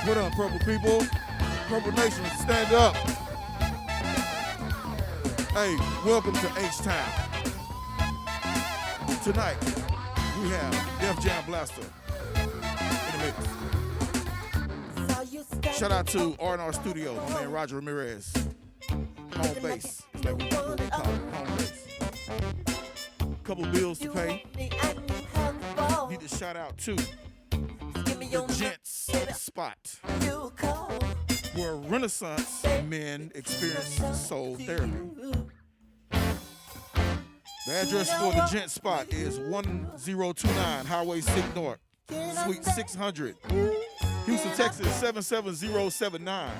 What up, Purple people? Purple Nation, stand up. Hey, welcome to H-Town. Tonight, we have Def Jam Blaster in the mix. Shout out to R&R Studio, my man Roger Ramirez. Home base, is like what we call it, home base. Couple bills to pay. Need to shout out to the Gents Spot, where Renaissance men experience soul therapy. The address for the Gent Spot is 1029 Highway 6 North, Suite 600, Houston, Texas 77079.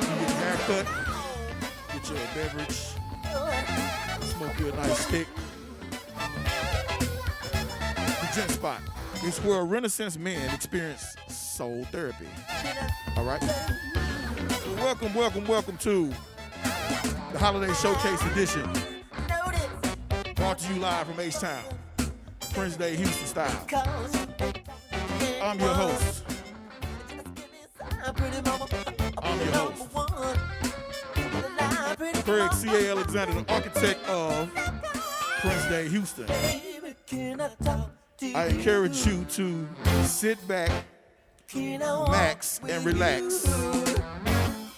You get your haircut, get your beverage, smoke you a nice stick. The Gent Spot is where Renaissance men experience soul therapy. All right? So welcome to the Holiday Showcase Edition. Brought to you live from H-Town, Prince Day, Houston style. I'm your host. Craig C.A. Alexander, the architect of Prince Day, Houston. I encourage you to sit back, max, and relax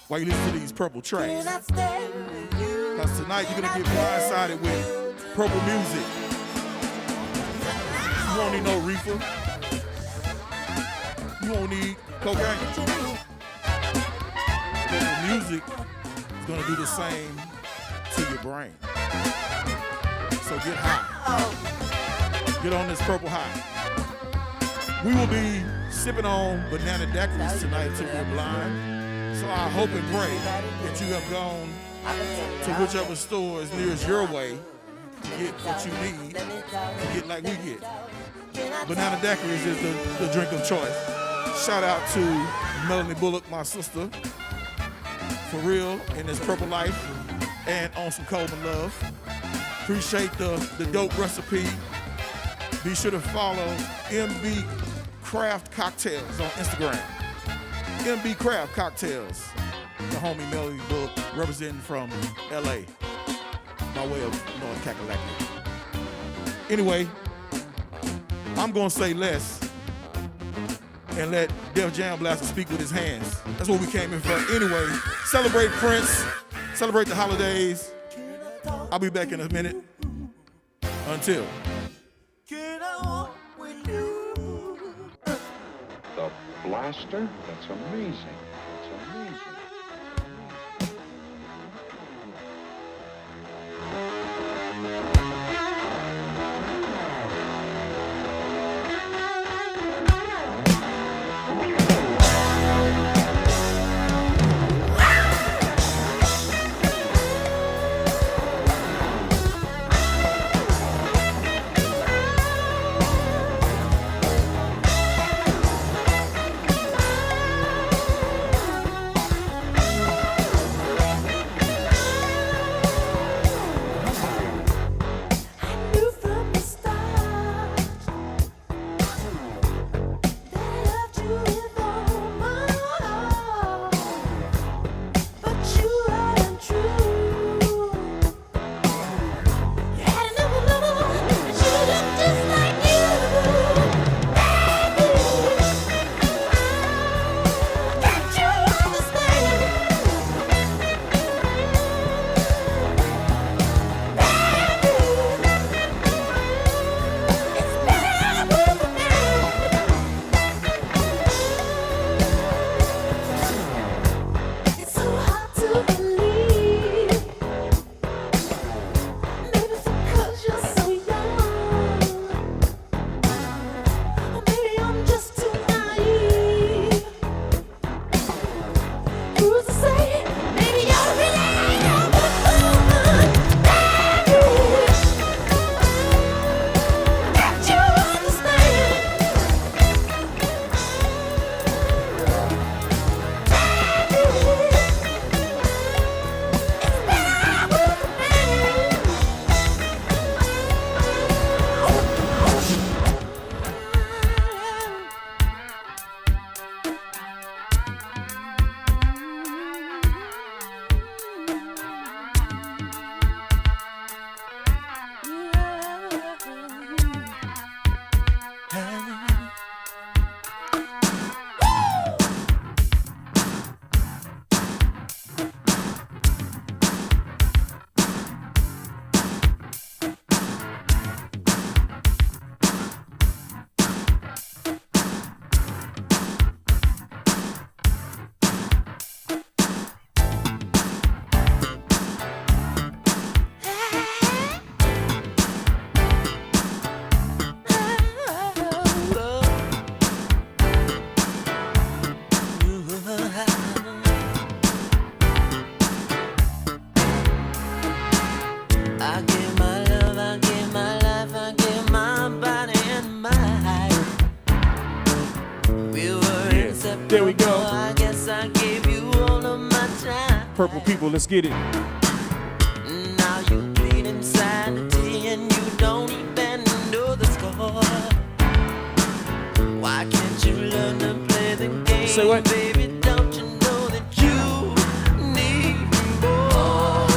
while you listen to these purple tracks. Because tonight you're going to get blindsided with purple music. You won't need no reefer. You won't need cocaine. Purple music is going to do the same to your brain. So get high. Get on this purple high. We will be sipping on banana daiquiris tonight until we're blind. So I hope and pray that you have gone to whichever store is nearest your way to get what you need, to get like we get. Banana daiquiris is the drink of choice. Shout out to Melanie Bullock, my sister, for real in this purple life and on some Coleman love. Appreciate the dope recipe. Be sure to follow MB Craft Cocktails on Instagram. MB Craft Cocktails. The homie Melody Book representing from LA by way of North Kakalaki. Anyway, I'm gonna say less and let Def Jam Blaster speak with his hands. That's what we came in for. Anyway, celebrate Prince, celebrate the holidays. I'll be back in a minute. Until. The Blaster? That's amazing. That's amazing. There we go. I guess I gave you all of my time. Purple people, let's get it. Now you bleed insanity and you don't even know the score. Why can't you learn to play the game? Say what? Baby, don't you know that you need more?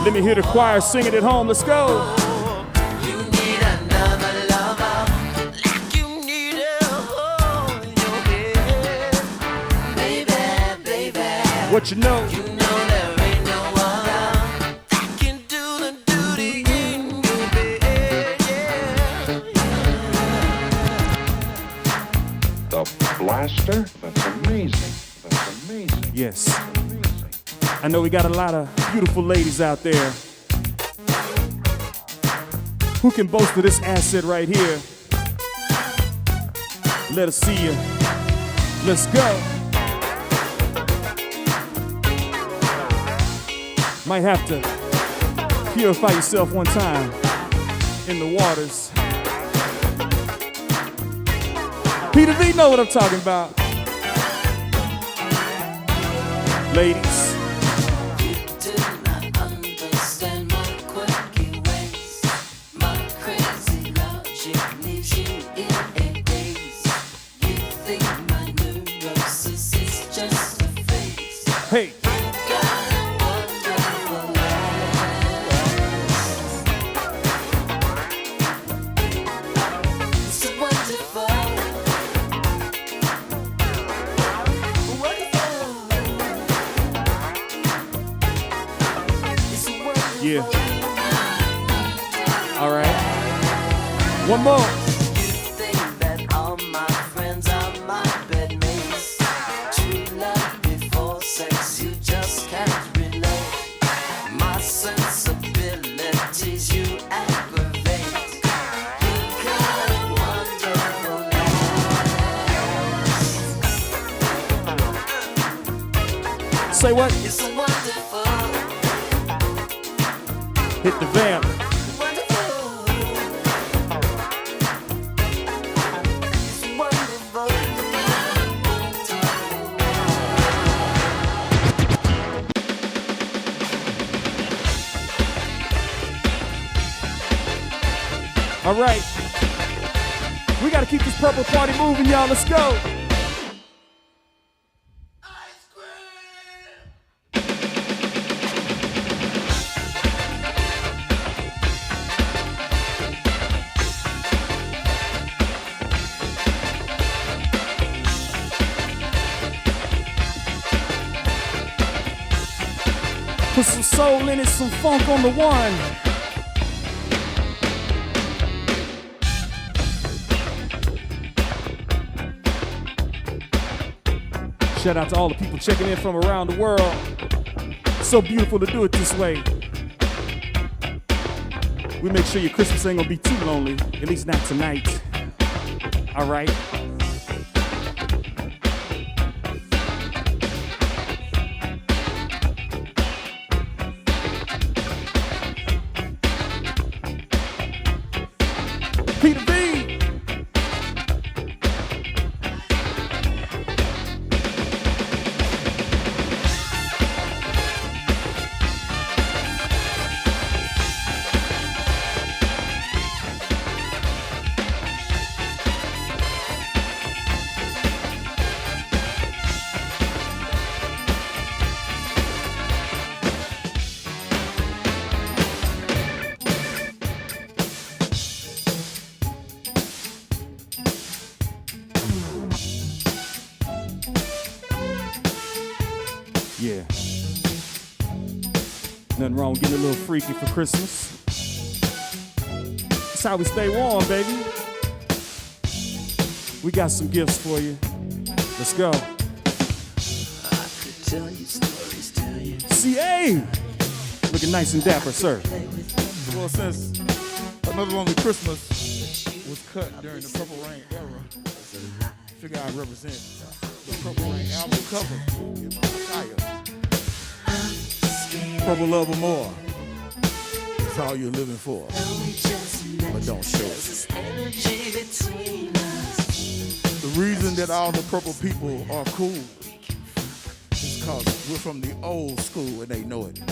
Let me hear the choir sing it at home. Let's go. You need another lover, like you need a hole in your head. Baby, baby, What you know? you know there ain't no other that can do the duty in your bed. The blaster? That's amazing. That's amazing. Yes. Amazing. I know we got a lot of beautiful ladies out there who can boast of this asset right here. Let us see you. Let's go. Might have to purify yourself one time in the waters. PDHou know what I'm talking about. Ladies. You do not understand my quirky ways. My crazy logic leaves you in a daze. You think my neurosis is just a phase. Hey. Got a wonderful life. It's wonderful. Yeah. All right. One more. You think that all my friends are my bedmates. True love before sex, you just can't relate. My sensibilities you aggravate. You got a wonderful life. Say what? It's a wonderful, Hit the vamp. wonderful. It's wonderful. All right. We got to keep this purple party moving, y'all. Let's go. Put some soul in it, some funk on the one. Shout out to all the people checking in from around the world. So beautiful to do it this way. We make sure your Christmas ain't gonna be too lonely, at least not tonight. All right. PDHou. Yeah. Nothing wrong with getting a little freaky for Christmas. That's how we stay warm, baby. We got some gifts for you. Let's go. I could tell you stories, tell you. CA! Looking nice and dapper, sir. Well, since Another Lonely Christmas was cut during the Purple Rain era, figure I represent the Purple Rain album cover. Purple love or more. It's all you're living for. But don't show it. Energy between us. The reason that all the purple people are cool is because we're from the old school and they know it. I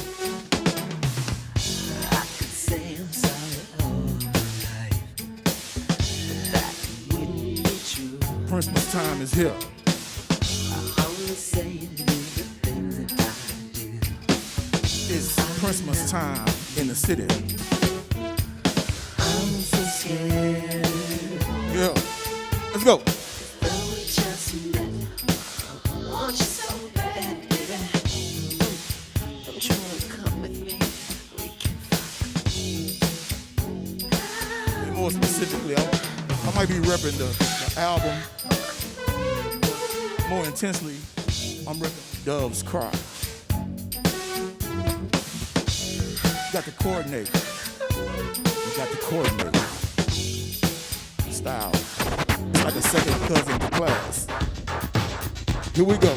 could say I'm sorry all my life, but that wouldn't be true. Christmas time is here. I only say and do the things that I do. It's Christmas time in the city. I'm so scared. Yeah. Let's go. Though we just met, I want you so bad, baby. Don't you wanna come with me? We can fuck. And more specifically, I might be repping the album. More intensely, I'm repping Dove's Cry. You got to coordinate. You got to coordinate. Style. It's like a second cousin to class. Here we go.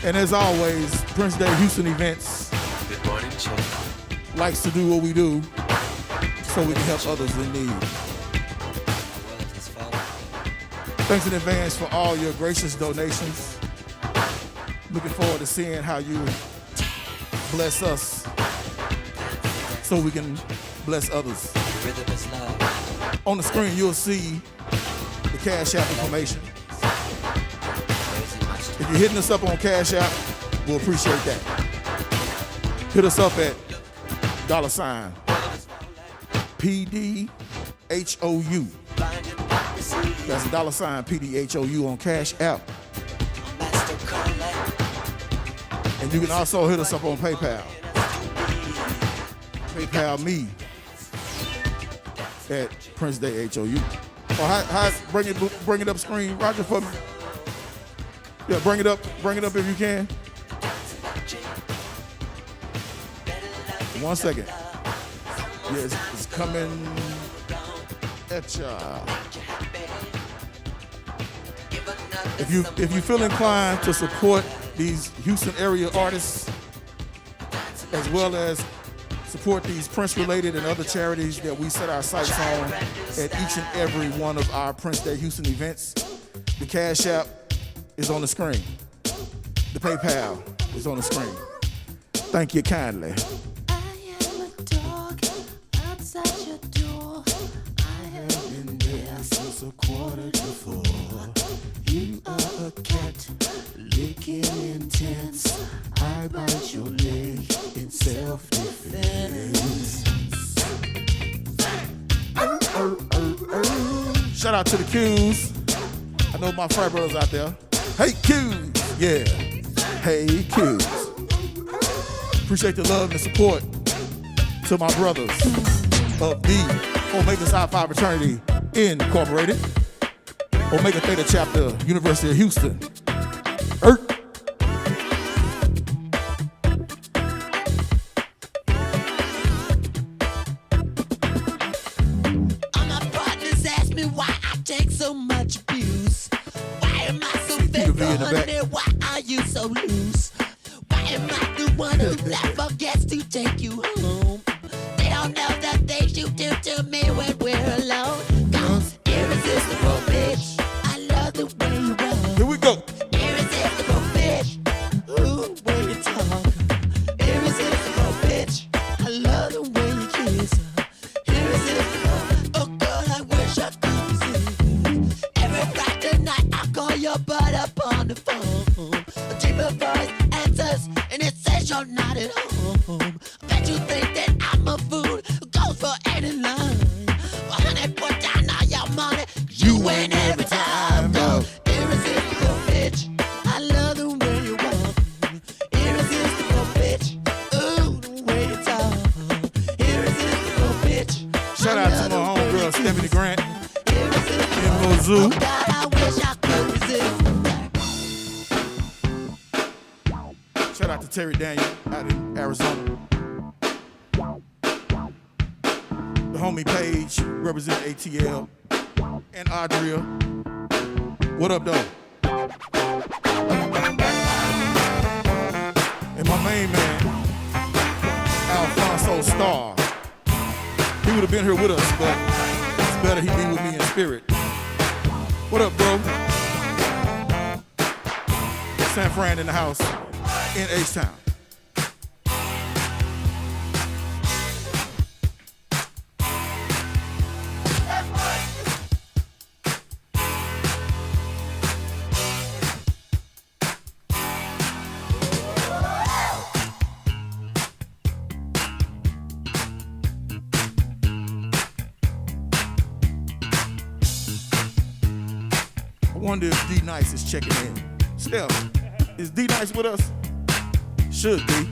And as always, Prince Day Houston Events Good morning, children. likes to do what we do so we can help others in need. Thanks in advance for all your gracious donations. Looking forward to seeing how you bless us so we can bless others. Rhythm is love. On the screen, you'll see the Cash App information. If you're hitting us up on Cash App, we'll appreciate that. Hit us up at $ PDHou. That's $ PDHou on Cash App. And you can also hit us up on PayPal. PayPal me at Prince Day HOU. Or bring it up screen, Roger, for me. Yeah, bring it up if you can. 1 second. Yeah, it's coming at ya. If you feel inclined to support these Houston area artists, as well as support these Prince-related and other charities that we set our sights on at each and every one of our Prince Day Houston events, the Cash App is on the screen. The PayPal is on the screen. Thank you kindly. I am a dog outside your door. I have been there since 3:45. You are a cat licking intense. I bite your leg in self-defense. Shout out to the Q's. I know my fry brothers out there. Hey Q's, yeah. Hey Q's. Appreciate the love and the support to my brothers of the Omega Psi Phi Fraternity Incorporated. Omega Theta Chapter, University of Houston. All my partners ask me why I take so much abuse. Why am I so faithful, honey? Why are you so loose? Why am I the one who never gets to take you home? They don't know the things you do to me when we're alone. 'Cause irresistible bitch, I love the way you walk. Here we go. Irresistible bitch, ooh, when you talk. Irresistible bitch, I love the way you kiss. Irresistible, oh girl, I wish I could see. Every Friday night I call your butt up on the phone. A deeper voice answers and it says you're not at home. I bet you think that I'm a fool who goes for any line. Well, honey, put down all your money. You win every time. No. Irresistible bitch, I love the way you walk. Irresistible bitch, ooh, the way you talk. Irresistible bitch. Shout out to my homegirl, Stephanie Grant. Irresistible. In Mozoo. Oh God, I wish I could resist. Shout out to Terry Daniel out in Arizona. The homie Paige represent ATL. And Adria. What up, though? And my main man, Alphonso Starr. He would have been here with us, but better he be with me in spirit. What up, bro? San Fran in the house in H-Town. I wonder if D Nice is checking in. Steph, is D Nice with us? Should be.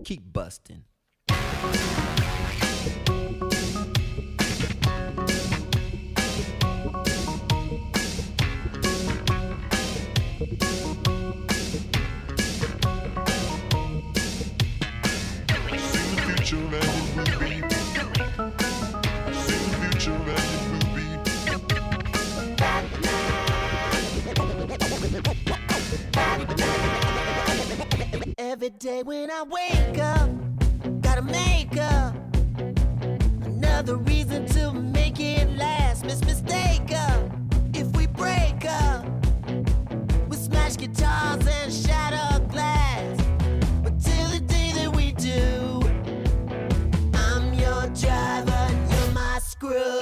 Keep busting. Every day when I wake up, gotta make up another reason to make it last. Mistake up if we break up. We smash guitars and shatter glass. But till the day that we do, I'm your driver and you're my screw.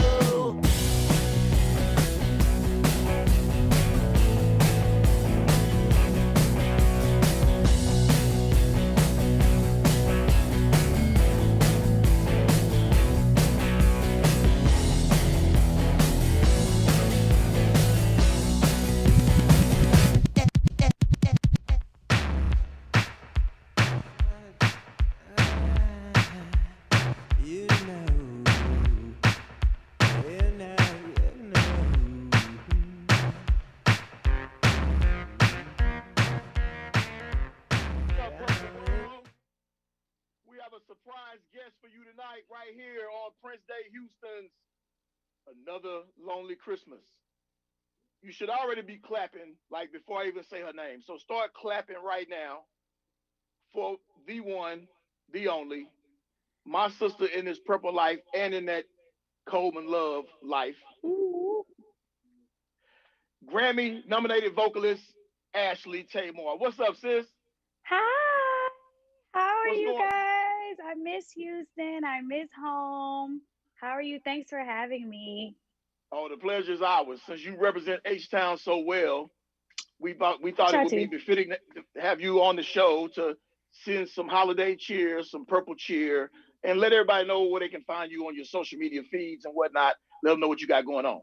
Surprise guest for you tonight right here on Prince Day Houston's Another Lonely Christmas. You should already be clapping like before I even say her name. So start clapping right now for the one, the only, my sister in this purple life and in that Coleman Love life. Ooh. Grammy nominated vocalist Ashley Tamar. What's up, sis? Hi. How are you going- guys? I miss Houston. I miss home. How are you? Thanks for having me. Oh, the pleasure is ours. Since you represent H-Town so well, we thought it would be befitting to have you on the show to send some holiday cheer, some purple cheer, and let everybody know where they can find you on your social media feeds and whatnot. Let them know what you got going on.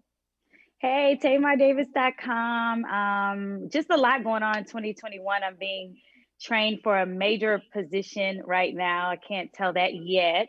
Hey, TamarDavis.com. Just a lot going on in 2021. I'm being trained for a major position right now. I can't tell that yet.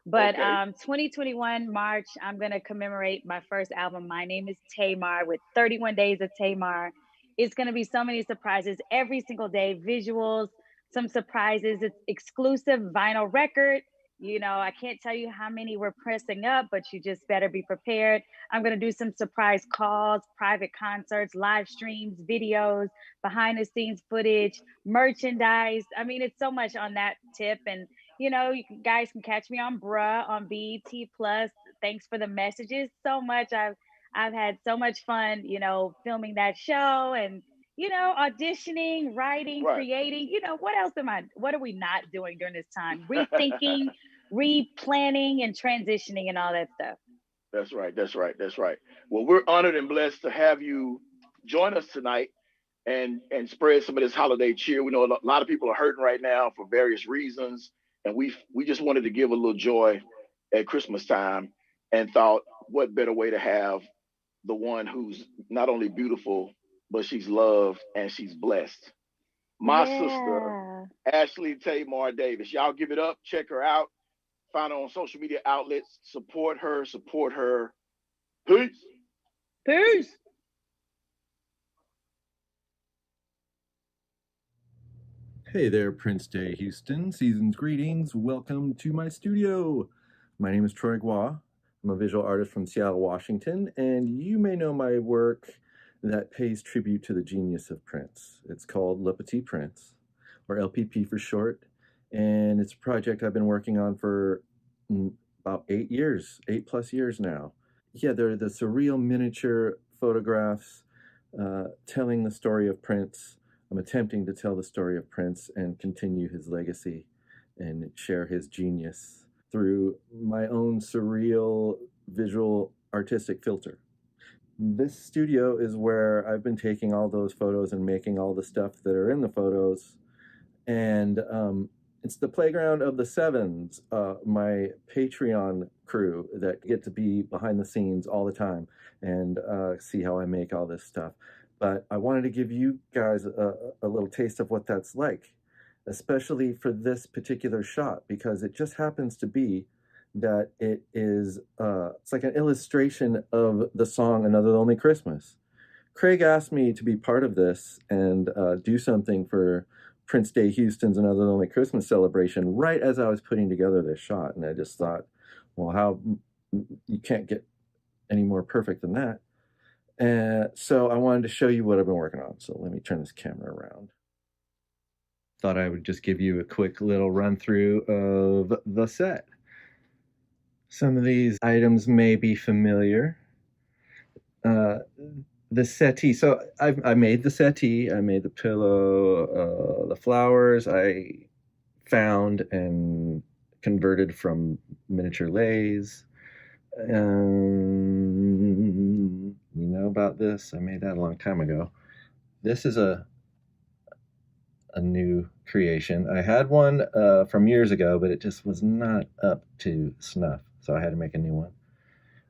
But Okay. 2021 March, I'm going to commemorate my first album, My Name is Tamar, with 31 Days of Tamar. It's going to be so many surprises every single day, visuals, some surprises. It's exclusive vinyl record. You know, I can't tell you how many we're pressing up, but you just better be prepared. I'm going to do some surprise calls, private concerts, live streams, videos, behind the scenes footage, merchandise. I mean, it's so much on that tip. And, you know, guys can catch me on Bruh, on BET Plus. Thanks for the messages so much. I've had so much fun, you know, filming that show and, you know, auditioning, writing, Right. creating. You know, what are we not doing during this time? Rethinking, replanning, and transitioning and all that stuff. That's right. That's right. That's right. Well, we're honored and blessed to have you join us tonight and spread some of this holiday cheer. We know a lot of people are hurting right now for various reasons, and we just wanted to give a little joy at Christmas time and thought, what better way to have the one who's not only beautiful, but she's loved and she's blessed. My sister, Ashley Tamar Davis. Y'all give it up. Check her out. Find her on social media outlets. Support her. Support her. Peace. Peace. Hey there, Prince Day Houston. Season's greetings. Welcome to my studio. My name is Troy Gua. I'm a visual artist from Seattle, Washington, and you may know my work that pays tribute to the genius of Prince. It's called Le Petit Prince, or LPP for short, and it's a project I've been working on for about 8+ years now. Yeah, they're the surreal miniature photographs telling the story of Prince. I'm attempting to tell the story of Prince and continue his legacy and share his genius through my own surreal visual artistic filter. This studio is where I've been taking all those photos and making all the stuff that are in the photos. And it's the playground of the Sevens, my Patreon crew that get to be behind the scenes all the time and see how I make all this stuff. But I wanted to give you guys a little taste of what that's like. especially for this particular shot, because it just happens to be that it is, it's like an illustration of the song Another Lonely Christmas. Craig asked me to be part of this and do something for Prince Day Houston's Another Lonely Christmas celebration right as I was putting together this shot. And I just thought, well, how you can't get any more perfect than that. And so I wanted to show you what I've been working on. So let me turn this camera around. Thought I would just give you a quick little run through of the set. Some of these items may be familiar. The settee, so I made the settee, I made the pillow, the flowers I found and converted from miniature leis. You know about this? I made that a long time ago. This is a new creation. I had one from years ago, but it just was not up to snuff, so I had to make a new one.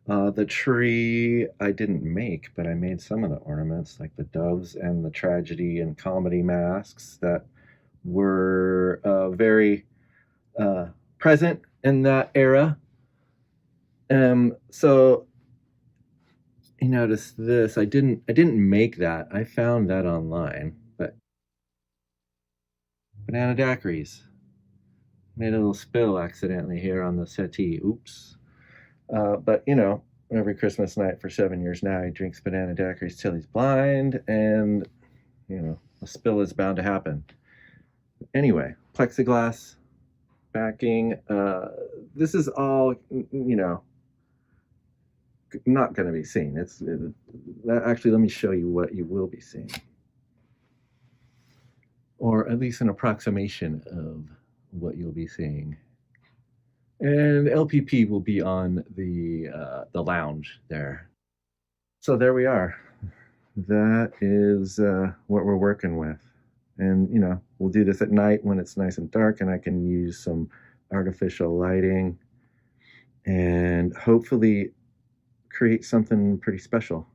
The tree I didn't make, but I made some of the ornaments, like the doves and the tragedy and comedy masks that were very present in that era. So you notice this. I didn't make that. I found that online, but banana daiquiris. Made a little spill accidentally here on the settee. Oops. But you know, every Christmas night for 7 years now, he drinks banana daiquiris till he's blind, and you know, a spill is bound to happen. Anyway, plexiglass backing. This is all, you know, not going to be seen. Actually, let me show you what you will be seeing, or at least an approximation of what you'll be seeing. And LPP will be on the lounge there. So there we are. That is what we're working with. And, you know, we'll do this at night when it's nice and dark and I can use some artificial lighting and hopefully create something pretty special.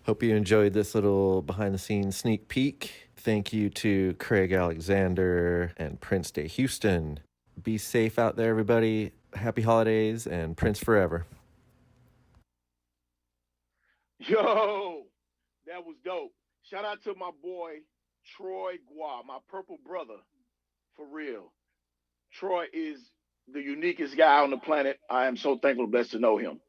Hope you enjoyed this little behind-the-scenes sneak peek. Thank you to Craig Alexander and Prince Day Houston. Be safe out there, everybody. Happy holidays and Prince forever. Yo, that was dope. Shout out to my boy, Troy Gua, my purple brother, for real. Troy is the uniquest guy on the planet. I am so thankful and blessed to know him.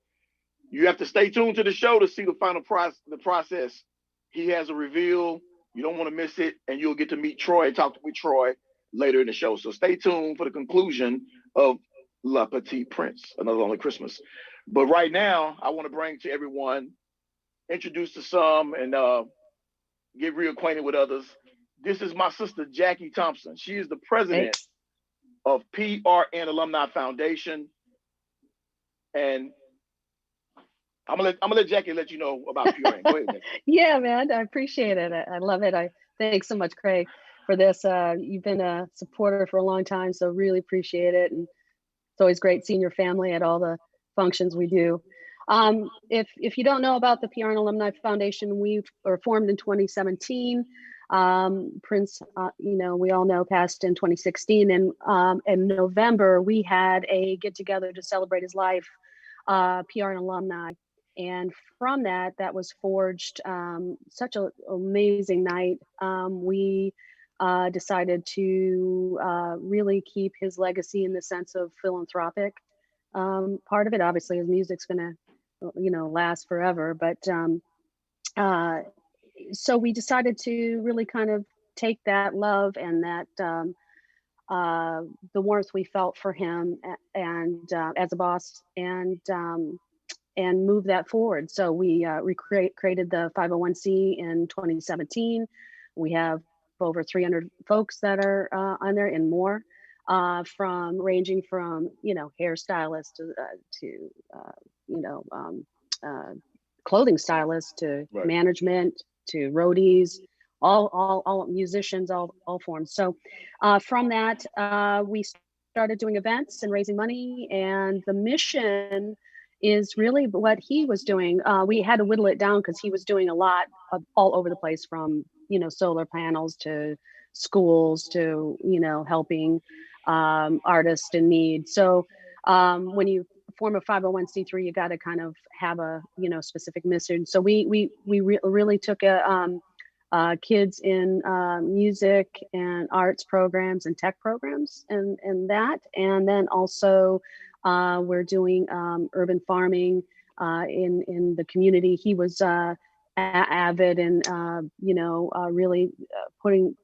You have to stay tuned to the show to see the final process. He has a reveal. You don't want to miss it, and you'll get to meet Troy and talk with Troy later in the show. So stay tuned for the conclusion of Le Petit Prince, Another Lonely Christmas. But right now, I want to bring to everyone, introduce to some, and get reacquainted with others. This is my sister, Jackie Thompson. She is the president of PRN Alumni Foundation. And I'm gonna let Jackie let you know about PRN. Go ahead, Jackie. Yeah, man, I appreciate it. I love it. Thanks so much, Craig, for this. You've been a supporter for a long time, so really appreciate it. And it's always great seeing your family at all the functions we do. If you don't know about the PRN Alumni Foundation, we were formed in 2017. Prince, you know, we all know, passed in 2016. And in November, we had a get together to celebrate his life, PRN alumni. And from that was forged such an amazing night. We decided to really keep his legacy in the sense of philanthropic part of it. Obviously, his music's gonna, you know, last forever. But so we decided to really kind of take that love and that the warmth we felt for him and as a boss and move that forward. So we created the 501c in 2017. We have over 300 folks that are on there and more, ranging from, you know, hairstylists to you know, clothing stylists to management to roadies, all musicians, all forms. So from that, we started doing events and raising money, and the mission is really what he was doing. We had to whittle it down because he was doing a lot all over the place, from, you know, solar panels to schools to, helping artists in need. So when you form a 501c3, you got to kind of have a, specific mission. So we really took kids in music and arts programs and tech programs and that. And then also we're doing urban farming in the community. He was avid and, really putting,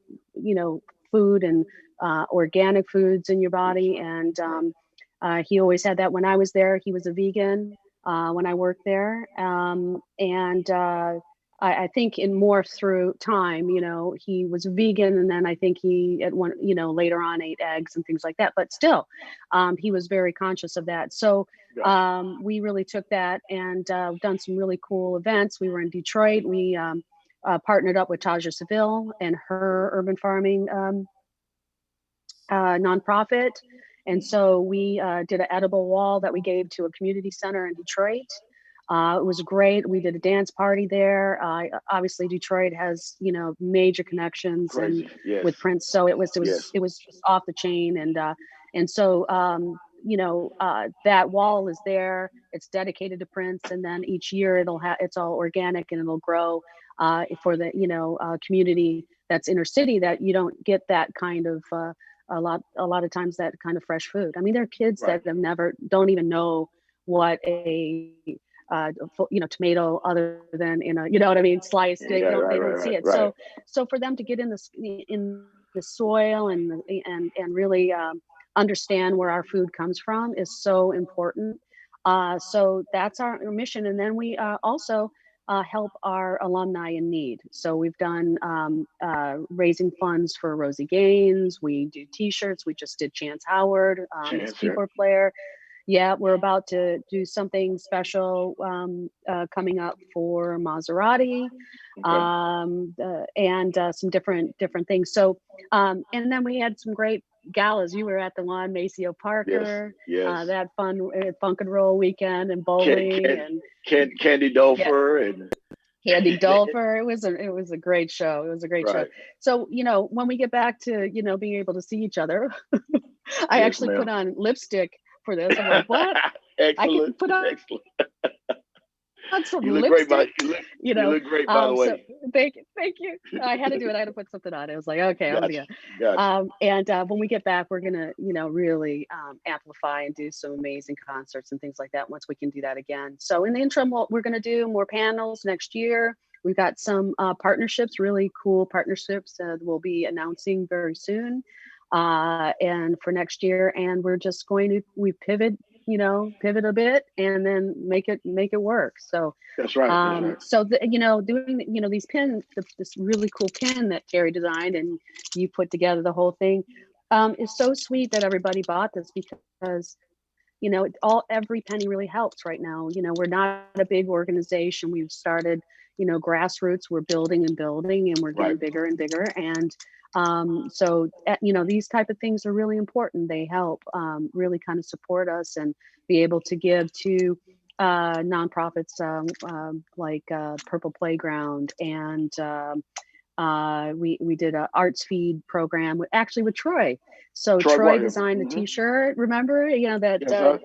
food and organic foods in your body. And he always had that. When I was there, he was a vegan when I worked there. I think in more through time, he was vegan, and then I think he at one, later on ate eggs and things like that. But still, he was very conscious of that. So we really took that and done some really cool events. We were in Detroit. We partnered up with Taja Seville and her urban farming nonprofit. And so we did an edible wall that we gave to a community center in Detroit. It was great. We did a dance party there. Obviously, Detroit has major connections and with Prince, so it was just off the chain. And so that wall is there. It's dedicated to Prince, and then each year it's all organic and it'll grow for the community that's inner city that you don't get that kind of a lot of times that kind of fresh food. I mean, there are kids that don't even know what a tomato other than in a sliced. They don't see it. Right. So for them to get in the soil and really understand where our food comes from is so important. So that's our mission. And then we also help our alumni in need. So we've done raising funds for Rosie Gaines. We do T-shirts. We just did Chance Howard, his keyboard player. Yeah, we're about to do something special coming up for Maserati, and some different things. So, and then we had some great galas. You were at the one, Maceo Parker. Yes. That fun Funk and Roll weekend and bowling and Candy Dofer and Candy Dofer. It was a great show. It was a great show. So when we get back to being able to see each other, I actually put on lipstick for this. I'm like, what? Excellent. I can put on some you look lipstick. Great, you look great, by the way. So, thank you. I had to do it. I had to put something on. It was like, okay, I'm gonna. And when we get back, we're gonna, really amplify and do some amazing concerts and things like that. Once we can do that again. So in the interim, we're gonna do more panels next year. We've got some partnerships, really cool partnerships that we'll be announcing very soon. And for next year, and we're just going to pivot a bit and then make it work. So that's right. So doing these pins, this really cool pin that Terry designed and you put together the whole thing, is so sweet that everybody bought this because every penny really helps right now. We're not a big organization. We've started grassroots. We're building and we're getting bigger and bigger. And so these type of things are really important. They help really kind of support us and be able to give to nonprofits like Purple Playground, and we did a arts feed program with Troy. So Troy designed a T-shirt. Remember, that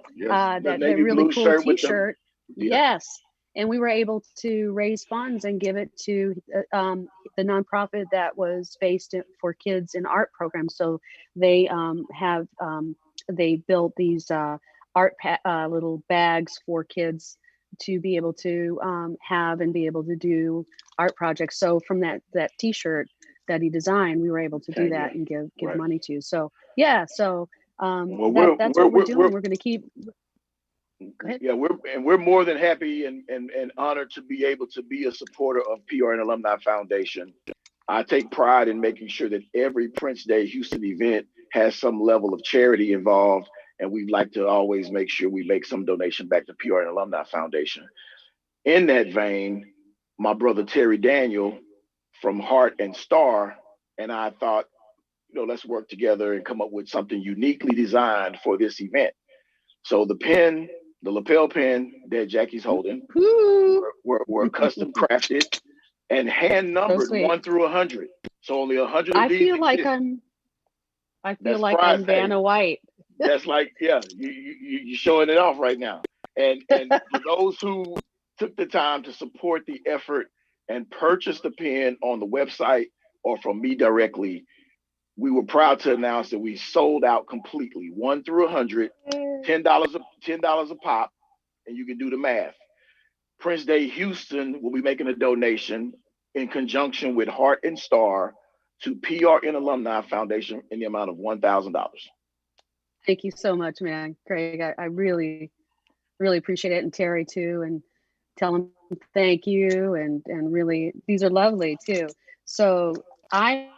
really cool T-shirt. Yes. And we were able to raise funds and give it to the nonprofit that was based for kids in art programs. So they they built these art little bags for kids to be able to have and be able to do art projects. So from that T-shirt that he designed, we were able to do that and give money to. So that's what we're doing. We're going to keep. Yeah, we're more than happy and honored to be able to be a supporter of PRN Alumni Foundation. I take pride in making sure that every Prince Day Houston event has some level of charity involved, and we'd like to always make sure we make some donation back to PRN Alumni Foundation. In that vein, my brother Terry Daniel from Heart and Starr and I thought, let's work together and come up with something uniquely designed for this event. So the lapel pin that Jackie's holding were custom crafted and hand numbered 1 through 100. So only 100 of I these. feel like I'm That's I'm prize, Vanna White. That's like, yeah, you're showing it off right now. And for those who took the time to support the effort and purchase the pen on the website or from me directly, we were proud to announce that we sold out completely, 1 through 100, $10 a pop, and you can do the math. Prince Day Houston will be making a donation in conjunction with Heart and Starr to PRN Alumni Foundation in the amount of $1,000. Thank you so much, man, Craig. I really, really appreciate it, and Terry too. And tell him thank you. And really, these are lovely too. So I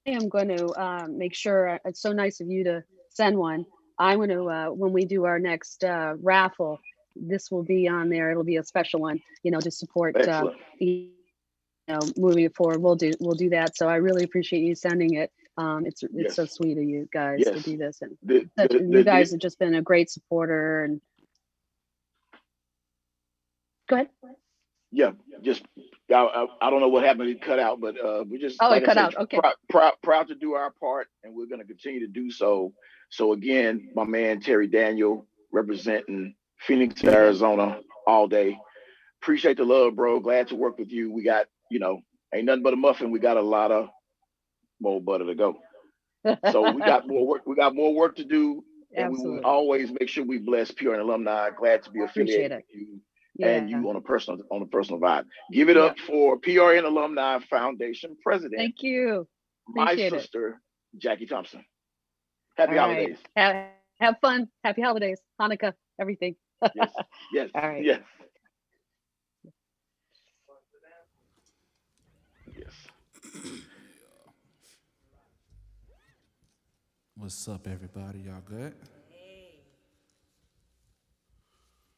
am going to make sure. It's so nice of you to send one. I'm going to when we do our next raffle, this will be on there. It'll be a special one, to support moving it forward. We'll do that. So I really appreciate you sending it. It's so sweet of you guys to do this, and you guys have just been a great supporter. And go ahead. Yeah, just I don't know what happened. It cut out, but we just it cut out. Okay. Proud to do our part, and we're going to continue to do so. So again, my man Terry Daniel representing Phoenix, Arizona all day. Appreciate the love, bro. Glad to work with you. We got, ain't nothing but a muffin. We got a lot of more butter to go. So we got more work. We got more work to do, and we will always make sure we bless PRN alumni. Glad to be affiliated with you and you on a personal vibe. Give it up for PRN Alumni Foundation President. Thank you. My sister, Jackie Thompson. Happy holidays. Have fun. Happy holidays. Hanukkah. Everything. Yes. All right. Yes. What's up, everybody? Y'all good?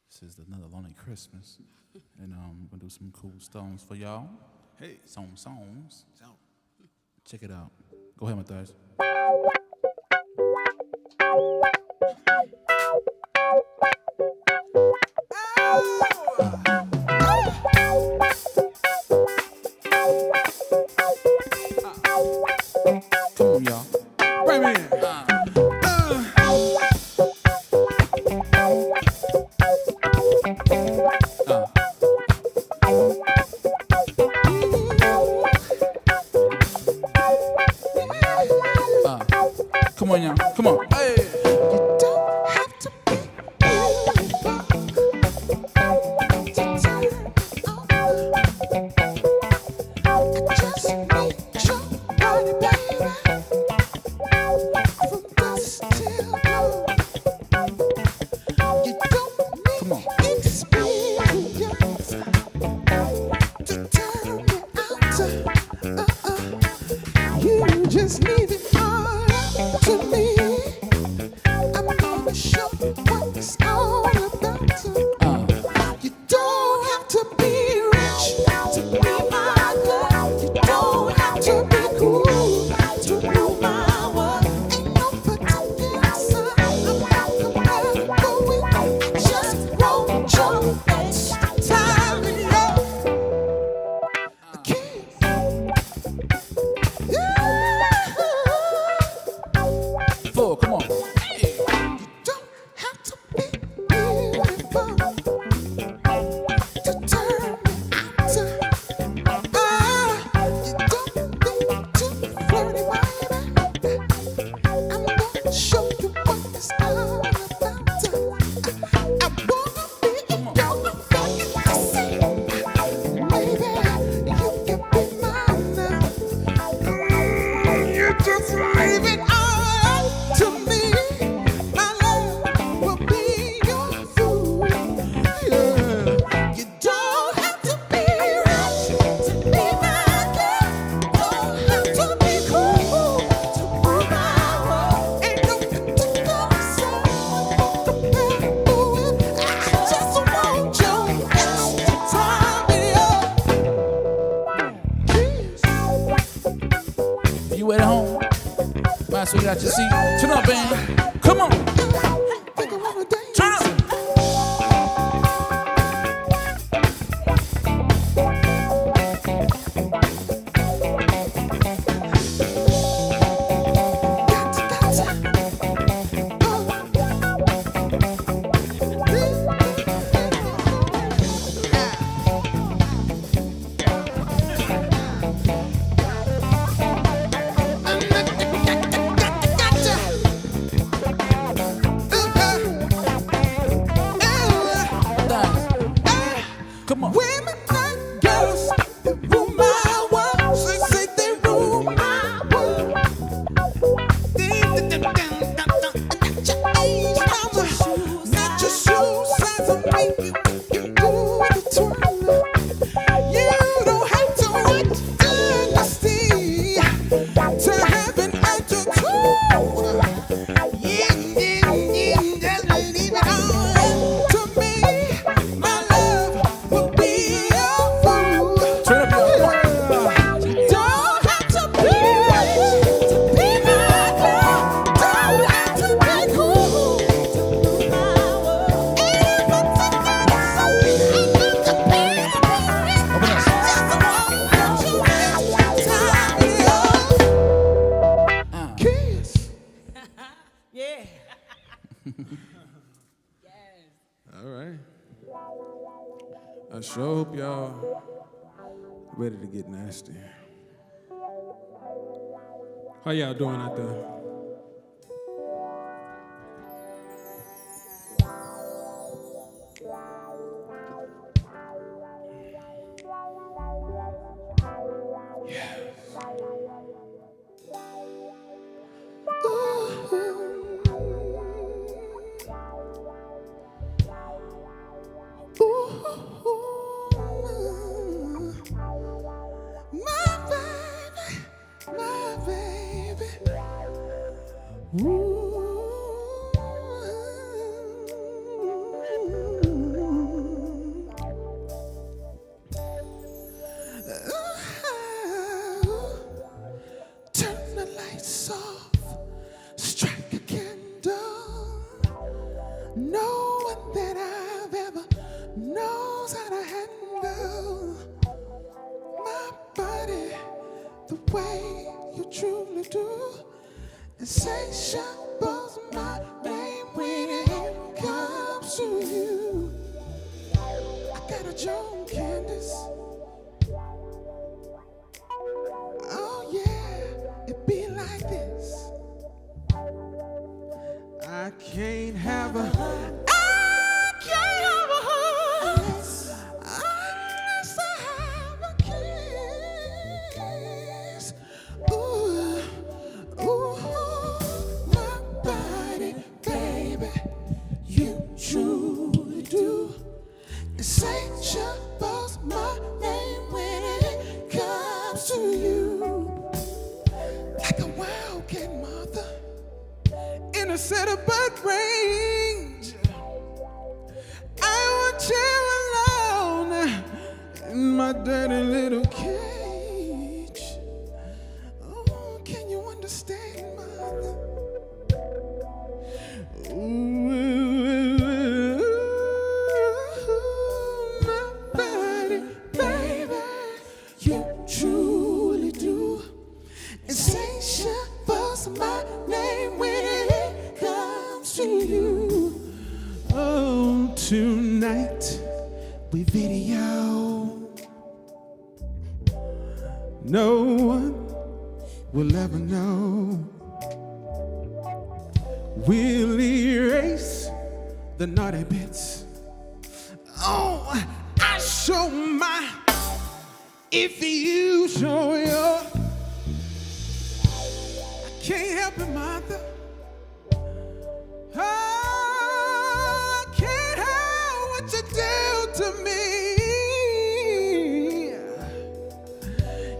This is another lonely Christmas, and I'm gonna do some cool songs for y'all. Hey, songs. Check it out. Go ahead, Matthias. Come on, y'all. Bring me in. Come on, y'all. Come on. Hey. You don't have to be just make your body, baby, from dusk till dawn. You don't need experience to turn me out. You just leave it all to me. I'm gonna show you what it's all about. You don't have to be rich to be my girl. You don't have to be cool to rule my world. Ain't no particular sign about the way I just want your best time in love. Four, come on. You don't have to be beautiful to turn me out. You don't need to flirty, baby. I'm gonna show you what it's all about. I wanna be in your fantasy. Baby, you can be mine now. You just leave it all to me. My love will be your food. Yeah. You don't have to be rich to be my girl. Don't have to be cool to rule my world. Ain't no particular sign about the way I just want your best time in love. You at home? Might as well got your seat. Turn up, band. Come on. Turn up. Yeah. All right. I sure hope y'all ready to get nasty. How y'all doing out there? No one will ever know. We'll erase the naughty bits. Oh, I show my, if you show your. I can't help it, mother. I can't help what you do to me.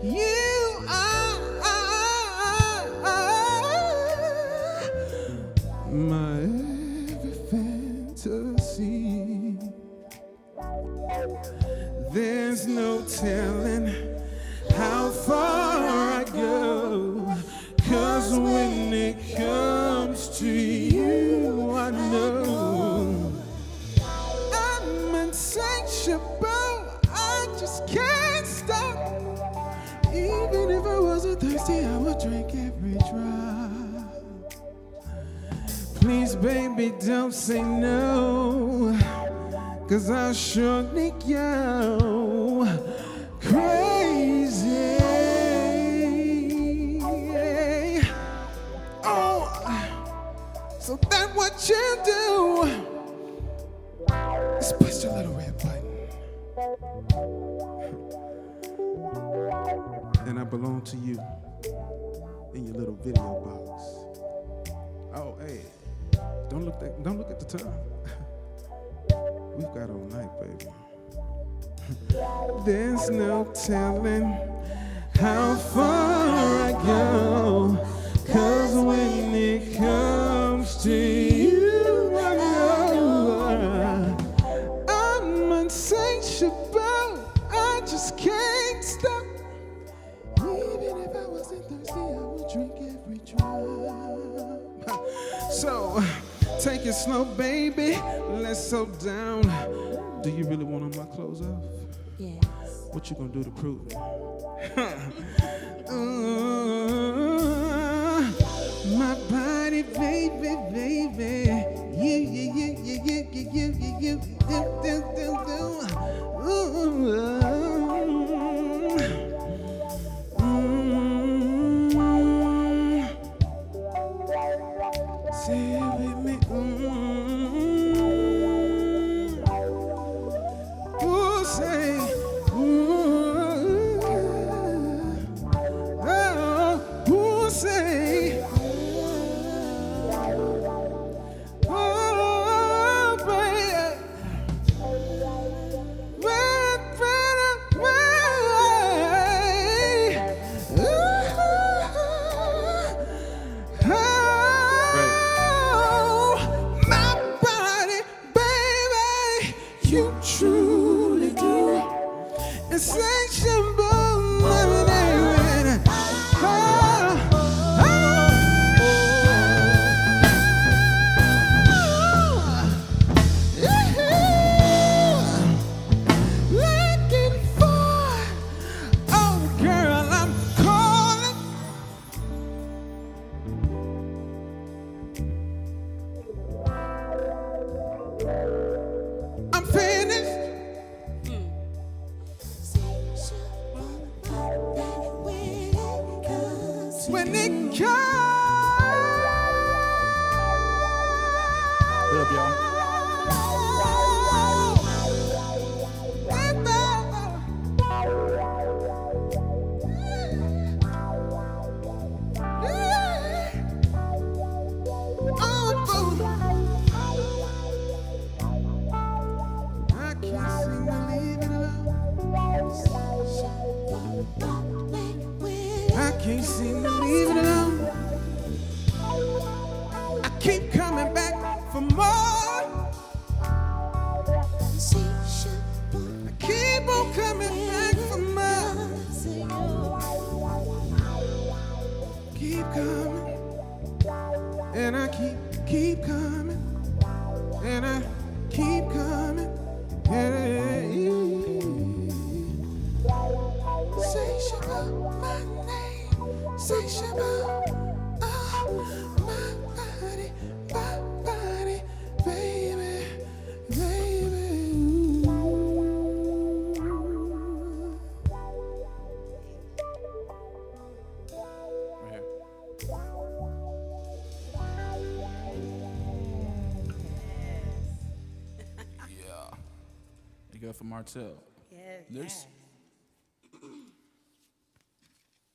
You are my every fantasy. There's no telling how far I go, 'cause when it comes to you, I know I'm insatiable. I just can't stop. Even if I wasn't thirsty, I would drink every drop. Please, baby, don't say no, 'cause I'll surely go crazy. Oh, so that's what you do. Just push the little red button. And I belong to you in your little video box. Oh, hey, don't look at the time. We've got all night, baby. There's no telling how far I go, 'cause when it comes to you, I know I'm insatiable. I just can't stop. Even if I wasn't thirsty, I would drink every drop. So, take it slow, baby. Let's slow down. Do you really want all my clothes off? Yes. What you gonna do to prove it? My body, baby, For Martell. Yes.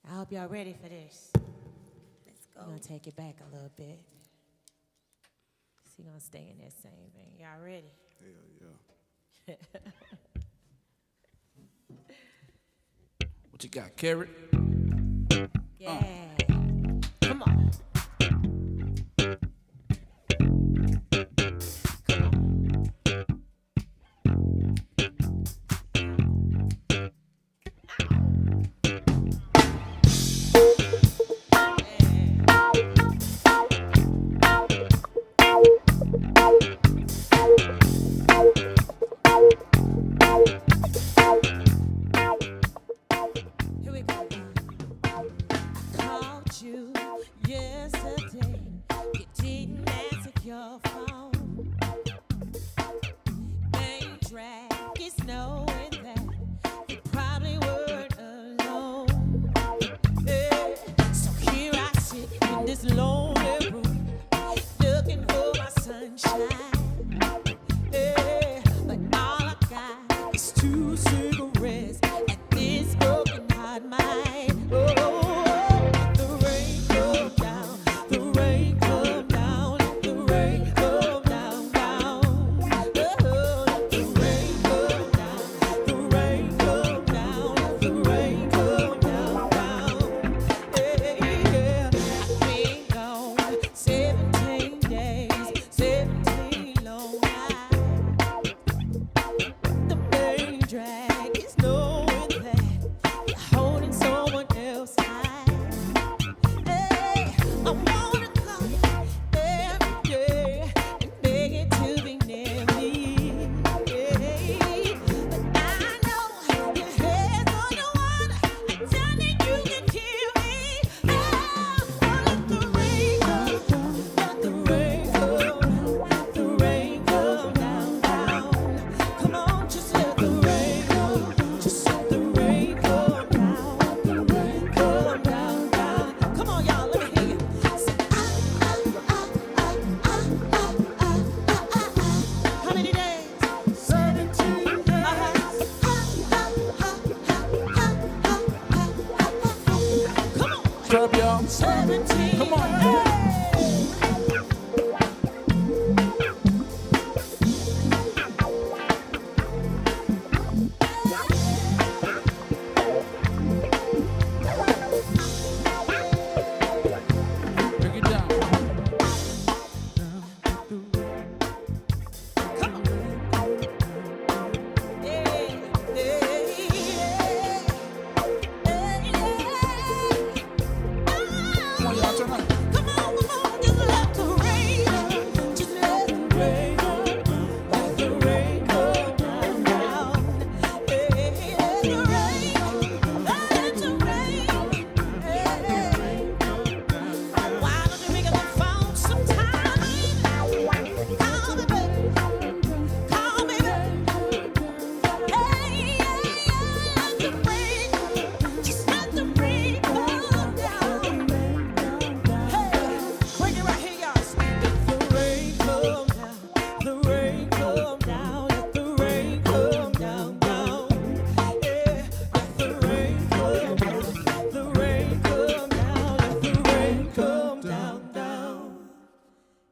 I hope y'all ready for this. Let's go. We're gonna take it back a little bit. We're gonna stay in that same vein. Y'all ready? Hell yeah. What you got, Carrot? Yeah. Come on. Called you, yes.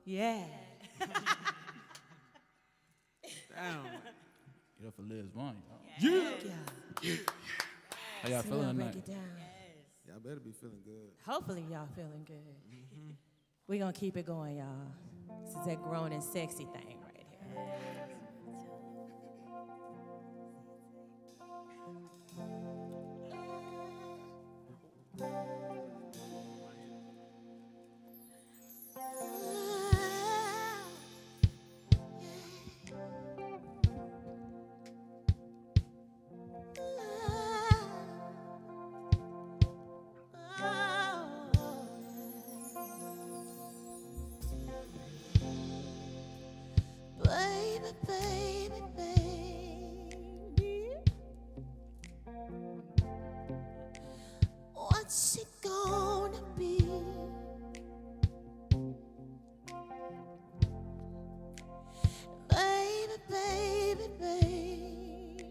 Yeah. Damn. Yeah, for Liz Vaughn. Yeah. How y'all So feeling we'll break tonight? it down. Y'all better be feeling good. Hopefully y'all feeling good. We're gonna keep it going, y'all. This is that grown and sexy thing right here. Baby, baby, baby, what's it gonna be? Baby, baby, baby,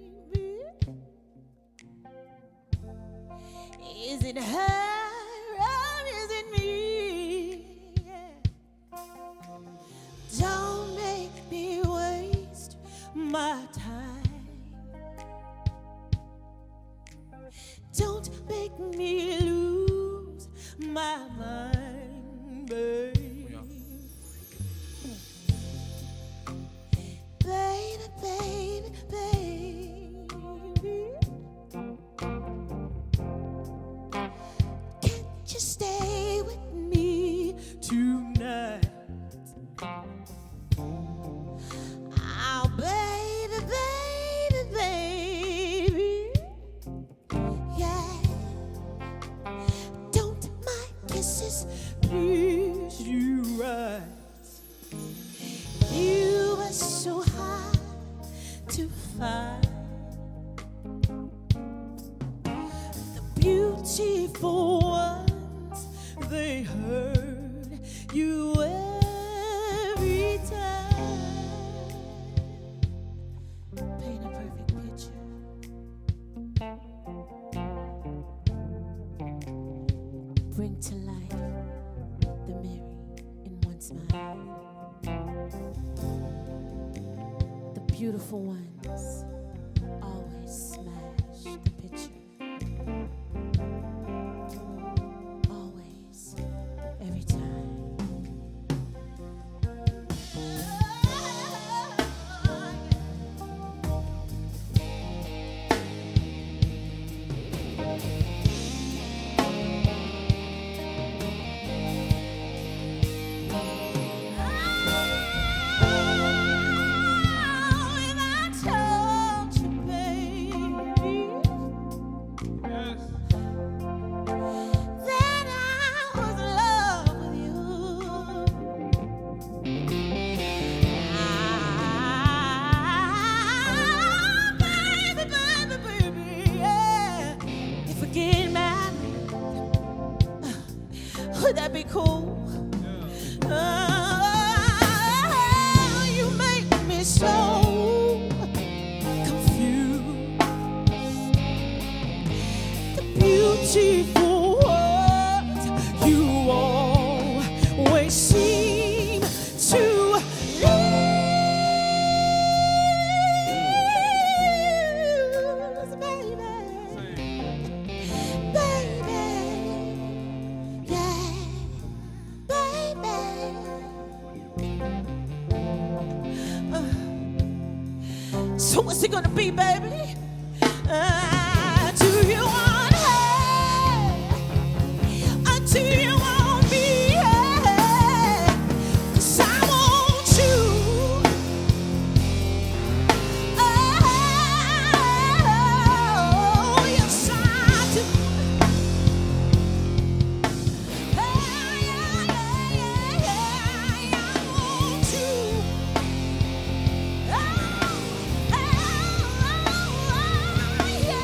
is it her or is it me? Don't make me waste my time. Don't make me lose my mind, babe. Baby, baby, baby, can't you stay with me tonight? Oh, baby, baby, baby, yeah. Don't my kisses please you right? You are so hard to find. The beautiful ones, they hurt you every time. Paint a perfect picture. Bring to life the merry in one smile. The beautiful ones always smash the picture. Always, every time. Would that be cool? You make me so confused. The beautiful ones you always seem to lose, baby. Baby. So what's it gonna be, baby? Do you want her? Or do you want me? 'Cause I want you. Oh, yes I do. I want you. Yeah.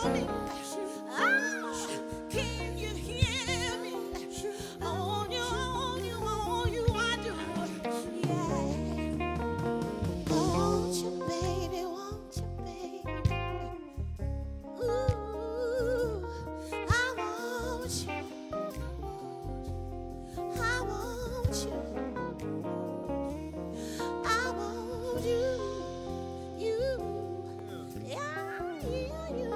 me. Ah, can you hear me? I want you, I want you, I want you, I do. Yeah. Won't you, baby? Won't you, baby? Ooh, I want you. I want you. I want you. You. Yeah, you.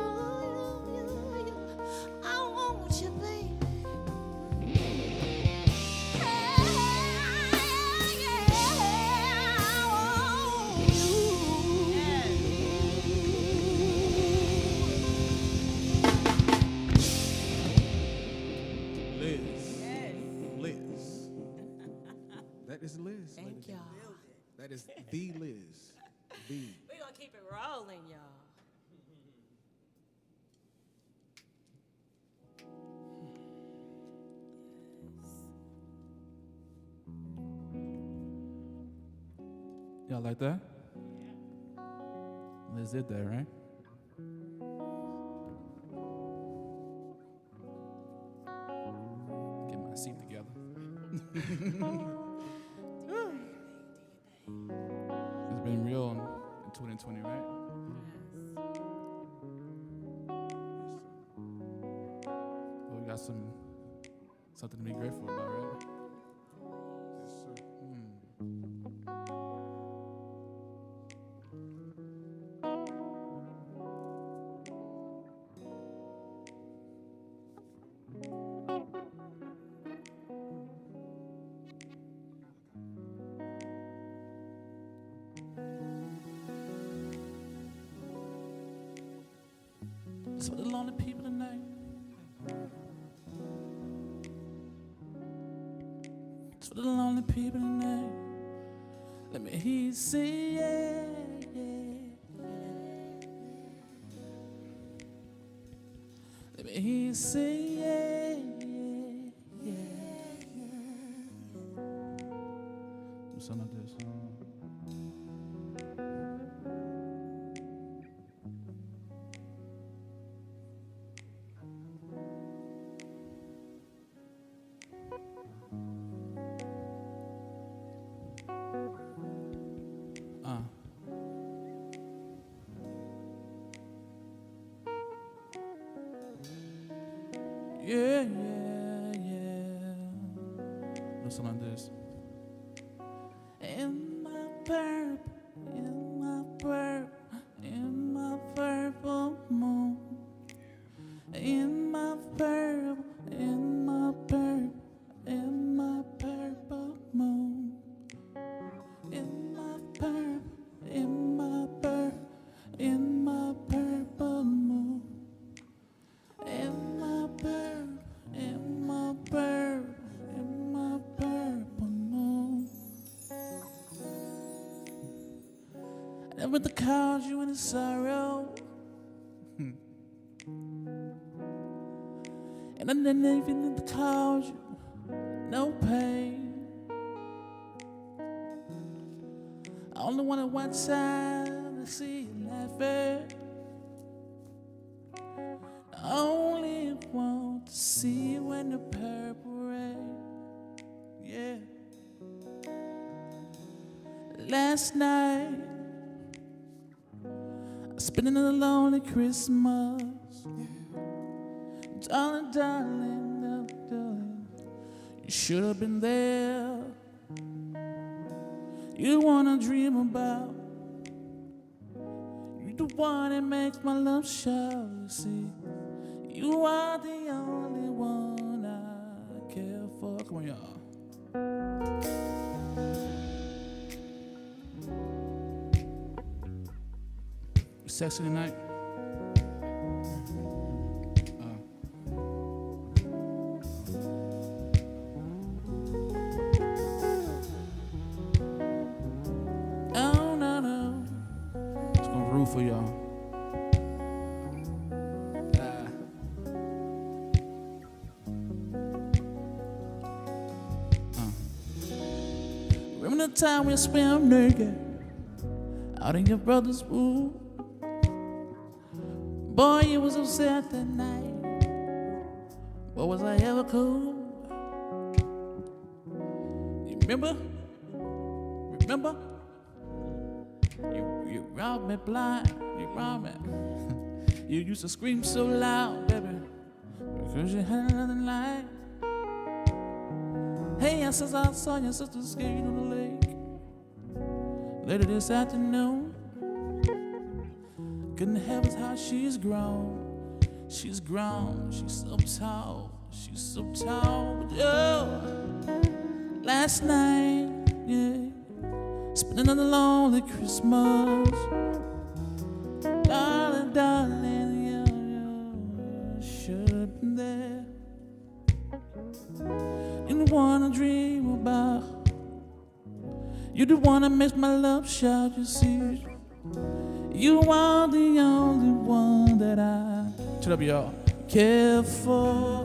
I want you, baby. Yeah, I want you. Liz. Liz. That is Liz. Thank y'all. That is the Liz. The. We're gonna keep it rolling, y'all. Y'all like that? Liz did that, right? Get my seat together. It's been real in 2020, right? Well, we got something to be grateful about, right? Yes, sir. It's for the lonely people tonight. It's for the lonely people tonight. Let me hear you say yeah, yeah, yeah. Let me hear you say yeah, yeah, yeah. Do something like this. Yeah, yeah, yeah. Do something like this. In my purple, in my purple, in my purple moon. In my purple, in my purple, in my purple moon. In my purple, in my purple, in my purple moon. In my purple, in my purple, in my purple moon. I never to cause you any sorrow. And I didn't even need to cause you no pain. I only wanted one time to see you laughing. I only want to see you in the purple rain. Yeah. Last night, I spent a lonely Christmas. Darling, darling, darling, you should have been there. You wanna dream about. You're the one that makes my love show. See, you are the only one I care for. Come on, y'all. You sexy tonight? Oh, no, no. It's gonna root for y'all. Remember the time we swam naked out in your brother's pool? Boy, you was upset that night. But was I ever cool? You remember? Remember? You robbed me blind. You robbed me. You used to scream so loud, baby, because you had another light. Hey, I saw your sister skating on the lake later this afternoon. Goodness heavens, how she's grown. She's grown, she's so tall. She's so tall. But oh, last night, yeah, spent another lonely Christmas. Darling, darling, you should have been there. You the one I dream about. You the one that makes my love shout, you see. You are the only one that I, turn up y'all, care for.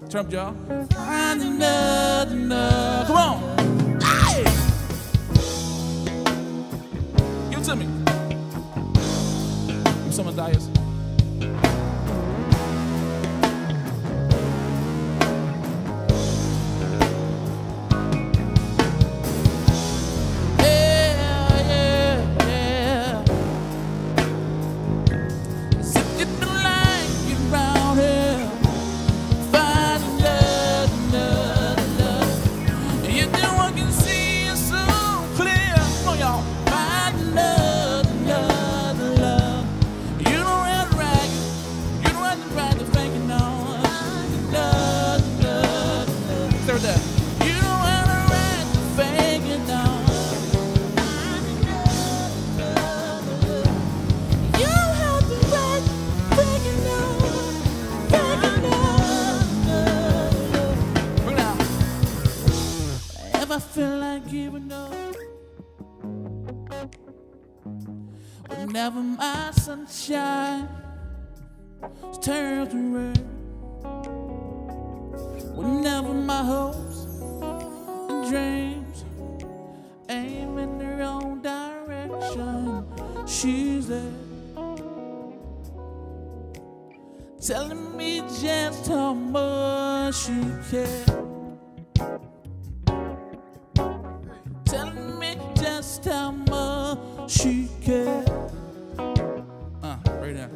Trump, y'all. Find another. Come on. Hey! Give it to me. Give me some of Eyez. Whenever my sunshine turns to red, whenever my hopes and dreams aim in their own direction, she's there, telling me just how much she cares, telling me just how much she cares. Right there.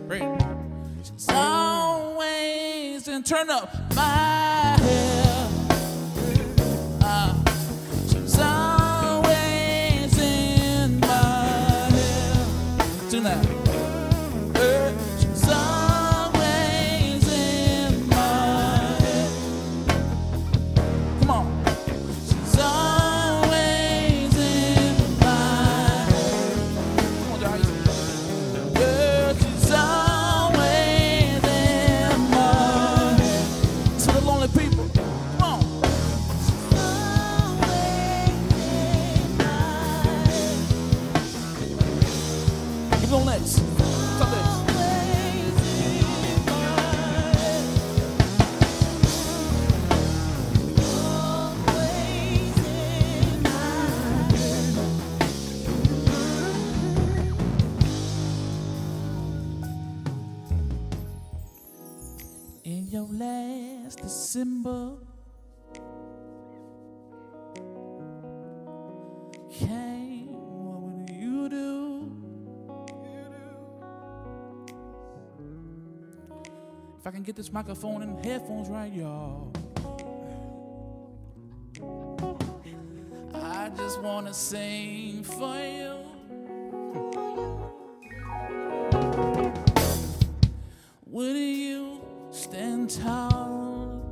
She's always and turn up my hair. She's always in my hair tonight. She's always in my hair. Come on. She's always in my hair. Come on, guys. In your last December came, what would you do? If I can get this microphone and headphones right, y'all. just wanna sing for you. Will you stand tall?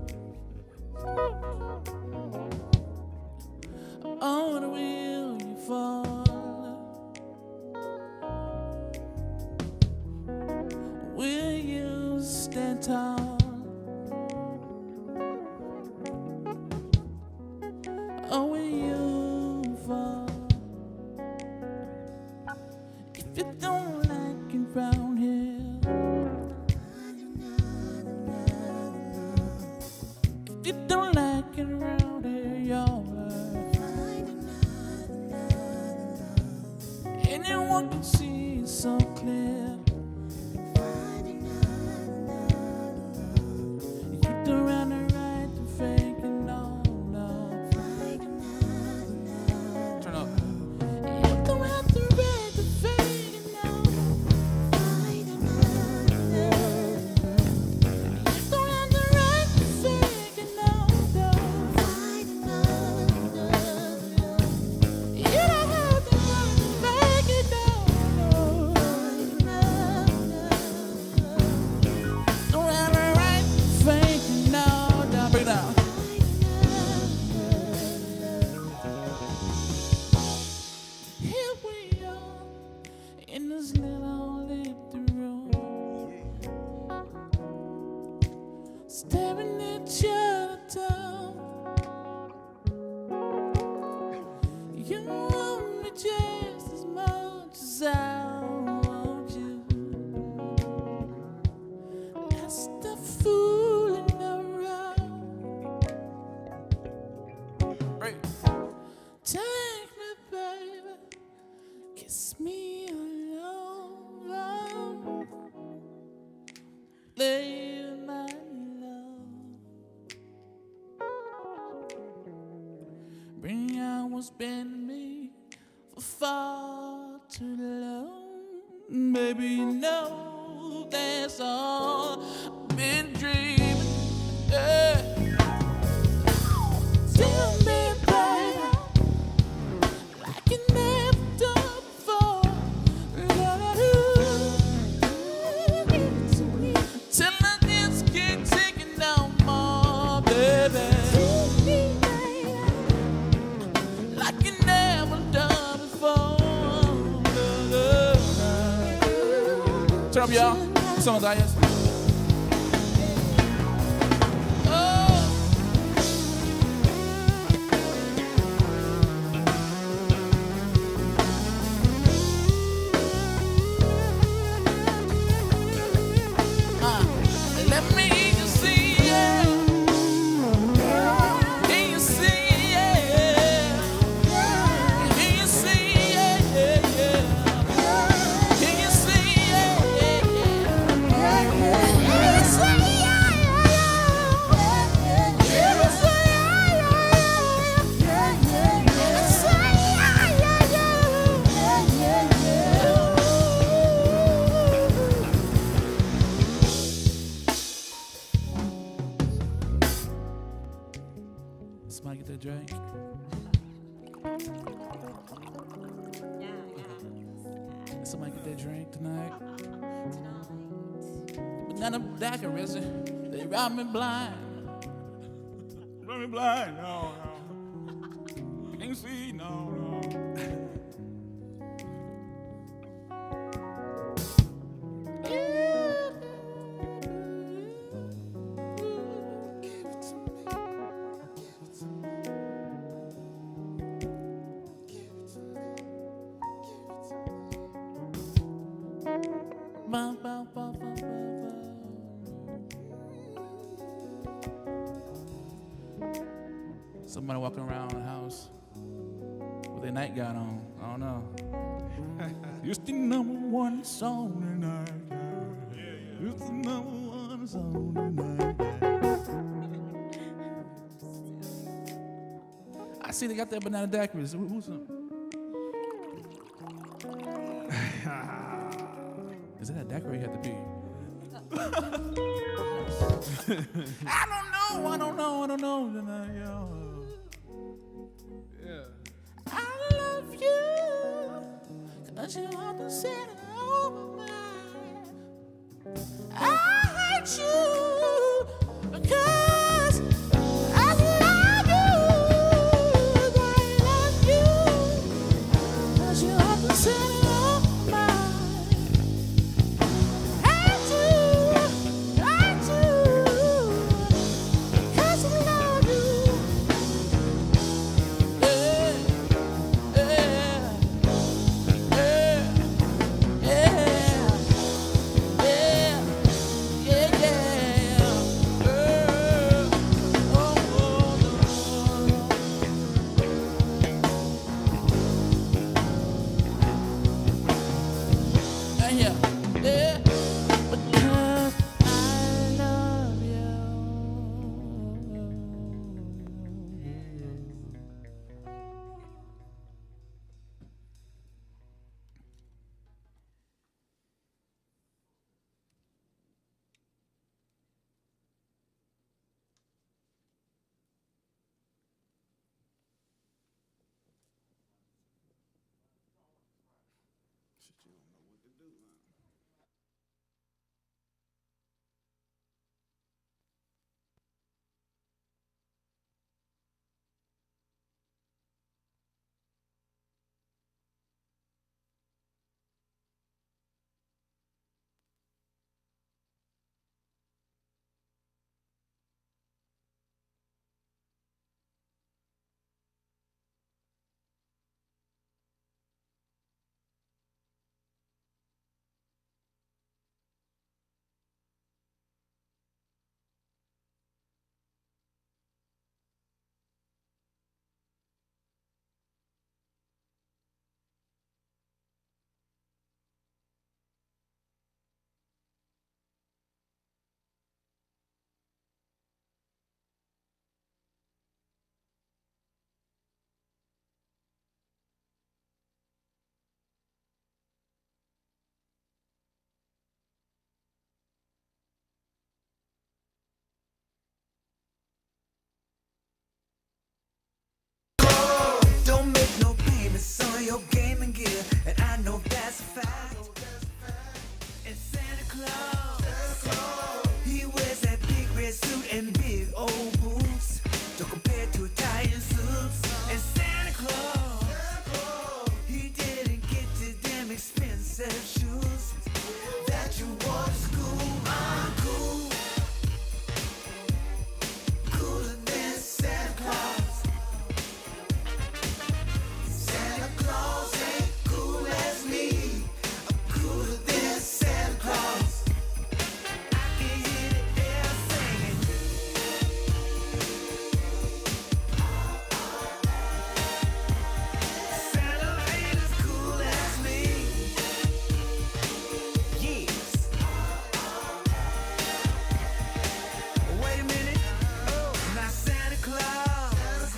Or will you fall? Will you stand tall? Or will you fall? If you don't like it round here, if you don't like it round here, y'all. Anyone can see it so clear. You keep around the right to fake it, no. Turn up. You don't have to right to fake it, no. You don't have the right to fake it, no. You don't have the right to fake it, no. Don't have the right to fake it, no. Down, bring it down. Here we are in this little empty room, staring at each other down. You want me just as much as I want you. Let's stop fooling around. Right. Take me, baby, kiss me all over. Lay my love. Bring out what's been me for far too long. Baby, you know that's all I've been dreaming. Yeah. Tell me, baby, like you never done before. Till I just can't take it no more, baby. Like you never done before. Turn up, y'all. Some of Eyez. Let me just see, yeah. Can you see, yeah? Can you see, yeah, yeah, yeah? Can you see, yeah, yeah, yeah? Can you see, yeah, yeah, yeah? Can you see, yeah, yeah, yeah? Can you see, yeah, yeah, yeah? Somebody get that drink. Somebody get that drink tonight. But none of that can rest. They robbed me blind. Robbed me blind. No. Can't see. No. Somebody walking around the house with their nightgown on. I don't know. It's the number one song tonight. It's the number one song tonight. I see they got that banana daiquiris. Who's up? Is that a daiquiri you have to be? I don't know tonight, y'all. Yeah. I but you often said it over mine. I hate you because I love you, I love you, but you often said it over mine. Hate you, because I love you. Don't make no payments on your gaming gear, and I know that's a fact. And Santa Claus, he wears that big red suit and big old boots. Don't compare to Italian suits. And Santa Claus, he didn't get the damn expensive shoes that you wore to school. I'm cool, cooler than Santa Claus. Santa Claus ain't cool as me. I'm cooler than Santa Claus. I can hear the air singing. Santa ain't as cool as me. Yes. Wait a minute. Now Santa Claus,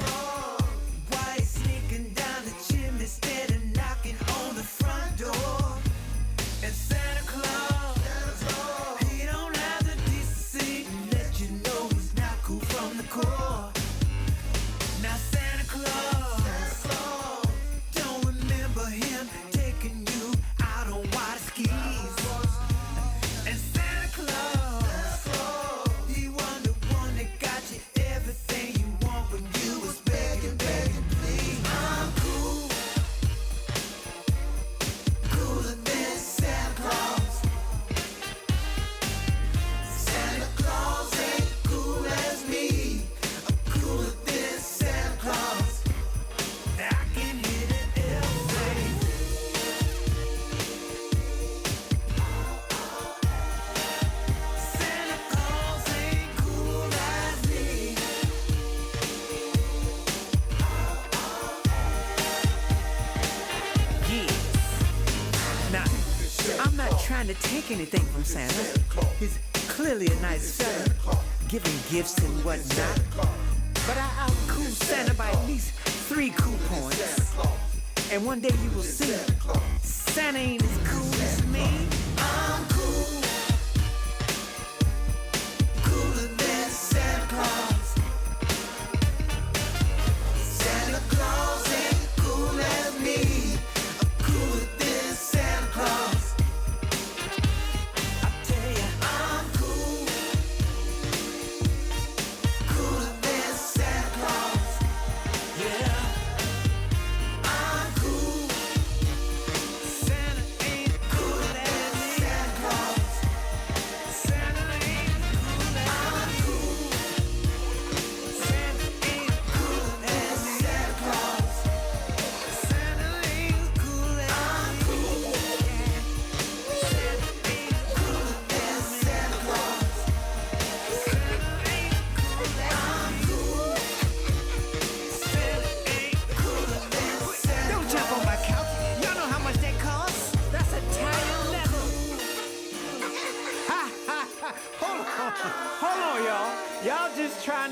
why he sneaking down the chimney instead of knocking on the front door? And Santa Claus, he don't have the decency to let you know he's not cool from the core. Now Santa Claus, don't remember him taking you out on water skis. And Santa Claus, he was the one that got you everything you want when you was begging, please. I'm cool, cooler than Santa Claus. Santa Claus ain't cool as me. I'm cooler than Santa Claus. I can hear the air sing. Santa Claus ain't cool as me. Yes. Now, I'm not trying to take anything from Santa. He's clearly a nice fella, giving gifts and whatnot. But I out-cool Santa by at least 3 cool points. And one day you will see Santa ain't as cool as me. I'm cool, cooler than Santa Claus. Santa Claus ain't cool as me. I'm cooler than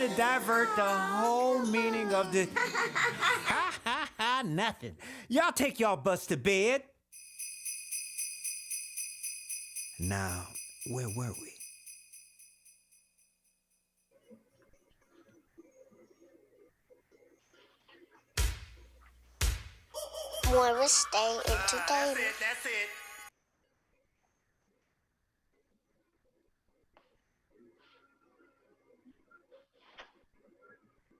to divert the whole meaning of the ha ha ha nothing. Y'all take y'all butts to bed. Now, where were we? Moira, stay entertained. That's it.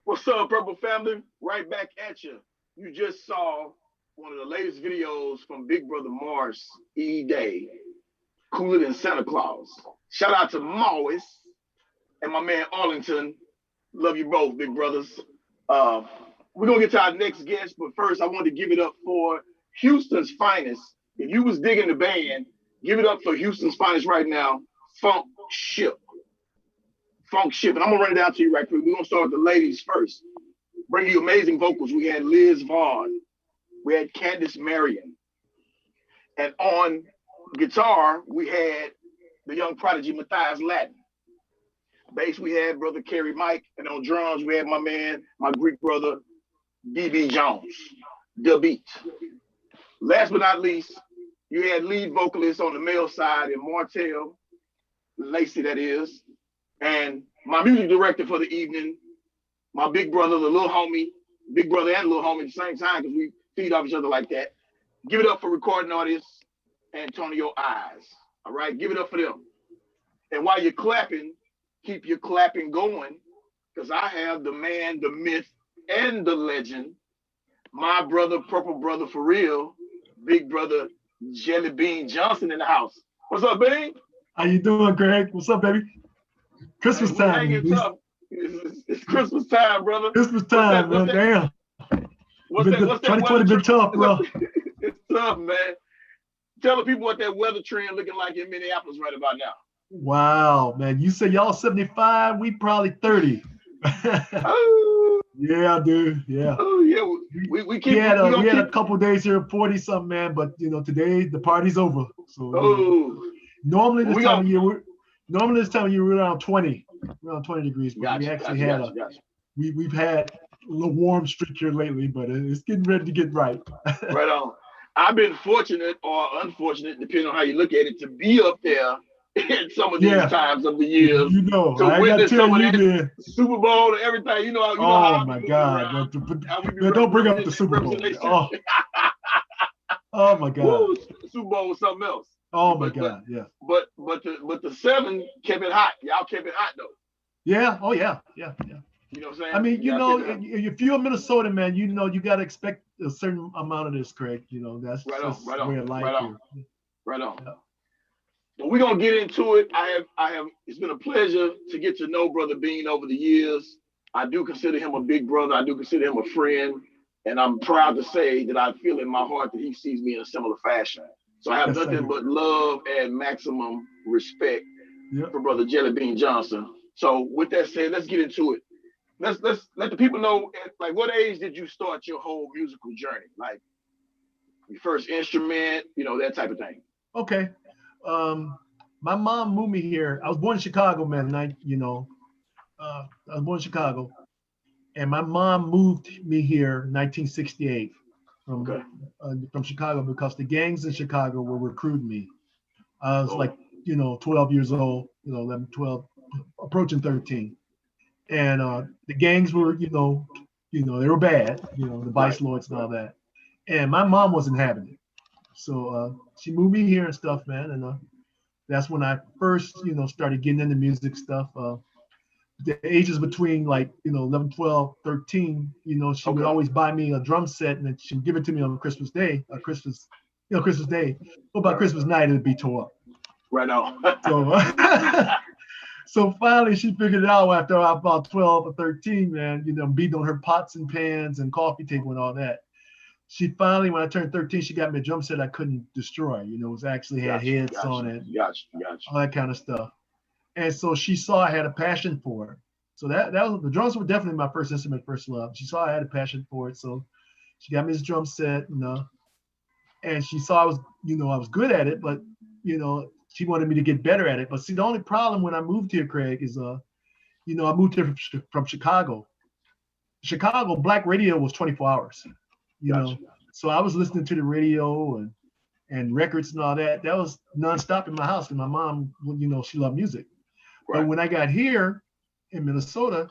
What's up, Purple family? Right back at you. You just saw one of the latest videos from Big Brother Mars, E-Day, Cooler Than Santa Claus. Shout out to Morris and my man Arlington. Love you both, big brothers. We're gonna get to our next guest, but first I want to give it up for Houston's finest. If you was digging the band, give it up for Houston's finest right now, Funk Ship. Funk Ship, and I'm gonna run it down to you right quick. We're gonna start with the ladies first. Bring you amazing vocals. We had Liz Vaughn, we had Candice Marion, and on guitar we had the young prodigy Matthias Latin. Bass we had brother Kerry Mike, and on drums we had my man, my Greek brother DB Jones, the beat. Last but not least, you had lead vocalists on the male side in Martell, Lacey that is, and my music director for the evening, my big brother, the little homie, big brother and little homie at the same time because we feed off each other like that. Give it up for recording artist Antonio Eyez. All right, give it up for them. And while you're clapping, keep your clapping going because I have the man, the myth, and the legend, my brother, Purple Brother for real, big brother Jellybean Johnson in the house. What's up, Bean? How you doing, Greg? What's up, baby? Christmas time. It's Christmas time, brother. Christmas time, man. Damn. What's that 2020 been tough, bro. It's tough, man. Tell the people what that weather trend looking like in Minneapolis right about now. Wow, man. You say y'all 75, we probably 30. Oh. Yeah, dude. Yeah. Oh, yeah. We keep. We had a couple days here, 40 something, man. But today the party's over. So normally this time of year, we're around 20 degrees. But we actually we've had a little warm streak here lately, but it's getting ready to get right. Right on. I've been fortunate or unfortunate, depending on how you look at it, to be up there in some of these times of the year. To witness some of that Super Bowl and everything. You know oh my God. Don't bring up the Super Bowl. Oh my God. Woo, Super Bowl was something else. Oh my God, yeah. But the 7 kept it hot. Y'all kept it hot though. Yeah. Oh yeah. Yeah. You know what I'm saying? I mean, if you're a Minnesota man, you got to expect a certain amount of this, Craig. That's just the way of life here. Right on. Yeah. But we're gonna get into it. I have. It's been a pleasure to get to know Brother Bean over the years. I do consider him a big brother. I do consider him a friend, and I'm proud to say that I feel in my heart that he sees me in a similar fashion. So I have nothing but love and maximum respect for Brother Jellybean Johnson. So with that said, let's get into it. Let's let the people know, like, what age did you start your whole musical journey? Like your first instrument, that type of thing. Okay. My mom moved me here. I was born in Chicago, man. I was born in Chicago, and my mom moved me here in 1968 from Chicago because the gangs in Chicago were recruiting me. I was 12 years old, 11, 12, approaching 13. And the gangs were, they were bad, the vice lords and all that. And my mom wasn't having it. So she moved me here and stuff, man. And that's when I first, started getting into music stuff. The ages between 11, 12, 13, she would always buy me a drum set and then she'd give it to me on Christmas Day, Christmas Day. Well, about Christmas night, it'd be tore up. Right on. So finally she figured it out after about 12 or 13, man, beating on her pots and pans and coffee table and all that. She finally, when I turned 13, she got me a drum set I couldn't destroy. It was actually had heads on it, all that kind of stuff. And so she saw I had a passion for it. So that was, the drums were definitely my first instrument, first love. She saw I had a passion for it. So she got me this drum set, and she saw I was good at it, but, she wanted me to get better at it. But see, the only problem when I moved here, Craig, is you know, I moved here from Chicago. Chicago, black radio was 24 hours, you know. So I was listening to the radio and records and all that. That was nonstop in my house. And my mom, you know, she loved music. Right. But when I got here in Minnesota,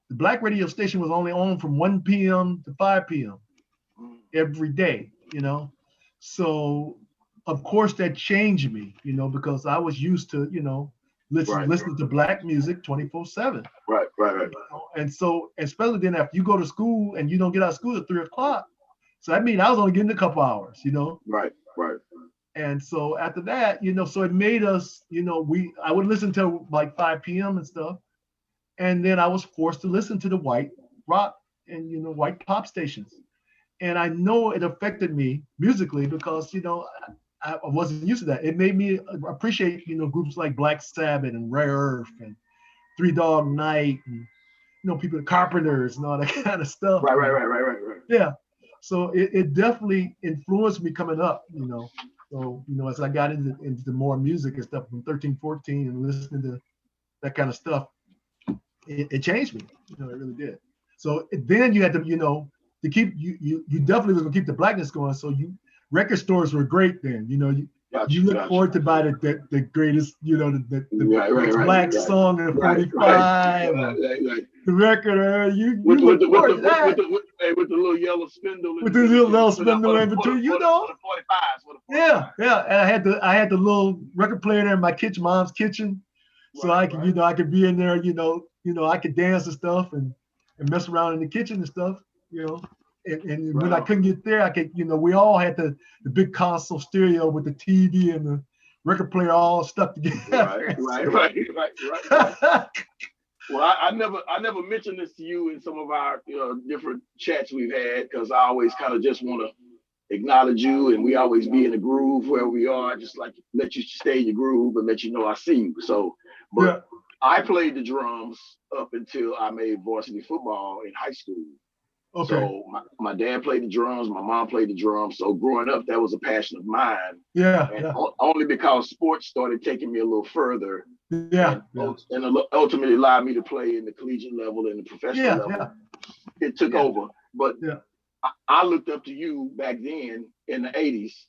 the black radio station was only on from 1 p.m. to 5 p.m. every day, you know. So of course that changed me, you know, because I was used to, you know, listening to black music 24/7. Right. And so, especially then after you go to school and you don't get out of school at 3 o'clock. So that means I was only getting a couple hours, you know? Right. And so after that, you know, so it made us, you know, I would listen till like 5 p.m. and stuff. And then I was forced to listen to the white rock and, you know, white pop stations. And I know it affected me musically because, you know, I wasn't used to that. It made me appreciate, you know, groups like Black Sabbath and Rare Earth and Three Dog Night and, you know, people, Carpenters and all that kind of stuff. Right. Yeah. So it definitely influenced me coming up, you know. So, you know, as I got into more music and stuff from 13, 14 and listening to that kind of stuff, it changed me. You know, it really did. So then you had to, you know, to keep you definitely was gonna keep the blackness going. So record stores were great then. You know, you look forward to buy the greatest, you know, the black song in 45. The record, you look forward to that. With the little yellow spindle. With the little yellow spindle in between, you know. Yeah. And I had the little record player there in my kitchen, mom's kitchen. So I could, you know, I could be in there, you know, I could dance and stuff and mess around in the kitchen and stuff, you know. And when I couldn't get there, I could, you know, we all had the big console stereo with the TV and the record player all stuck together. Right. Well, I never mentioned this to you in some of our different chats we've had because I always kind of just want to acknowledge you and we always be in a groove where we are, just like let you stay in your groove and let you know I see you. So, but I played the drums up until I made varsity football in high school. Okay. So my dad played the drums, my mom played the drums. So growing up, that was a passion of mine. Only because sports started taking me a little further. And ultimately allowed me to play in the collegiate level and the professional level. It took over. But I looked up to you back then in the 80s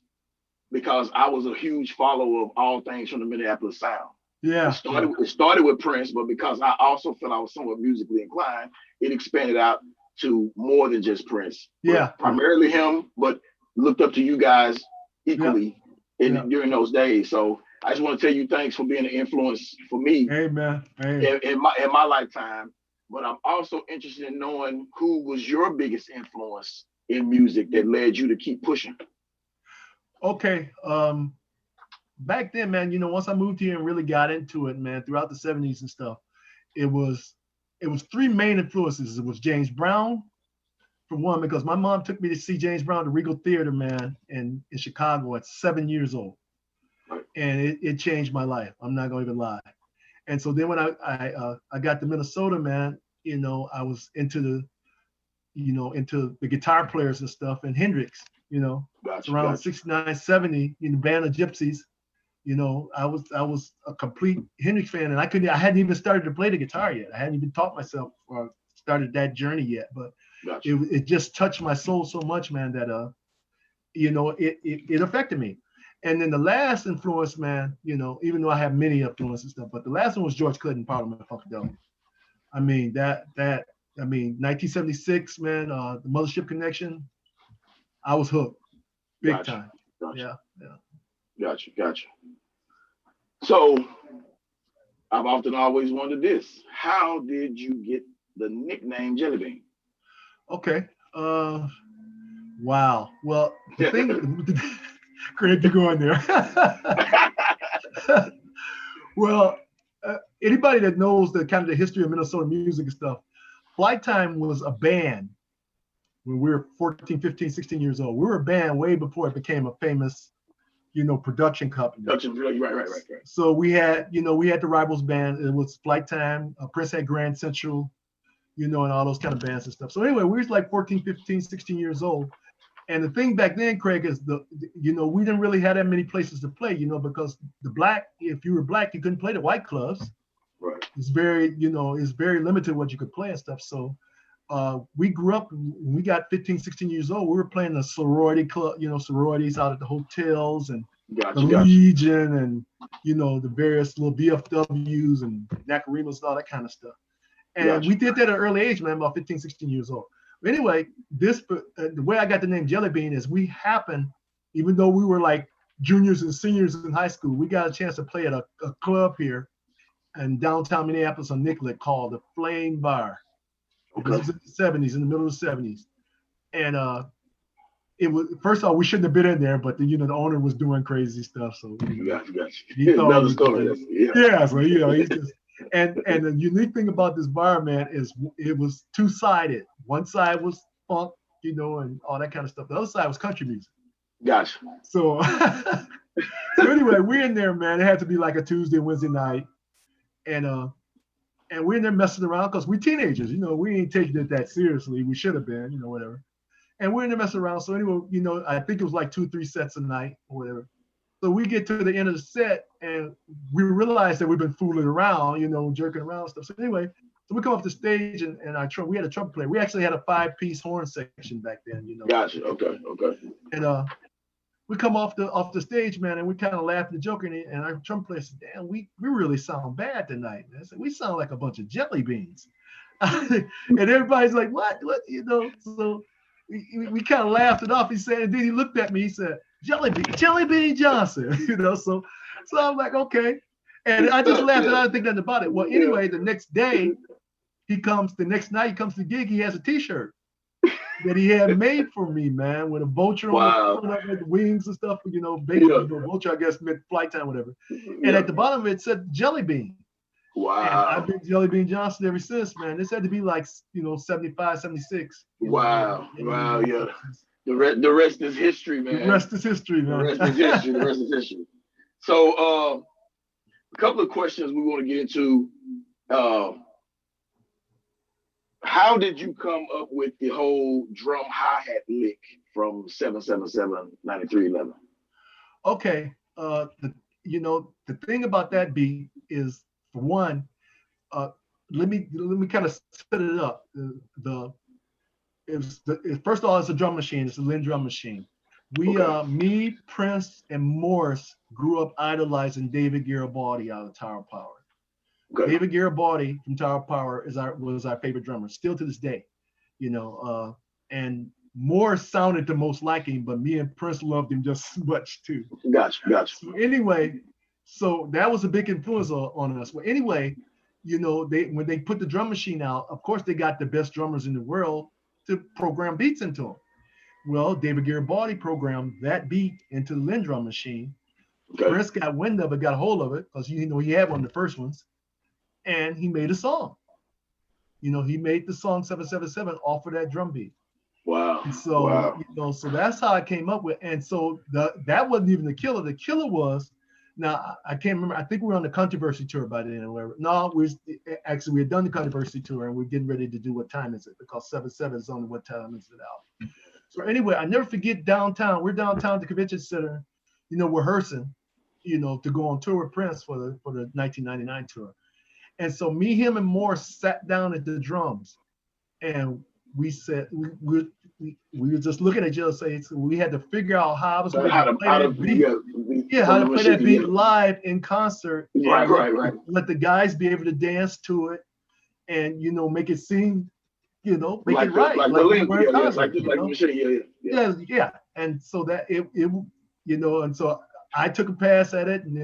because I was a huge follower of all things from the Minneapolis Sound. It started with Prince, but because I also felt I was somewhat musically inclined, it expanded out to more than just Prince. Primarily him, but looked up to you guys equally during those days. So I just want to tell you thanks for being an influence for me in my lifetime. But I'm also interested in knowing who was your biggest influence in music that led you to keep pushing. Okay. Back then, man, you know, once I moved here and really got into it, man, throughout the 70s and stuff, it was three main influences. It was James Brown, for one, because my mom took me to see James Brown at the Regal Theater, man, in Chicago at 7 years old. And it changed my life. I'm not going to even lie. And so then when I got to Minnesota, man, you know, I was into the guitar players and stuff and Hendrix, you know, around 69, 70 in the Band of Gypsies. You know, I was a complete Hendrix fan, and I hadn't even started to play the guitar yet. I hadn't even taught myself or started that journey yet. But it just touched my soul so much, man, that you know, it affected me. And then the last influence, man, you know, even though I have many influences and stuff, but the last one was George Clinton, Parliament Funkadelic. I mean, 1976, man, the Mothership Connection, I was hooked, big time. Gotcha. So I've often always wondered this: how did you get the nickname Jellybean? Okay. Wow. Well, the thing, Craig, you go in there. Well, anybody that knows the kind of the history of Minnesota music and stuff, Flight Time was a band when we were 14, 15, 16 years old. We were a band way before it became a famous, you know, production company. Right. So we had the Rivals band. It was Flight Time. Prince had Grand Central, you know, and all those kind of bands and stuff. So anyway, we was like 14, 15, 16 years old. And the thing back then, Craig, is we didn't really have that many places to play, you know, because if you were black, you couldn't play the white clubs. Right. It's very, it's very limited what you could play and stuff. So we grew up, when we got 15, 16 years old, we were playing the sorority club, sororities out at the hotels and the Legion and, the various little VFWs and Nacarimas and all that kind of stuff. And we did that at an early age, man, about 15, 16 years old. But anyway, the way I got the name Jelly Bean is we happened, even though we were like juniors and seniors in high school, we got a chance to play at a club here in downtown Minneapolis on Nicollet called the Flame Bar. Okay. This was in the 70s, in the middle of the 70s. And it was, first of all, we shouldn't have been in there, but the owner was doing crazy stuff. So he thought another story. So he's just, and the unique thing about this bar, man, is it was two-sided. One side was funk, and all that kind of stuff. The other side was country music. Gotcha. So, so anyway, we're in there, man. It had to be like a Tuesday, Wednesday night, and we're in there messing around because we're teenagers. We ain't taking it that seriously. We should have been, whatever. And we're in there messing around. So anyway, I think it was like 2-3 sets a night or whatever. So we get to the end of the set and we realize that we've been fooling around, jerking around and stuff. So anyway, so we come off the stage and we had a trumpet player. We actually had a 5-piece horn section back then, Gotcha. Okay. And we come off the stage, man, and we kind of laughed and joking. And our trumpet player said, "Damn, we really sound bad tonight." And I said, "We sound like a bunch of jelly beans." And everybody's like, "What?" So we kind of laughed it off. He said, and then he looked at me. He said, Jelly Bean Johnson." So I'm like, okay. And I just laughed and I didn't think nothing about it. Well, anyway, the next night he comes to the gig, he has a t-shirt that he had made for me, man, with a vulture on the front with wings and stuff, vulture, I guess, meant flight time, whatever. And at the bottom of it said Jelly Bean. Wow. And I've been Jelly Bean Johnson ever since, man. This had to be like, 75, 76. Wow. Yeah. The rest is history, man. The rest is history, man. The rest is history. So a couple of questions we want to get into. How did you come up with the whole drum hi-hat lick from 777 9311? Okay. The thing about that beat is, for one, let me kind of set it up. First of all, it's a drum machine. It's a Linn drum machine. Me, Prince, and Morris grew up idolizing David Garibaldi out of Tower of Power. Okay. David Garibaldi from Tower of Power was our favorite drummer, still to this day. And Morris sounded the most like him, but me and Prince loved him just as much too. Gotcha. So anyway, so that was a big influence on us. Well, anyway, when they put the drum machine out, of course they got the best drummers in the world to program beats into them. Well, David Garibaldi programmed that beat into the Linn drum machine. Okay. Prince got wind of it, got a hold of it, because he had one of the first ones, and he made a song. He made the song 777 off of that drum beat. Wow. And so, so that's how I came up with. And so that wasn't even the killer. The killer was, now I can't remember. I think we were on the Controversy tour by then or whatever. No, we had done the Controversy tour and we're getting ready to do What Time Is It? Because 7/7 is on What Time Is It out. So anyway, I never forget downtown. We're downtown at the convention center, rehearsing, to go on tour with Prince for the 1999 tour. And so me, him, and Morris sat down at the drums, and we said we were just looking at each other. Say we had to figure out how I was going to play that beat. How to play that beat live in concert. Right. Let the guys be able to dance to it, and make it seem, make like it right. Yeah. And so that it and so I took a pass at it, and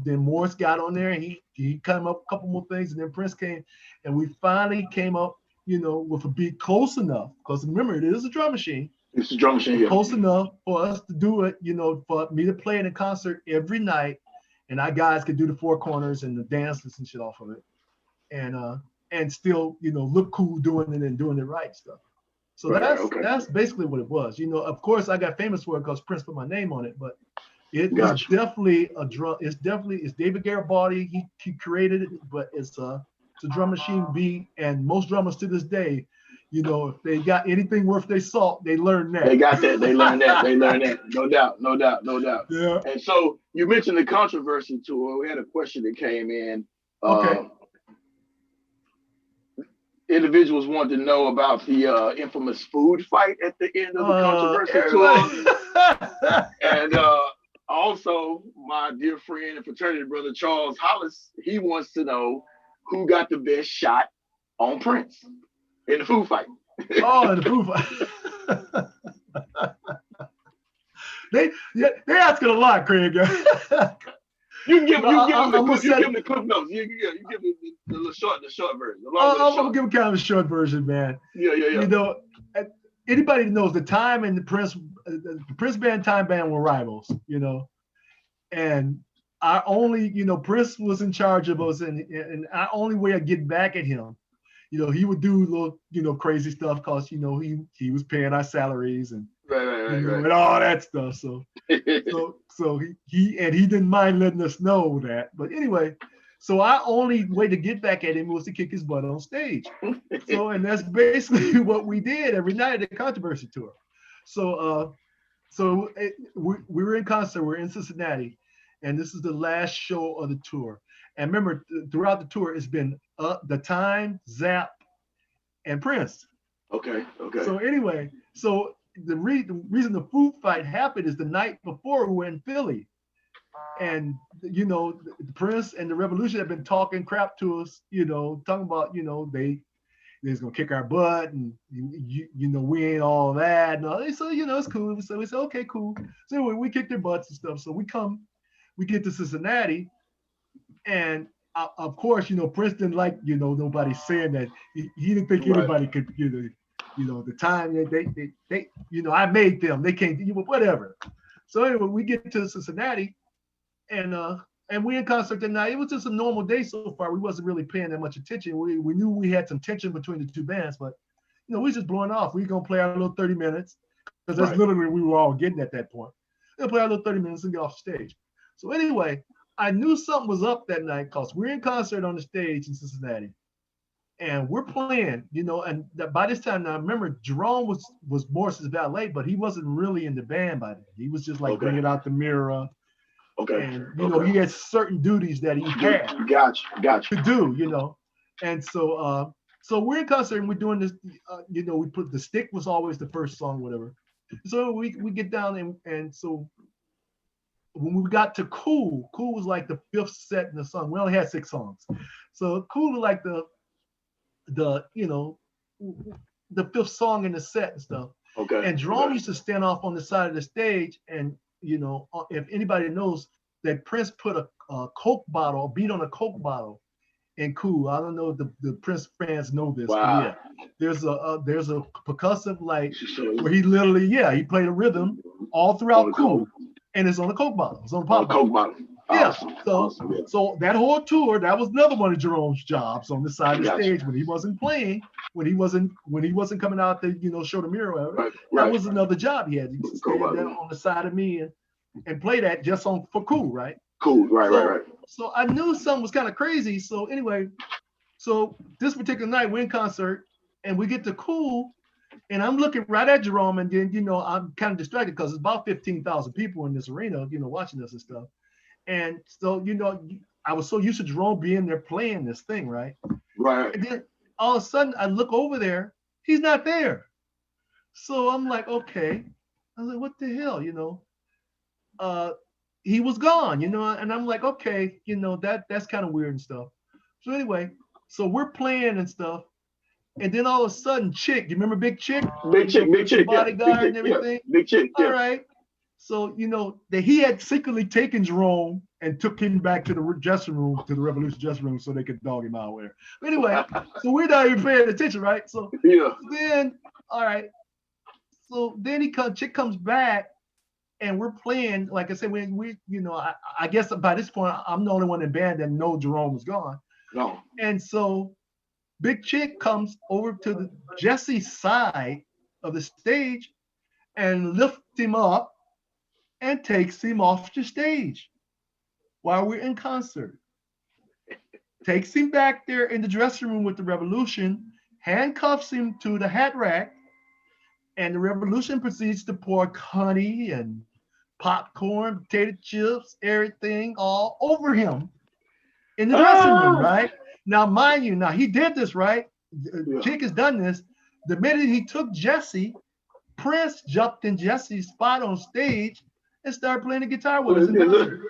then Morris got on there, and he came up a couple more things, and then Prince came, and we finally came up, with a beat close enough, because remember, it is a drum machine. It's a drum machine, yeah. Close enough for us to do it, for me to play in a concert every night, and our guys could do the four corners and the dances and shit off of it, and still, look cool doing it and doing it right stuff. So that's basically what it was. Of course, I got famous for it because Prince put my name on it, but it's definitely a drum. It's David Garibaldi. He created it, but it's a drum machine beat. And most drummers to this day, if they got anything worth their salt, they learn that. They got that. They learn that. No doubt. Yeah. And so you mentioned the Controversy tour. We had a question that came in. Okay. individuals wanted to know about the infamous food fight at the end of the controversial tour. And also, my dear friend and fraternity brother Charles Hollis, he wants to know who got the best shot on Prince in the food fight. Oh, in the food fight. They asking a lot, Craig. You can give him the clip notes. You give him the short version. I'm gonna give him kind of a short version, man. Yeah. You know, anybody that knows the Time and the Prince band, Time band were rivals. You know, and our only, Prince was in charge of us, and our only way of getting back at him, he would do little, crazy stuff because he was paying our salaries and. Right. And all that stuff. So he didn't mind letting us know that. But anyway, so our only way to get back at him was to kick his butt on stage. And that's basically what we did every night at the controversy tour. We were in concert. We're in Cincinnati, and this is the last show of the tour. And remember, throughout the tour, it's been The Time, Zap, and Prince. Okay. So anyway, the reason the food fight happened is the night before we were in Philly, and the Prince and the Revolution have been talking crap to us, talking about they's gonna kick our butt, and we ain't all that. And so it's cool. So we said okay, cool. So anyway, we kicked their butts and stuff. So we get to Cincinnati, and of course Prince didn't like nobody saying that. He didn't think anybody could the Time they I made them, they can't whatever. So anyway, we get to Cincinnati, and we in concert that night. It was just a normal day so far. We wasn't really paying that much attention. We knew we had some tension between the two bands, but we was just blowing off. We gonna play our little 30 minutes because that's literally what we were all getting at that point. We'll play our little 30 minutes and get off stage. So anyway, I knew something was up that night because we're in concert on the stage in Cincinnati. And we're playing, and by this time now, remember, Jerome was Morris's valet, but he wasn't really in the band by then. He was just like bringing out the mirror. Okay. And, he had certain duties that he had Gotcha. to do, And so we're in concert and we're doing this, we put the stick was always the first song, whatever. So we get down and so when we got to Cool was like the fifth set in the song. We only had 6 songs. So Cool was like the fifth song in the set and stuff. Okay. And Jerome used to stand off on the side of the stage, and if anybody knows that Prince put a Coke bottle, a beat on a Coke bottle in Cool. I don't know if the Prince fans know this. Wow. But yeah, there's a percussive where he literally he played a rhythm all throughout Cool, and it's on a Coke bottle. It's on a pop Coke bottle. Yeah. Awesome. So that whole tour, that was another one of Jerome's jobs on the side of the stage when he wasn't playing, when he wasn't coming out to show the mirror. Right. That was another job he had. He used to stand there on the side of me and play that just for Cool, right? Cool, right. So I knew something was kind of crazy. So anyway, this particular night we're in concert and we get to Cool, and I'm looking right at Jerome, and then I'm kind of distracted because it's about 15,000 people in this arena, watching us and stuff. And so, I was so used to Jerome being there playing this thing, right? Right. And then all of a sudden I look over there, he's not there. So I'm like, okay. I was like, what the hell, he was gone, and I'm like, okay, that's kind of weird and stuff. So anyway, so we're playing and stuff. And then all of a sudden, Chick, you remember Big Chick? Big Chick, bodyguard and everything? Yeah. Big Chick, yeah. All right. So, that he had secretly taken Jerome and took him back to the dressing room, to the Revolution dressing room, so they could dog him out there. But anyway, so we're not even paying attention, right? So then, all right. So then Chick comes back, and we're playing. Like I said, I guess by this point, I'm the only one in the band that know Jerome was gone. No. And so Big Chick comes over to Jesse's side of the stage and lifts him up and takes him off the stage while we're in concert. Takes him back there in the dressing room with the Revolution, handcuffs him to the hat rack, and the Revolution proceeds to pour honey and popcorn, potato chips, everything all over him in the dressing room, right? Now, mind you, he did this, right? Chick has done this. The minute he took Jesse, Prince jumped in Jesse's spot on stage and started playing the guitar with us in concert.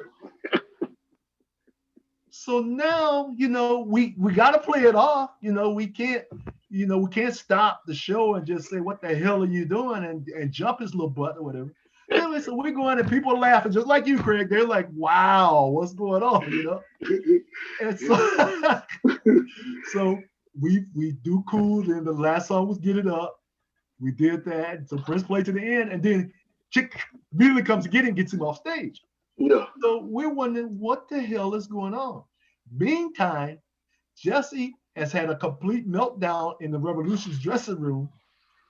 So now, you know, we got to play it off. You know, we can't stop the show and just say, what the hell are you doing? And jump his little butt or whatever. Anyway, so we're going and people are laughing just like you, Craig. They're like, wow, what's going on, you know? And so, so we do cool. Then the last song was Get It Up. We did that. So Prince played to the end, and then Chick immediately comes to get him, gets him off stage. Yeah. So we're wondering what the hell is going on. Meantime, Jesse has had a complete meltdown in the Revolution's dressing room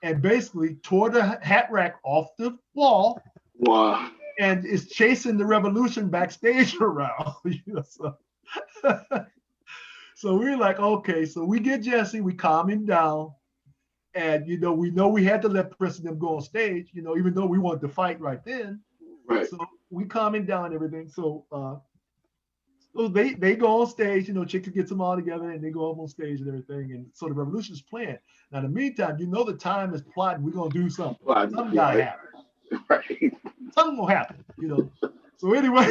and basically tore the hat rack off the wall. Wow. And is chasing the Revolution backstage around. You know, so we're like, okay, so we get Jesse, we calm him down. And, you know we had to let Prince and them go on stage, you know, even though we wanted to fight right then. Right. So we calm him down and everything. So they go on stage, you know, Chick gets them all together and they go up on stage and everything. And so the Revolution is playing. Now, in the meantime, you know, the time is plotting. We're going to do something. Something got to happen. Right. Something will happen, you know. So anyway,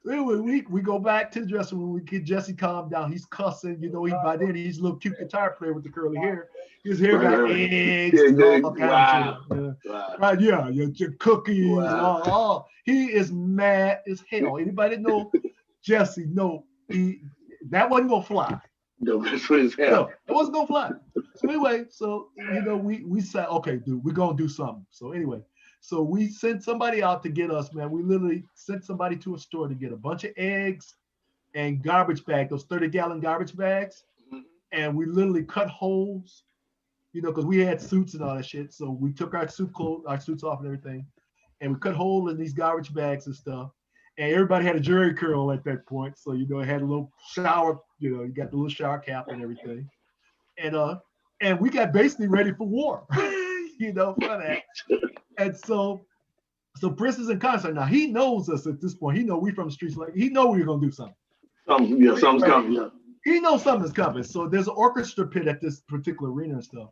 we go back to the dressing room. We get Jesse calmed down. He's cussing, you know. By then he's a little cute guitar player with the curly hair. His hair got eggs and all kinds of shit. Right? Yeah, your cookies. Wow. He is mad as hell. Anybody know Jesse? No, that wasn't gonna fly. No, that's what his hell. No, it wasn't gonna fly. So anyway, so you know, we said, okay, dude, we're gonna do something. So anyway. So we sent somebody out to get us, man. We literally sent somebody to a store to get a bunch of eggs and garbage bags, those 30-gallon garbage bags. And we literally cut holes, you know, because we had suits and all that shit. So we took our suits off and everything. And we cut holes in these garbage bags and stuff. And everybody had a jerry curl at that point. So, you know, it had a little shower, you know, you got the little shower cap and everything. And we got basically ready for war, you know, for that. And so Prince is in concert. Now he knows us at this point. He know we from the streets. Like he know we were gonna do something. Something's coming. Yeah. He knows something's coming. So there's an orchestra pit at this particular arena and stuff.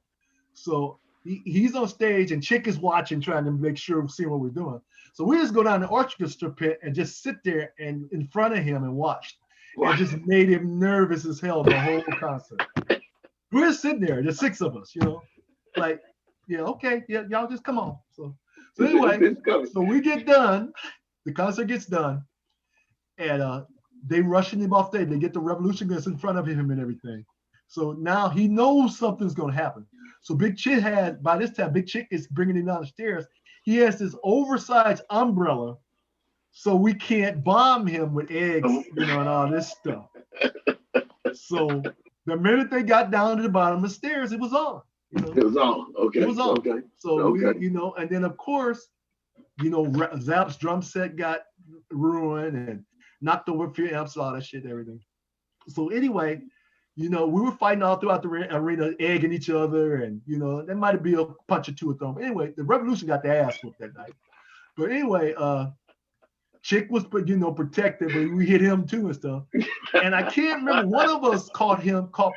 So he's on stage and Chick is watching, trying to make sure seeing what we're doing. So we just go down the orchestra pit and just sit there and in front of him and watch. It just made him nervous as hell the whole concert. We're sitting there, there's 6 of us, you know, like. Yeah, okay, yeah, y'all just come on. So anyway, so we get done, the concert gets done, and they rushing him off stage. They get the Revolution guns in front of him and everything. So now he knows something's gonna happen. So by this time, Big Chick is bringing him down the stairs. He has this oversized umbrella, so we can't bomb him with eggs, you know, and all this stuff. So the minute they got down to the bottom of the stairs, it was on. You know? It was on. Okay. It was on. Okay. So we, you know, and then of course, you know, Zap's drum set got ruined and knocked over a few amps, all that shit, and everything. So anyway, you know, we were fighting all throughout the arena, egging each other, and you know, there might be a punch or two or thrown. Anyway, the Revolution got their ass whooped that night. But anyway, Chick was, you know, protected, but we hit him too and stuff. And I can't remember, one of us caught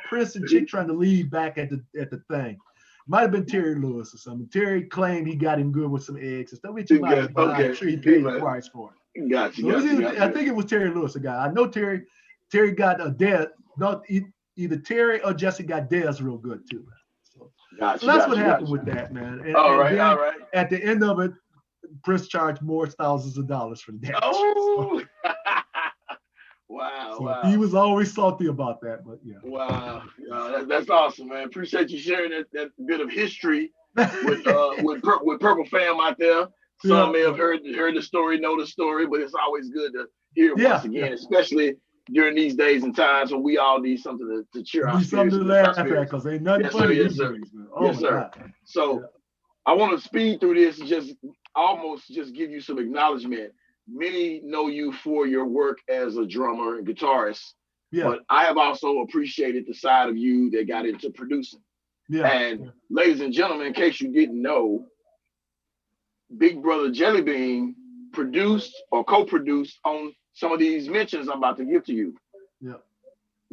Prince and Chick trying to leave back at the thing. Might have been Terry Lewis or something. Terry claimed he got him good with some eggs and stuff, which he might have, but I'm sure he paid the price for it. Gotcha. I think it was Terry Lewis, the guy. I know Terry got a dead. No, either Terry or Jesse got Dez real good too. So that's what happened with that, man. And, all right. At the end of it, Prince charged more thousands of dollars for the damage. Oh. Wow. He was always salty about that, but yeah. Wow. That's awesome, man. Appreciate you sharing that bit of history with Purple fam out there. Some may have heard the story, know the story, but it's always good to hear it once again, especially during these days and times when we all need something to cheer our spirits. Something to laugh at, because ain't nothing funny. Yes, sir. Yes, sir. So I want to speed through this and just give you some acknowledgement. Many know you for your work as a drummer and guitarist, but I have also appreciated the side of you that got into producing. Ladies and gentlemen, in case you didn't know, Big Brother Jellybean produced or co-produced on some of these mentions I'm about to give to you.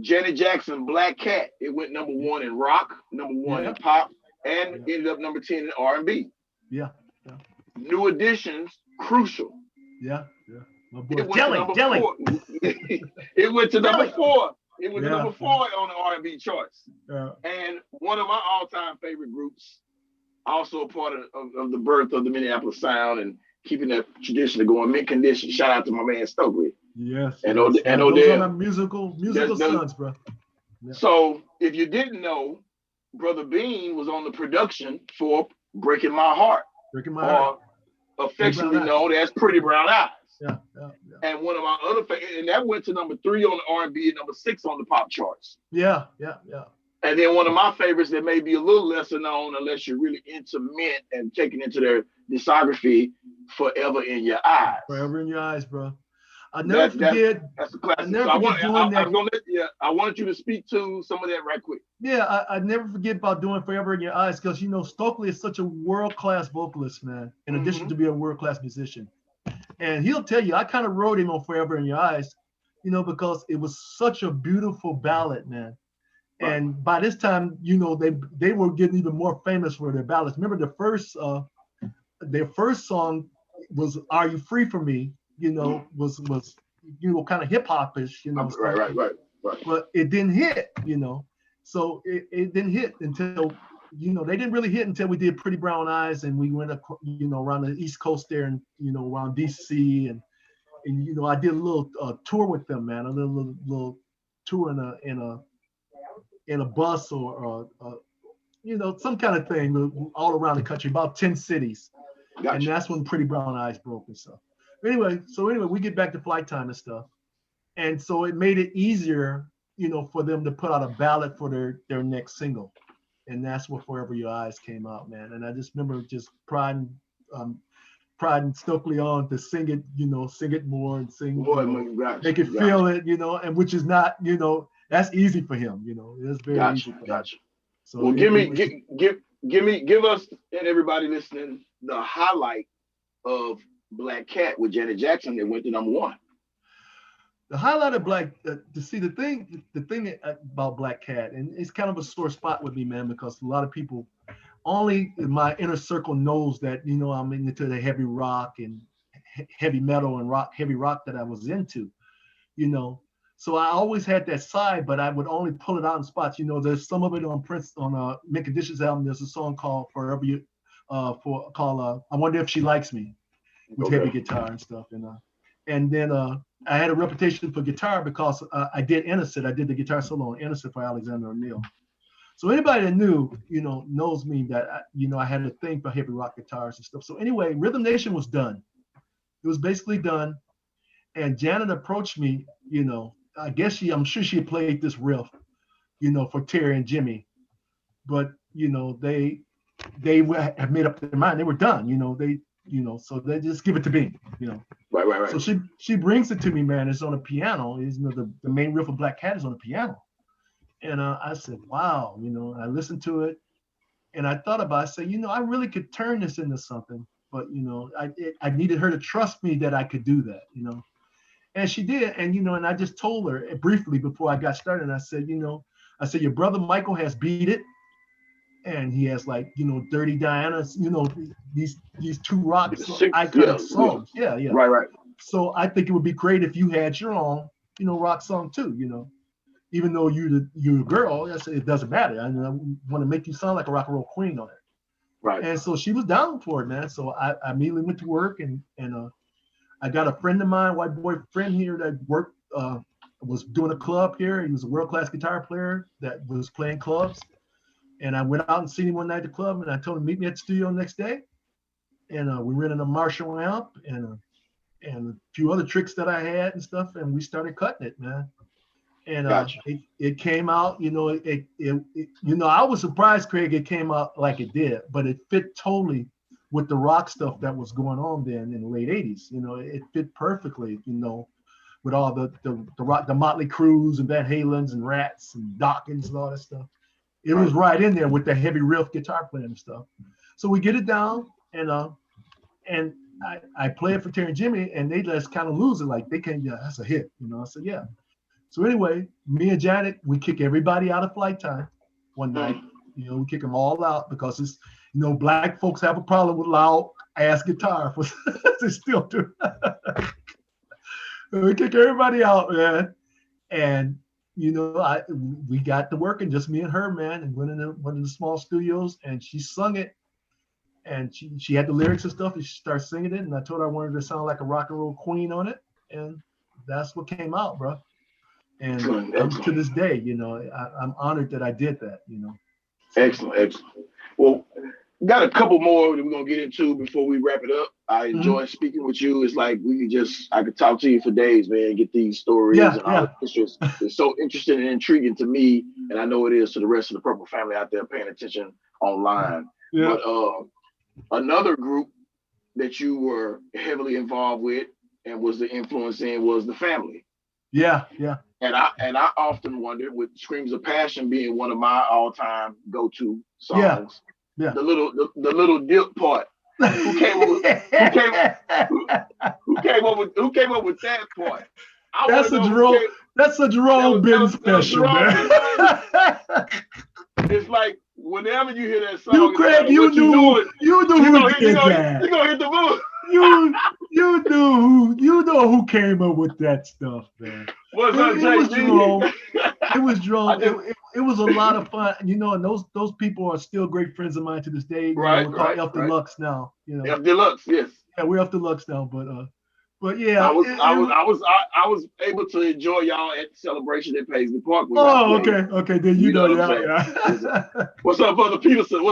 Janet Jackson, Black Cat. It went #1 in rock, #1 in pop, and ended up #10 in R&B. Yeah. New Editions, Crucial. Yeah. My boy. It went to #4. It went to #4. It was #4 on the R&B charts. And one of my all-time favorite groups, also a part of the birth of the Minneapolis sound and keeping that tradition going. Mint Condition. Shout out to my man Stokely. Yes. And those Odell. are my musical sons, bro. Yeah. So if you didn't know, Brother Bean was on the production for Breaking My Heart. Or affectionately known as Pretty Brown Eyes. Yeah. And one of my other and that went to #3 on the R&B and #6 on the pop charts. Yeah. And then one of my favorites that may be a little lesser known unless you're really into Mint and taking into their discography, Forever in Your Eyes. Forever in Your Eyes, bro. I never forget. That's a classic. I wanted you to speak to some of that right quick. Yeah, I never forget about doing Forever in Your Eyes because, you know, Stokely is such a world-class vocalist, man, in addition to being a world-class musician. And he'll tell you, I kind of wrote him on Forever in Your Eyes, you know, because it was such a beautiful ballad, man. Right. And by this time, you know, they were getting even more famous for their ballads. Remember their first song was Are You Free For Me? You know, was you know, kind of hip hop-ish, you know. Right. But it didn't hit, you know. So it didn't hit until, you know, they didn't really hit until we did Pretty Brown Eyes and we went, you know, around the East Coast there and, you know, around DC and you know, I did a little tour with them, man, a little tour in a bus or you know, some kind of thing all around the country, about 10 cities. Gotcha. And that's when Pretty Brown Eyes broke and stuff. Anyway, we get back to Flight Time and stuff. And so it made it easier, you know, for them to put out a ballad for their next single. And that's what Forever Your Eyes came out, man. And I just remember just priding Stokely on to sing it, you know, sing it more and sing, make it feel it, you know, and which is not, you know, that's easy for him, you know. It's very easy for him. So well, give us and everybody listening the highlight of Black Cat with Janet Jackson that went to #1. The highlight of the thing about Black Cat, and it's kind of a sore spot with me, man, because a lot of people only in my inner circle knows that, you know, I'm into the heavy rock and heavy metal and heavy rock that I was into, you know. So I always had that side, but I would only pull it out in spots. You know, there's some of it on Mint Conditions album. There's a song called Forever You, I Wonder If She Likes Me, with heavy guitar and stuff. And then I had a reputation for guitar because I did Innocent. I did the guitar solo on Innocent for Alexander O'Neal. So anybody that knew, you know, knows me that, you know, I had a thing for heavy rock guitars and stuff. So anyway, Rhythm Nation was done. It was basically done. And Janet approached me, you know, I'm sure she had played this riff, you know, for Terry and Jimmy. But, you know, they have made up their mind. They were done, you know, so they just give it to me, you know. Right. So she brings it to me, man. It's on a piano. You know, the main riff of Black Cat is on the piano. And I said, wow, you know, I listened to it and I thought about it. I said, you know, I really could turn this into something, but, you know, I needed her to trust me that I could do that, you know. And she did. And, you know, and I just told her briefly before I got started, I said, you know, your brother Michael has Beat It. And he has, like, you know, Dirty Diana, you know, these two rock iconic songs. Yeah. Right. So I think it would be great if you had your own, you know, rock song too, you know. Even though you're a girl, it doesn't matter. I want to make you sound like a rock and roll queen on it. Right. And so she was down for it, man. So I immediately went to work and I got a friend of mine, white boy friend here that worked, was doing a club here. He was a world-class guitar player that was playing clubs. And I went out and seen him one night at the club and I told him to meet me at the studio the next day. And we rented a Marshall amp and a few other tricks that I had and stuff. And we started cutting it, man. And gotcha. it came out, you know, you know, I was surprised, Craig, it came out like it did, but it fit totally with the rock stuff that was going on then in the late 80s. You know, it fit perfectly, you know, with all the rock, the Motley Crues and Van Halen's and Rats and Dawkins and all that stuff. It was right in there with the heavy riff guitar playing and stuff. So we get it down and I play it for Terry and Jimmy and they just kind of lose it. Like they can't, yeah, that's a hit, you know. I said, yeah. So anyway, me and Janet, we kick everybody out of Flight Time one night. You know, we kick them all out because it's, you know, black folks have a problem with loud ass guitar. They still do. We kick everybody out, man. And you know, we got to working, just me and her, man, and went in one of the small studios, and she sung it, and she had the lyrics and stuff, and she started singing it, and I told her I wanted her to sound like a rock and roll queen on it, and that's what came out, bro. And to this day, you know, I'm honored that I did that, you know. Excellent. Well, got a couple more that we're gonna get into before we wrap it up. I enjoy speaking with you. It's like I could talk to you for days, man, get these stories and all. It's so interesting and intriguing to me, and I know it is to the rest of the Purple family out there paying attention online. But another group that you were heavily involved with and was the influence in was the Family. Yeah. And I often wondered, with Screams of Passion being one of my all-time go-to songs, the little dip part. Who came up with that part? That's a Jerome Ben special, man. It's like whenever you hear that song, Craig, you knew who did that. You gonna hit the moon. You know who came up with that stuff, man. It was Jerome. It was Jerome. It was a lot of fun, you know, and those people are still great friends of mine to this day. We're called F Deluxe now. You know, F Deluxe, yes. Yeah, we're F Deluxe now, but yeah. I was able to enjoy y'all at the celebration at Paisley Park. Okay. Then you know, What's up, Brother Peterson?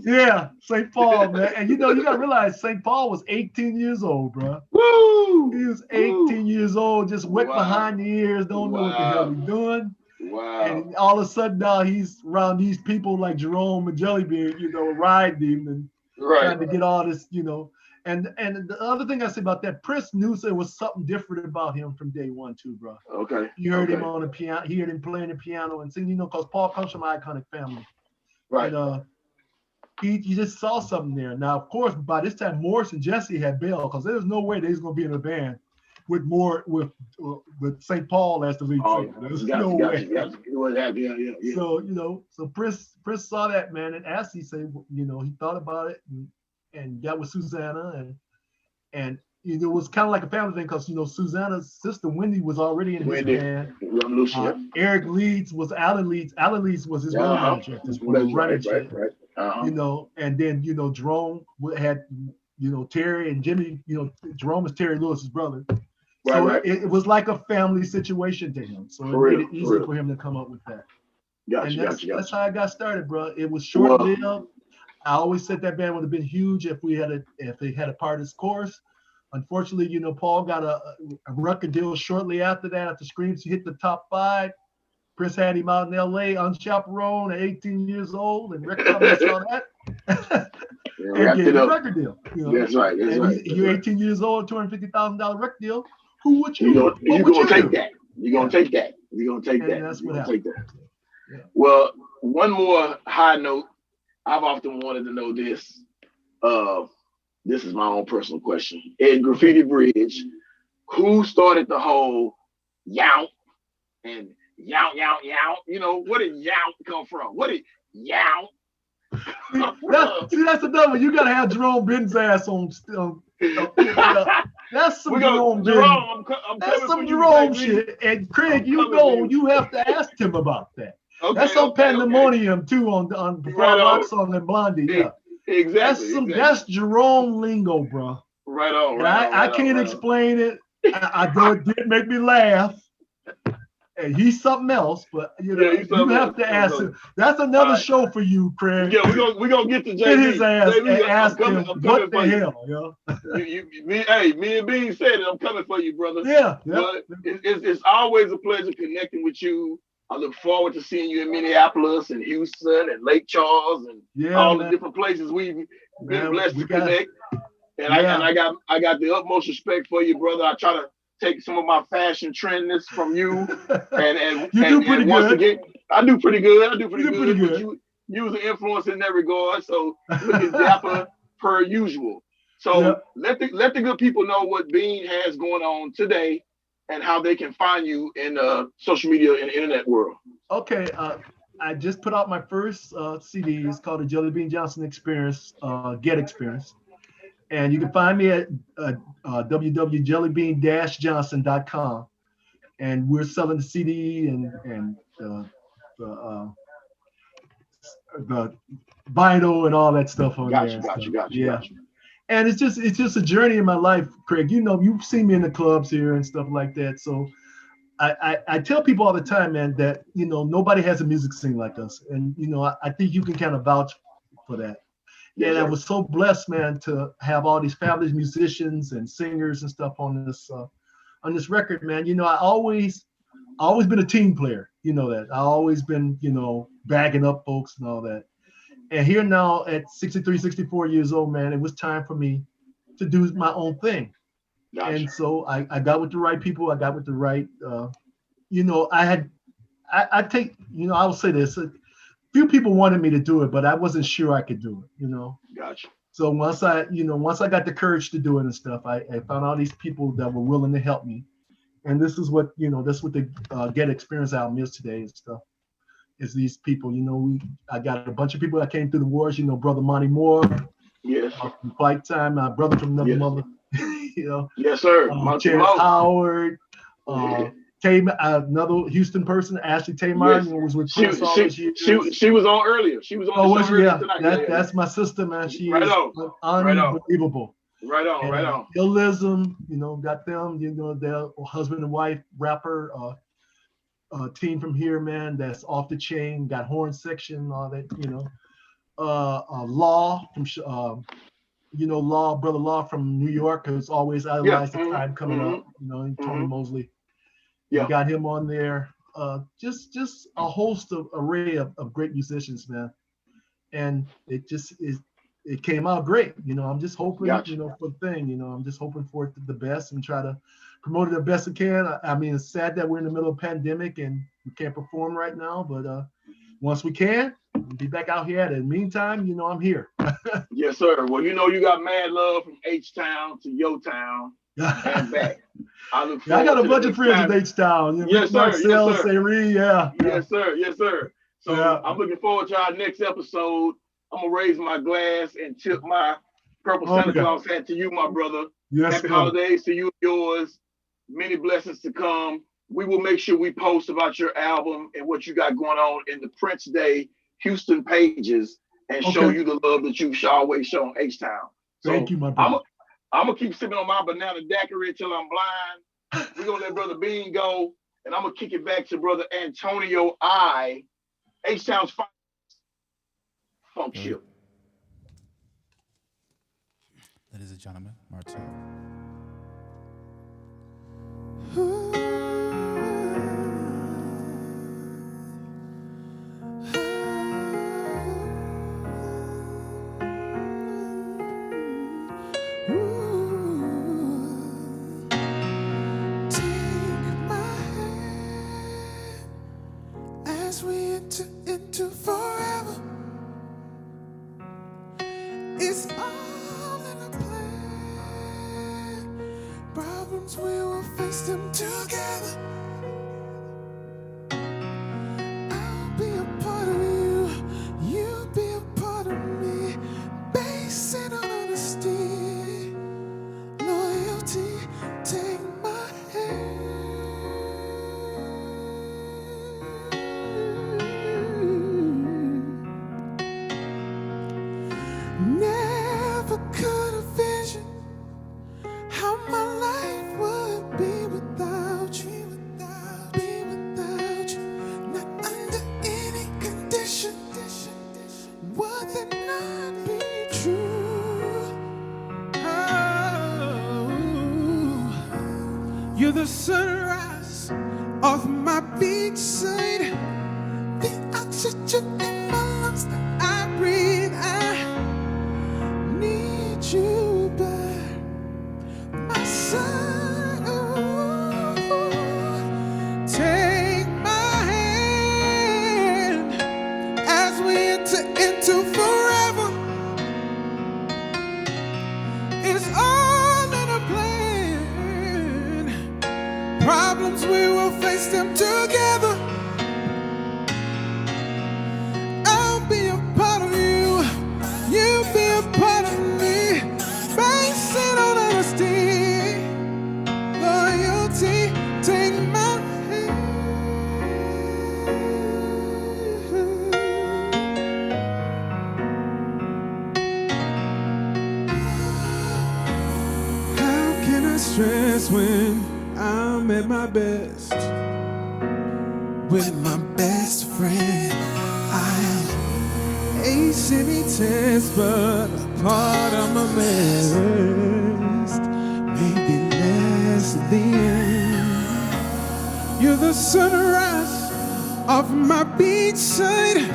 Yeah, St. Paul, man. And you know, you gotta realize St. Paul was 18 years old, bro. Woo! He was 18 years old, just wet behind the ears, don't know what the hell he's doing. Wow. And all of a sudden now he's around these people like Jerome and Jellybean, you know, riding him and trying to get all this, you know. And the other thing I say about that, Prince knew there was something different about him from day one too, bro. Okay. You heard him on the piano, he heard him playing the piano and singing, you know, because Paul comes from an iconic family. Right. And he just saw something there. Now, of course, by this time, Morris and Jesse had bailed because there was no way they was gonna be in a band with St. Paul as the lead singer. There's no way. So, you know, so Prince saw that, man, and asked, he said, you know, he thought about it and got with Susanna and you know, it was kind of like a family thing because, you know, Susanna's sister Wendy was already in his band. Eric Leeds was Alan Leeds. Alan Leeds was his road manager at this point. Right. You know, and then, you know, Jerome had, you know, Terry and Jimmy, you know, Jerome is Terry Lewis's brother. So it was like a family situation to him. So it made it easy for him to come up with that. That's how I got started, bro. It was short-lived. I always said that band would have been huge if they had a part of this course. Unfortunately, you know, Paul got a record deal shortly after that. After Screams hit the top 5, Prince had him out in LA unchaperoned at 18 years old, and record company saw that. And gave him a record deal. You know? That's right. You're 18 years old, $250,000 record deal. Who would you? You're gonna take that. You're gonna take that. That's what happened. Yeah. Well, one more high note. I've often wanted to know this. This is my own personal question. In Graffiti Bridge, who started the whole yow and yow? You know, where did yow come from? What did yow? That's another one. You gotta have Jerome Ben's ass on. That's some Jerome Ben. That's some Jerome shit. And Craig, you know, you have to ask him about that. That's some pandemonium too on Before Rock Song and Blondie. Yeah, exactly. That's Jerome lingo, bro. Right on. I can't explain it. I know it did make me laugh. And he's something else, but you know, you have to ask him. That's another show for you, Craig. Yeah, we're gonna get to JB. Get his ass and ask him what the hell, yo. Me and Bean said it. I'm coming for you, brother. Yeah. But it's always a pleasure connecting with you. I look forward to seeing you in Minneapolis and Houston and Lake Charles and all the different places we've been blessed to connect. And I got the utmost respect for you, brother. I try to take some of my fashion trendness from you, and do pretty once good. again, I do pretty good. You was an influence in that regard, so look at dapper per usual. So let the good people know what Bean has going on today and how they can find you in social media and internet world. Okay, I just put out my first CD. It's called the Jellybean Johnson Experience, Get Experience. And you can find me at www.jellybean-johnson.com. And we're selling the CD and the vinyl and all that stuff on there. Got you. And it's just a journey in my life, Craig. You know, you've seen me in the clubs here and stuff like that. So I tell people all the time, man, that, you know, nobody has a music scene like us. And, you know, I think you can kind of vouch for that. Yes, and I sir. was so blessed, man, to have all these fabulous musicians and singers and stuff on this record, man. You know, I always been a team player. You know that. I always been, you know, bagging up folks and all that. And here now at 63, 64 years old, man, it was time for me to do my own thing. Gotcha. And so I got with the right people. I got with the right, you know, I take, you know, I will say this. A few people wanted me to do it, but I wasn't sure I could do it, you know. Gotcha. So once I got the courage to do it and stuff, I found all these people that were willing to help me. And this is what, you know, that's what the Get Experience album is today and stuff. Is these people, you know, I got a bunch of people that came through the wars, you know, brother Monty Moore, yes, from Flight Time, my brother from Another Mother, you know, yes, sir, Terrence Howard, another Houston person, Ashley Tamar, yes. who was with she was on earlier. She was on the show earlier tonight. That's my sister, man. She right is on. unbelievable. Right on. Illism, you know, got them, you know, their husband and wife rapper, team from here, man, that's off the chain, got horn section, all that, you know. Law from you know, brother Law from New York, who's always idolized the time coming up, you know, and Tony Mosley. You got him on there. Just a host of array of great musicians, man. And it came out great. You know, I'm just hoping, you know, for the thing, you know, I'm just hoping for it the best and try to promote it the best I can. I mean, it's sad that we're in the middle of a pandemic and we can't perform right now, but once we can, we'll be back out here. In the meantime, you know, I'm here. Yes, sir. Well, you know, you got mad love from H-Town to Yo Town and back. I got a bunch of friends in H-Town. You know, yes, sir. Martell, Yes, sir. Sayri, yeah. Yes, sir. Yes, sir. So I'm looking forward to our next episode. I'm gonna raise my glass and tip my purple Santa Claus hat to you, my brother. Yes, Happy holidays to you and yours. Many blessings to come. We will make sure we post about your album and what you got going on in the Prince Day Houston pages and show you the love that you've always shown H-Town. So thank you, my brother. I'm gonna keep sipping on my banana daiquiri till I'm blind. We're gonna let Brother Bean go, and I'm gonna kick it back to Brother Antonio I, H-Town's funk ship. Ladies and gentlemen, Martell. As we enter into forever, it's all in a plan. Problems, we will face them together. I'll be a part of you, you'll be a part of me. Based on honesty, loyalty, take my hand. Never could envision how my life would be without you, not under any condition would that not be true. Oh, you're the sunrise off my beachside, the oxygen in my lungs that I breathe. I need you by my side. Oh, take my hand as we enter into forever. It's all in a plan. Problems, we will face them together. I'll be a part of you, you be a part of me. Based it on honesty, loyalty. Take my hand. How can I stress when I'm at my best? With my best friend, I'll ace any test, but a part of my best, maybe less at the end. You're the sunrise of my beachside,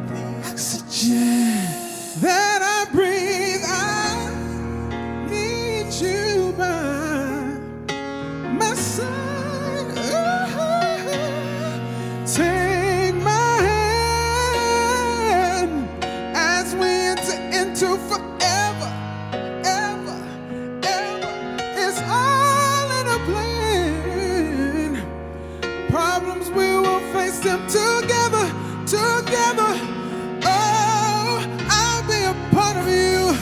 the oxygen that I breathe. I need you by my side. Take my hand as we enter into forever, ever, ever. It's all in a plan. Problems, we will face them together, together. Oh, I'll be a part of you,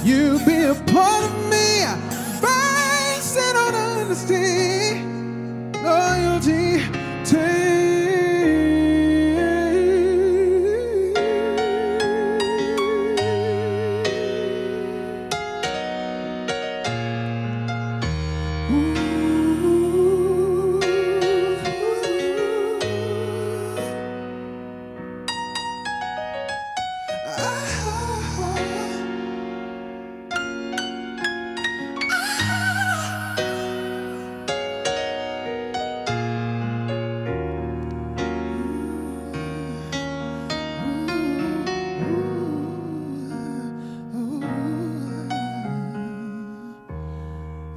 you be a part of me. Based it on honesty, loyalty.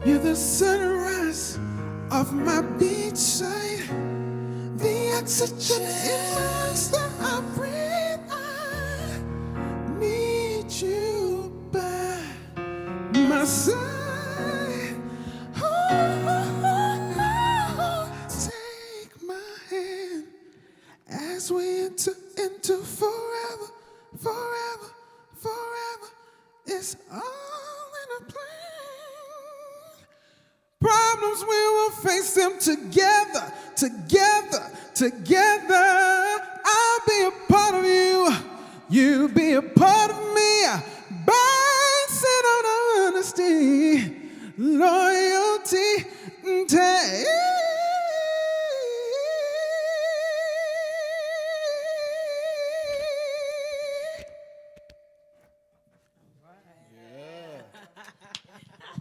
You're the sunrise of my beachside, the oxygen in my lungs that I breathe. I need you by my side. Oh, take my hand as we enter into forever, forever, forever. It's all in a plan. Problems, we will face them together, together, together. I'll be a part of you, you be a part of me. Based it on honesty, loyalty.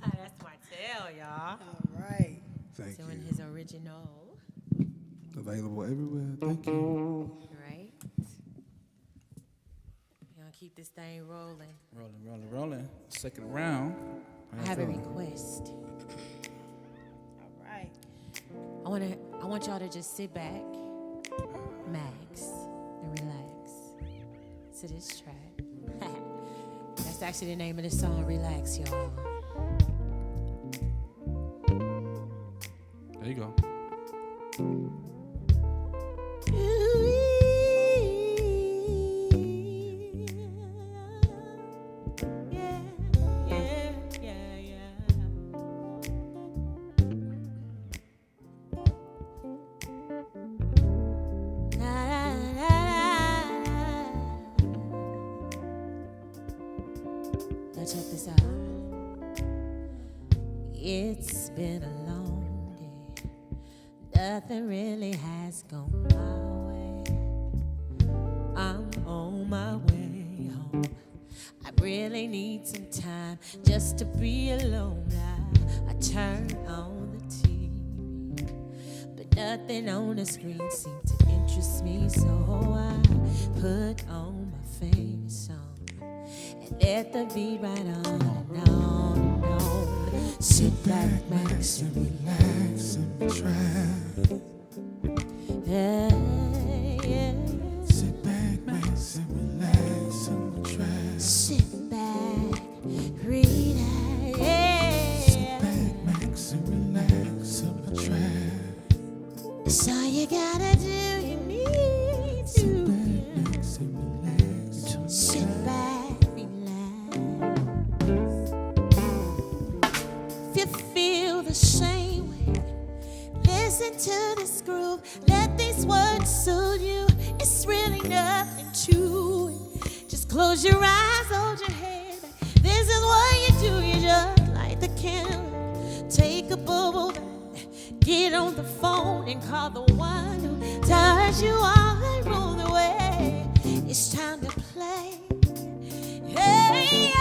That's Martell, y'all. All right. Thank Doing you. his original. Available everywhere. Thank you. Right. We're gonna keep this thing rolling. Rolling, rolling, rolling. Second round. I have a request. All right. I want y'all to just sit back, max, and relax to this track. That's actually the name of the song, Relax, y'all. There you go. Now check this out. It's been a long day. Nothing really has gone my way. I'm on my way home. I really need some time just to be alone. I turn on the TV, but nothing on the screen seemed to interest me, so I put on my favorite song and let the beat right on and on and on. Sit back, max, and relax and try. Yeah, yeah. Sit back, max, and relax and try. Sit back, relax. Yeah. Sit back, max, and relax and try. So you gotta do, you need to sit back, relax. If you feel the same way, listen to this groove. Let these words soothe you. It's really nothing to it. Just close your eyes, hold your head back. This is what you do. You just light the candle, take a bubble bath, get on the phone and call the one who does you all and roll away. It's time to play. Hey,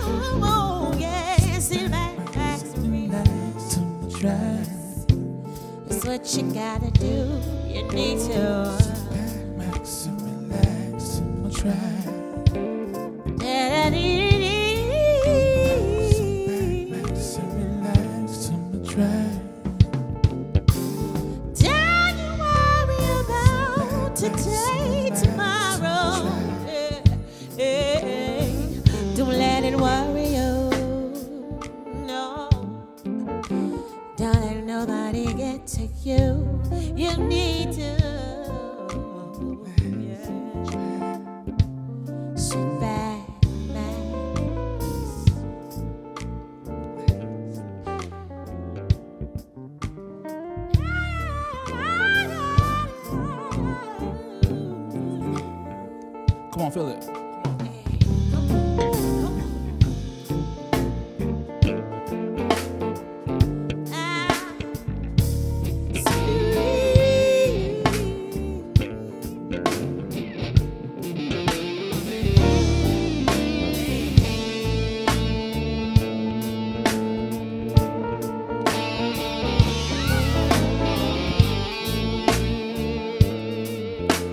oh, yeah, sit back, relax, relax. It's what you gotta do. You need to relax and relax and try. Don't you worry about today, tomorrow. Don't let it worry you. No. Don't let nobody get to you. You need to. Sit back, Come on, feel it.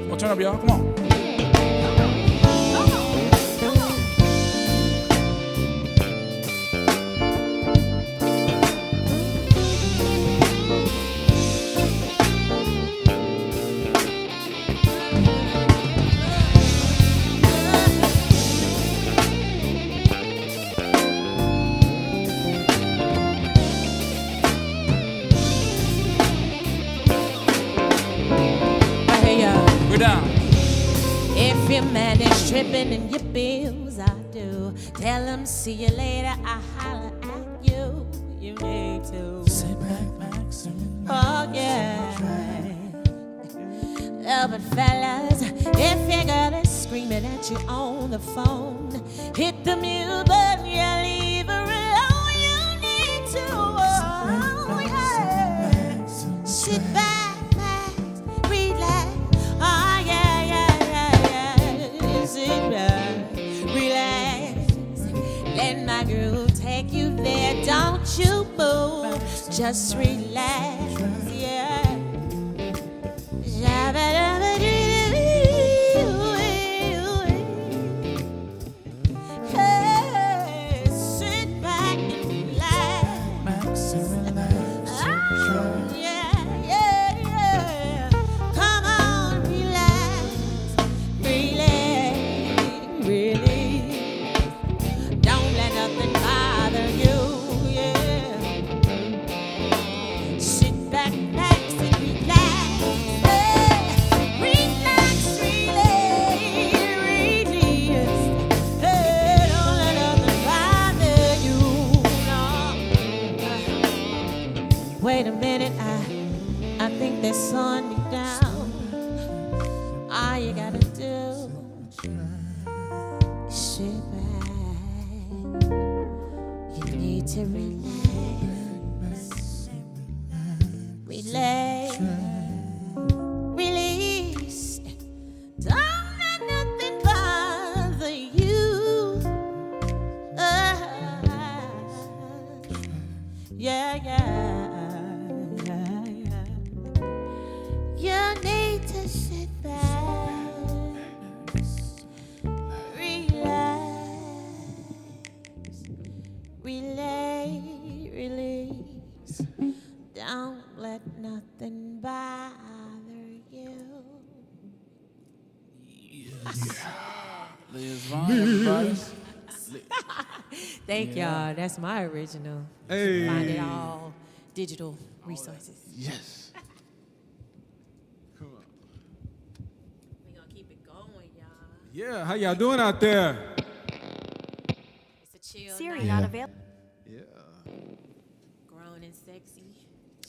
Well, turn up, y'all. Come on. We're down. if your man is tripping and your bills I do, tell him see you later, I holler at you. You need to sit back, oh yeah. Oh, but fellas, if your girl is screaming at you on the phone, hit the mute button, you leave her alone. You need to, oh yeah. Sit back, relax, oh yeah. Sit back, relax. Let my groove take you there, don't you move, just relax, yeah. Hey, sit back and relax. Oh, yeah. Come on, relax. Really. Don't let nothing bother you, yeah. Sit back, relax and relax. Wait a minute, I think they're slowing me down. All you gotta do, sit back. You need to relax, release. Don't let nothing bother you. Yeah. You need to sit back, release. Don't let nothing bother you. Liz Vaughn, everybody. Thank y'all. That's my original. Hey. Find it all digital resources. Yes. Yeah, how y'all doing out there? It's a chill Siri night. not available. Yeah. Grown and sexy.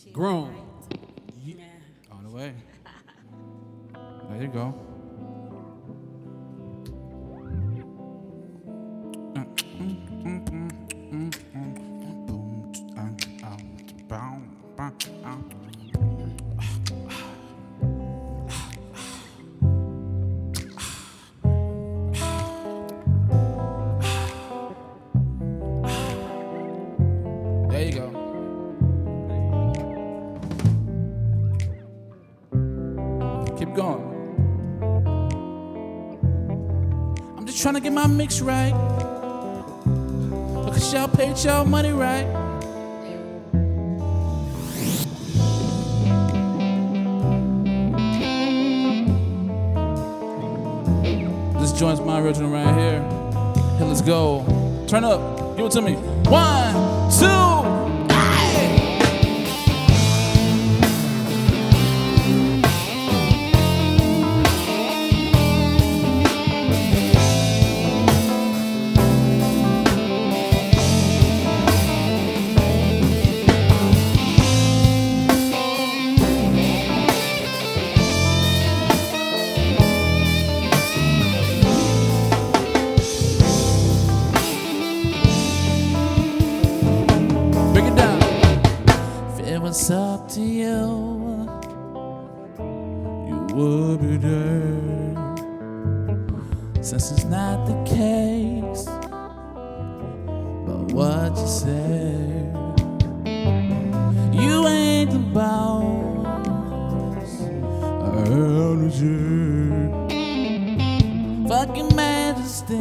Chill Grown. night. Yeah. On the way. There you go. There you go. Keep going. I'm just trying to get my mix right. Because y'all paid y'all money right. This joint's my original right here. Here, let's go. Turn up. Give it to me. 1, 2. It's up to you, you would be there. Since it's not the case, but what you say, you ain't the boss, energy, fucking majesty,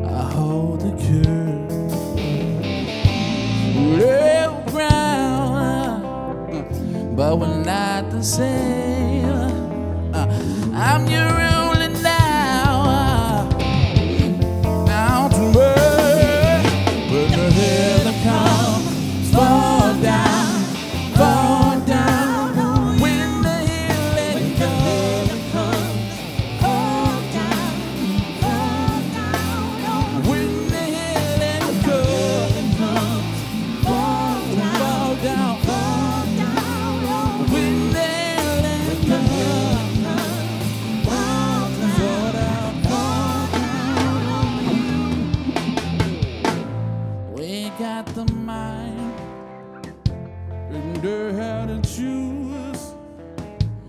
I hold the key. But we're not the same. I'm your ruler now. Now to me, when the heaven comes, fall down, fall down. When the healing comes, fall down, fall down. When the healing comes, fall down, fall down. Got the mind, and they had to choose,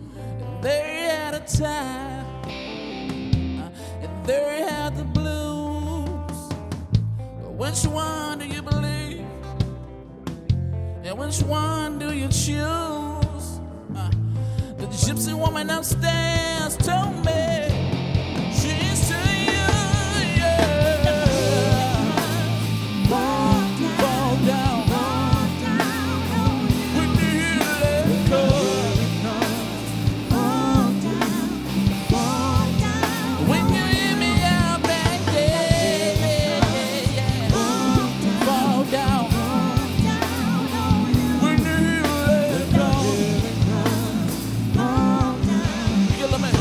and they had a time, and they had the blues. But which one do you believe, and which one do you choose? The gypsy woman upstairs told me she's to you, yeah. Fall down, when the healing comes. When you hear me out back there, fall down, when the healing comes. Kill 'em in.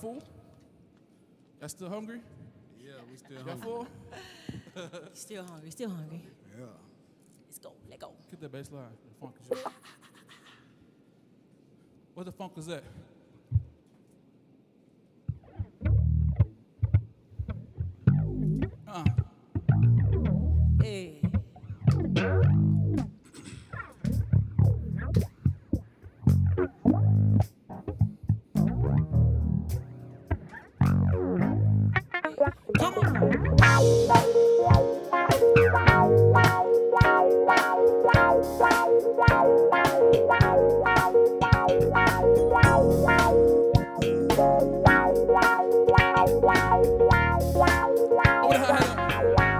full? Y'all still hungry? Yeah, we still Y'all full? Still hungry, still hungry. Yeah. Let's go, let go. Get that bass line. The funk is yours. What the funk is that? Hey. Come on.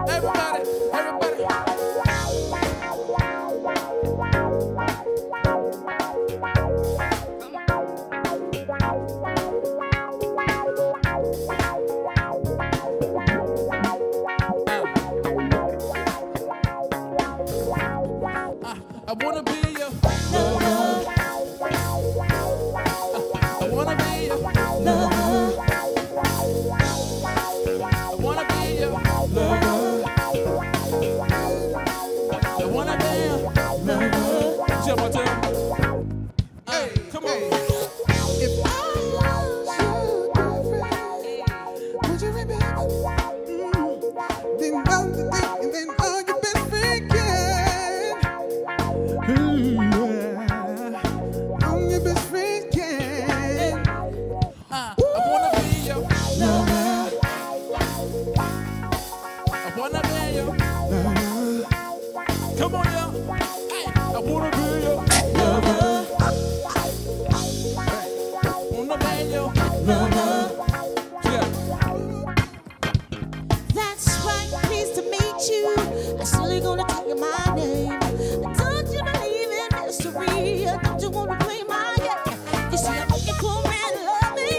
Everybody, everybody. I wanna be your lover. I wanna be your lover. I wanna be your lover. I wanna be your lover. Jump on top. Hey, come on. If I was your girlfriend, would you remember? Then I'm the thing, and then all your best friend can. I'm your best friend can. I wanna be your lover. I wanna be your lover. Come on, y'all. Hey, I wanna be your lover. Wanna be your lover. Yeah. That's right, pleased to meet you. I'm surely gonna tell you my name. Don't you believe in mystery? Don't you wanna play my game? You see, I'm looking for a man to love me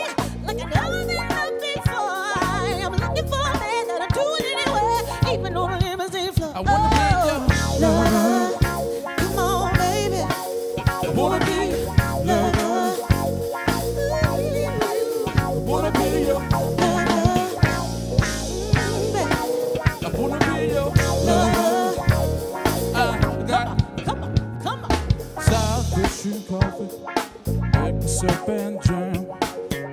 like I never been loved before. I'm looking for a man that'll do it anywhere, even though the limousine fly. I wanna be your lover. Come on, baby. I wanna be your lover. I wanna be your I wanna be your lover. Come on, come on. South Christian coffee, maple syrup and jam,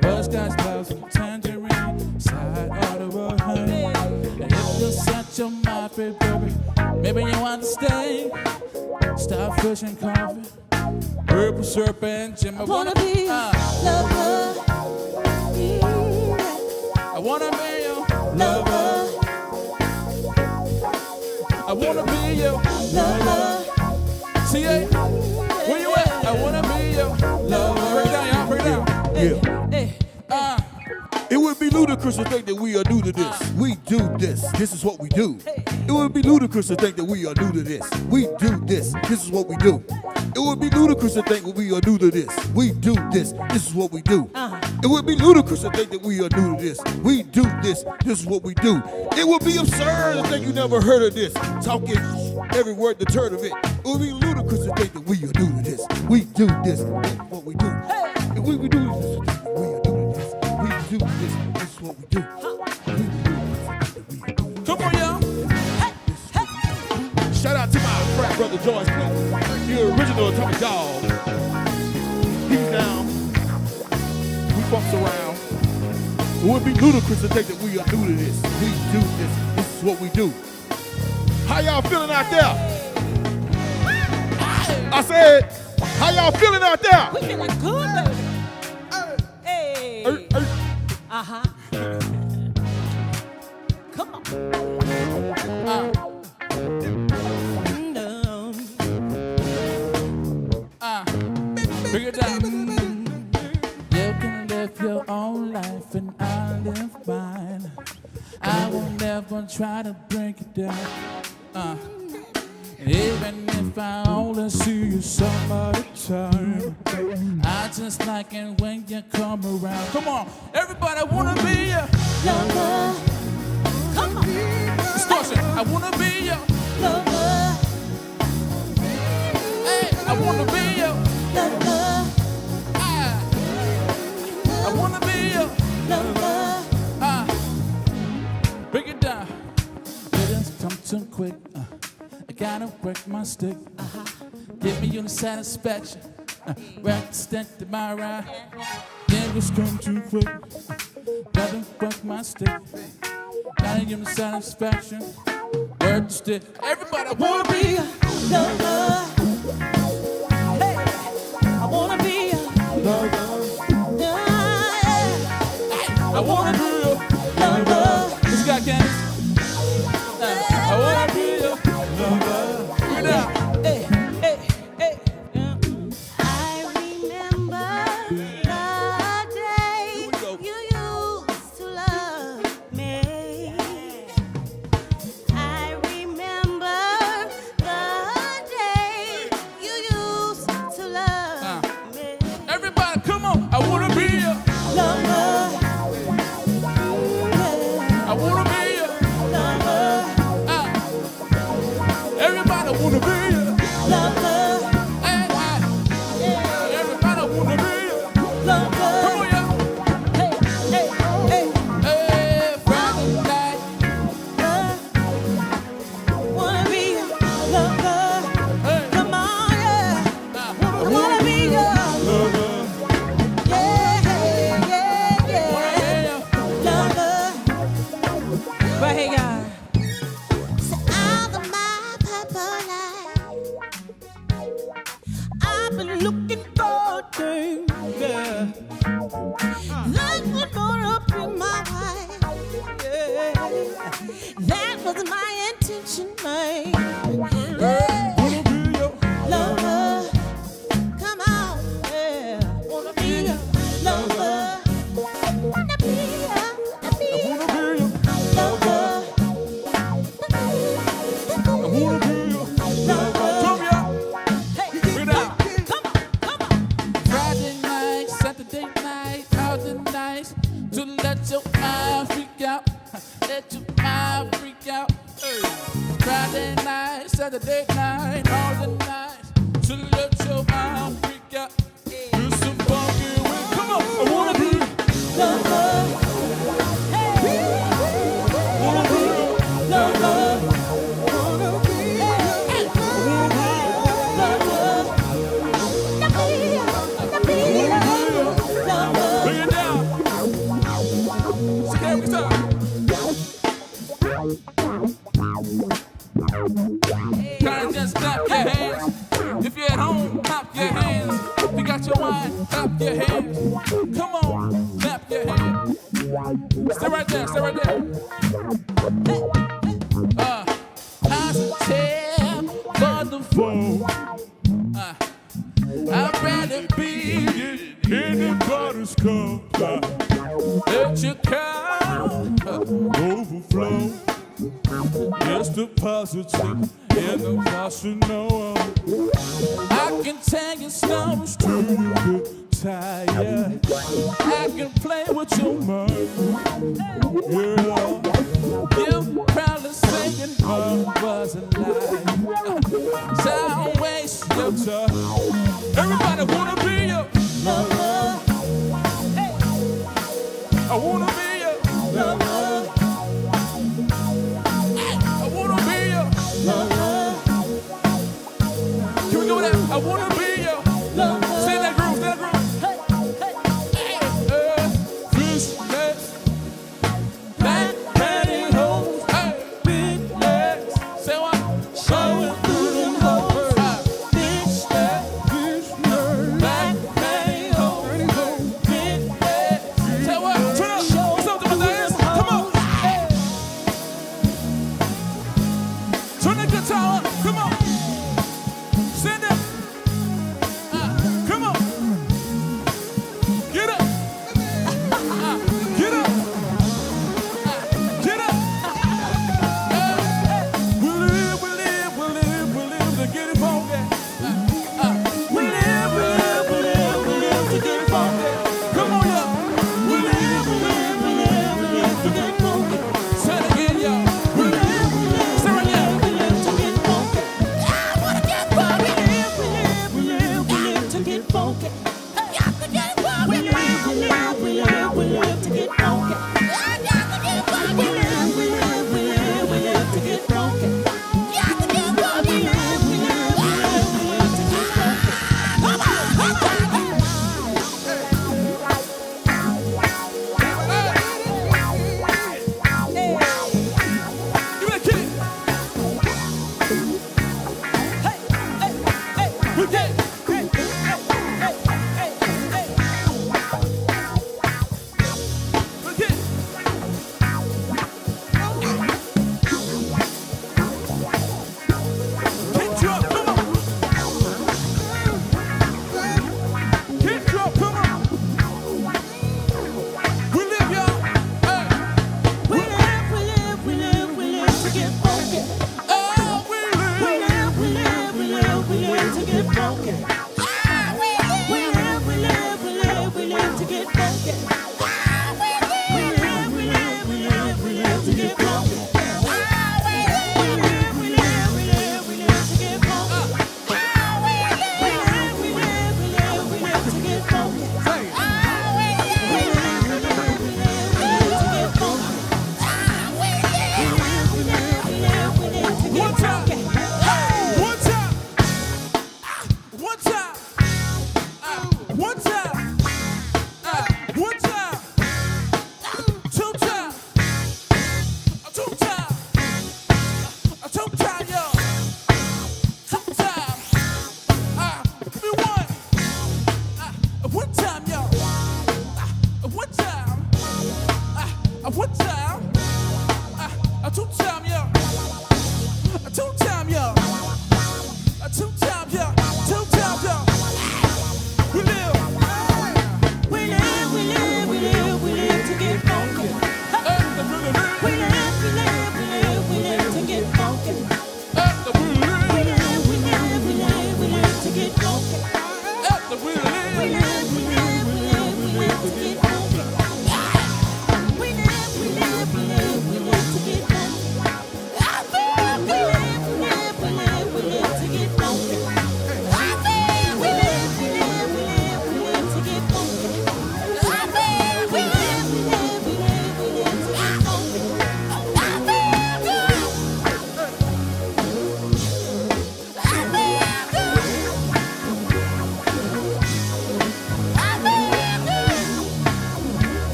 buzzcocks, clouds, and tangerine, side order of honey. And if you're such a moppy, baby, maybe you understand. Stop fishing coffee, purple syrup and jam. I wanna be your lover. I wanna be your lover. I wanna be your lover. CA, where you at? I wanna be your lover. Break down, y'all, break down. Yeah. It would be ludicrous to think that we are new to this. We do this. This is what we do. It would be ludicrous to think that we are new to this. We do this. This is what we do. It would be ludicrous to think that we are new to this. We do this. This is what we do. It would be ludicrous to think that we are new to this. We do this. This is what we do. It would be absurd to think you never heard of this. Talking every word, the turn of it. It would be ludicrous to think that we are new to this. We do this. This is what we do. If we do this, we are new to this. We do this. This is what we do. Come on, y'all. Shout out to my frat brother George Clinton, the original Atomic Dog. He's down. We bumps around. It would be ludicrous to think that we are new to this. We do this. This is what we do. How y'all feeling out there? I said, how y'all feeling out there? We feeling good, baby. Hey. Uh-huh. Come on. Bring it down. You can live your own life and I'll live mine. I will never try to break it down. And even if I only see you some other time, I just like it when you come around. Come on, everybody, I wanna be your lover. Come on. Distortion, I wanna be your lover. Hey, I wanna be your lover. I wanna be your too quick. I gotta work my stick. Give me your satisfaction. Work the stick to my ride. Niggas come too quick. Gotta work my stick. Gotta give me satisfaction. Work the stick. Everybody wanna be a lover. Hey, I wanna be a lover. I wanna be a lover. Who's got Candace? I wanna be a lover. Right now. Hey, hey, hey. I remember the day you used to love me. I remember the day you used to love me. Everybody, come on. I wanna be a lover. I wanna be a lover. Everybody wanna be a lover. Everybody wanna be a lover. Come on, y'all. Hey, hey, hey. Hey, Friday night. Wanna be a lover. Come on, yeah. Wanna be a lover. Yeah, yeah, yeah. Lover. But hey, guys. So out of my purple life, I've been looking for things, yeah. That would go up in my life, yeah. That was my intention, man. Yeah. Wanna be a Lover. Come on, yeah. Wanna be a lover. Wanna be a lover. Friday night, Saturday night, out the nights to let your mind freak out, let your mind freak out. Hey. Friday night, Saturday night, all the nights to let your mind freak out. Do some funky with, come on, I wanna be lover. Hey. Wanna be lover. Wanna be Bring it down. Scary time. Gotta just clap your hands. If you're at home, clap your hands. If you got your wine, clap your hands. Come on, clap your hands. Stay right there, stay right there. Positive for the phone. I'd rather be in the butterscotch. Let your car overflow. Just the positive in the Barcelona. I can tell your stomach's too tired. I can play with your mind. Yeah. You probably singing love was a lie. So don't waste your time. Everybody wanna be a lover. Hey. I wanna be a lover. I wanna be a lover. Can we go there? I wanna be a lover. Stay in that groove, stay in that groove. Hey, Christmas, black pantyhose.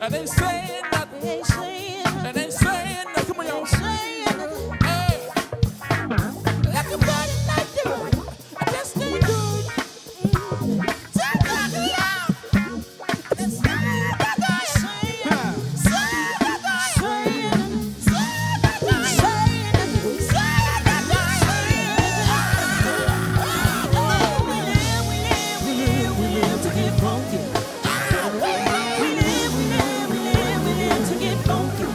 And ain't saying nothing. ain't saying nothing. And ain't saying nothing. Come on, y'all. Saying nothing. Hey. Like a body like that. I just ain't good. Turn back around. And say nothing. Saying nothing. Saying nothing. Saying nothing. Saying nothing. Saying nothing. We live to get funky. We live to get funky. We live to get funky.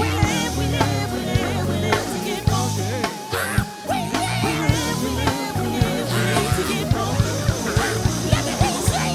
We live to get funky. Let me hear you say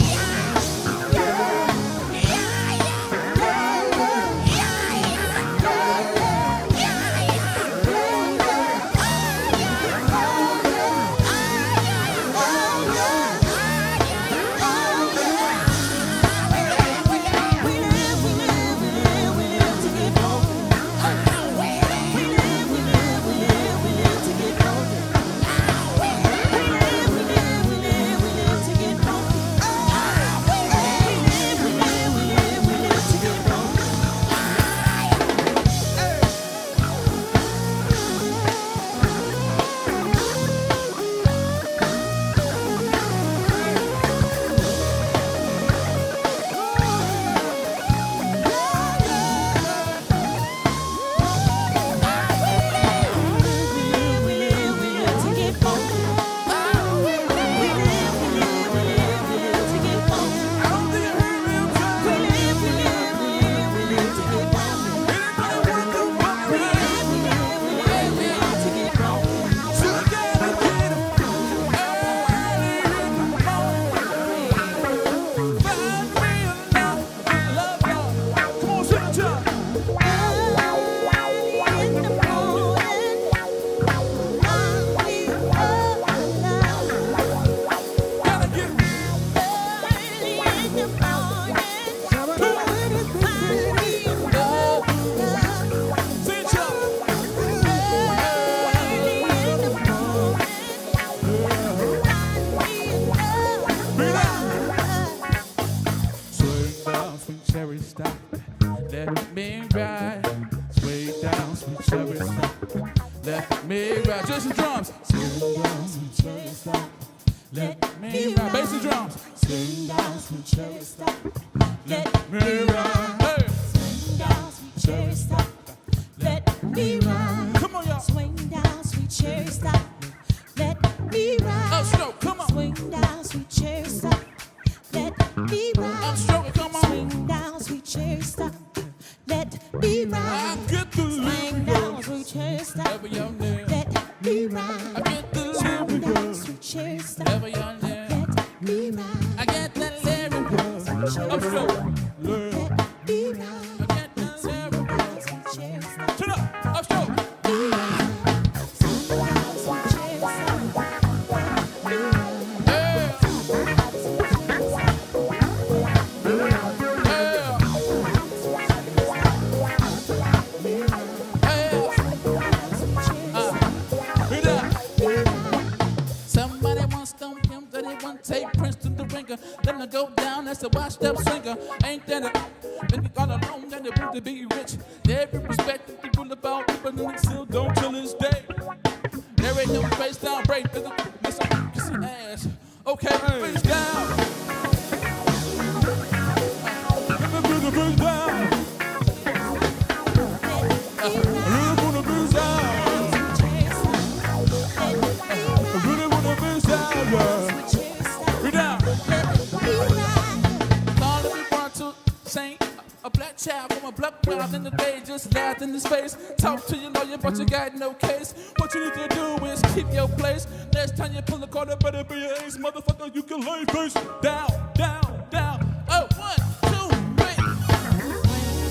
motherfucker, you can lay face down, down, down. Oh, 1, 2, 3.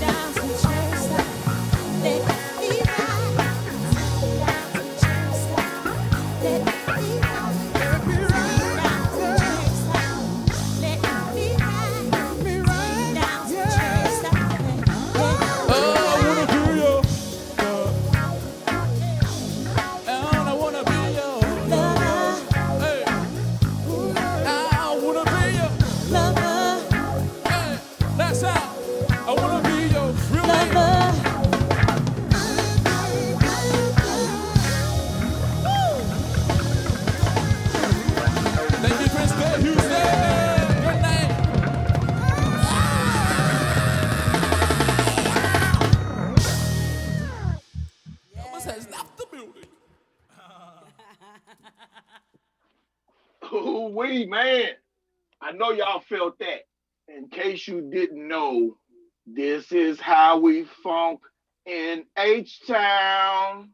Down to chase, let me ride. Let me ride. Let me ride. Let me ride. Down to chase, oh, I wanna be your and I wanna be your lover. Hey, I wanna be your lover. we, man. I know y'all felt that. In case you didn't know, this is how we funk in H-Town.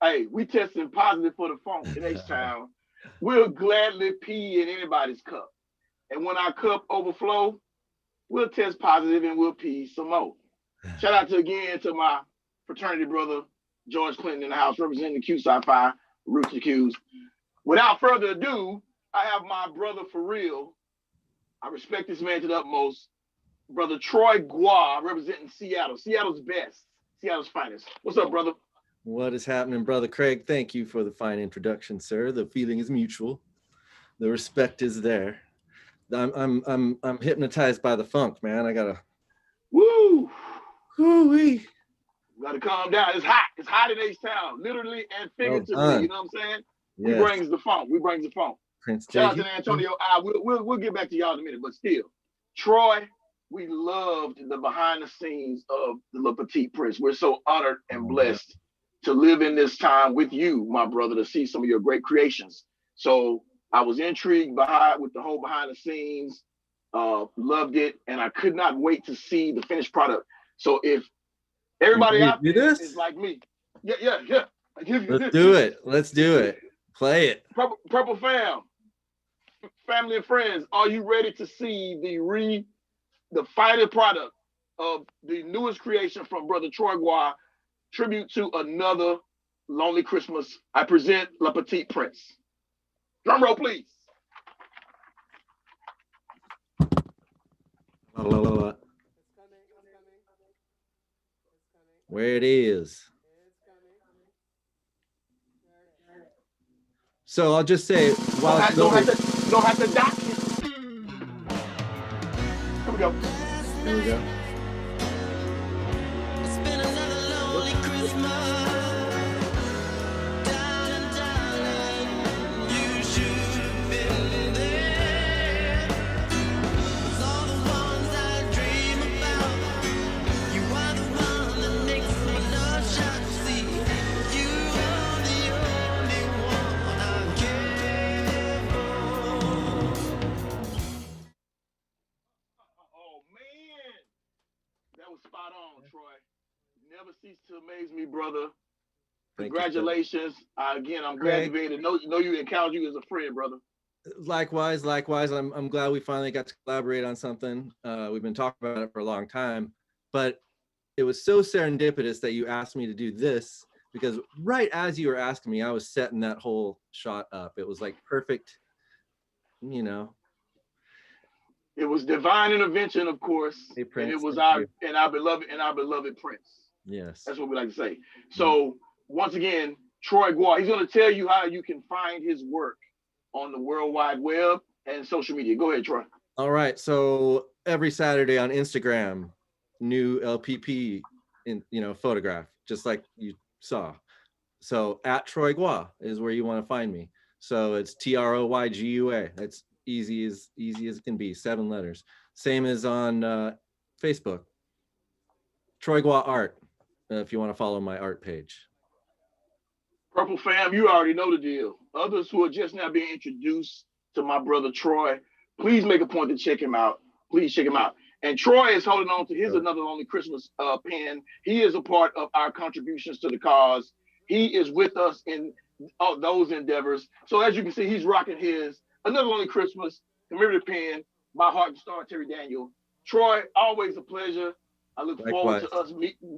Hey, we testing positive for the funk in H-Town. We'll gladly pee in anybody's cup. And when our cup overflow, we'll test positive and we'll pee some more. Shout out again to my fraternity brother, George Clinton in the house, representing the Q Sci-Fi, Roots of Qs. Without further ado, I have my brother for real. I respect this man to the utmost. Brother Troy Gua, representing Seattle. Seattle's best. Seattle's finest. What's up, brother? What is happening, brother Craig? Thank you for the fine introduction, sir. The feeling is mutual. The respect is there. I'm hypnotized by the funk, man. I gotta. Woo! Woo-wee. Gotta calm down. It's hot. It's hot in H-Town, literally and figuratively. Well, you know what I'm saying? Yes. We brings the funk. We brings the funk. Prince Shout out J. to Antonio. We'll get back to y'all in a minute, but still, Troy, we loved the behind the scenes of the Le Petit Prince. We're so honored and blessed to live in this time with you, my brother, to see some of your great creations. So I was intrigued with the whole behind the scenes, loved it, and I could not wait to see the finished product. So if everybody out there is like me, yeah. Let's do it. Let's do it. Play it. Purple fam, family and friends, are you ready to see the final product of the newest creation from Brother Troy Gua, tribute to another lonely Christmas? I present Le Petit Prince. Drum roll, please. Where it is. So I'll just say, don't have to dock it. Here we go. Here we go. It's been another lonely Christmas. Darling, you should have been there. 'Cause all the ones I dream about, you are the one that makes my love shot. See, you are the only one I care for. Oh man, that was spot on, Troy. You never cease to amaze me, brother. Thank Congratulations. Again, I'm glad to be able to know you, encounter you as a friend, brother. Likewise. I'm glad we finally got to collaborate on something. We've been talking about it for a long time, but it was so serendipitous that you asked me to do this, because right as you were asking me, I was setting that whole shot up. It was like perfect, you know. It was divine intervention, of course, Hey, Prince, and it was thank you. our beloved Prince. Yes. That's what we like to say. So once again, Troy Gua, he's going to tell you how you can find his work on the World Wide Web and social media. Go ahead, Troy. All right. So every Saturday on Instagram, new LPP photograph, just like you saw. So at Troy Gua is where you want to find me. So it's TROYGUA. That's easy as it can be, 7 letters. Same as on Facebook. Troy Gua Art, if you want to follow my art page. Purple fam, you already know the deal. Others who are just now being introduced to my brother Troy, please make a point to check him out. Please check him out. And Troy is holding on to his Another Lonely Christmas pen. He is a part of our contributions to the cause. He is with us in those endeavors. So as you can see, he's rocking his Another Lonely Christmas commemorative pen, My Heart and Starr, Terry Daniel. Troy, always a pleasure. I look forward to us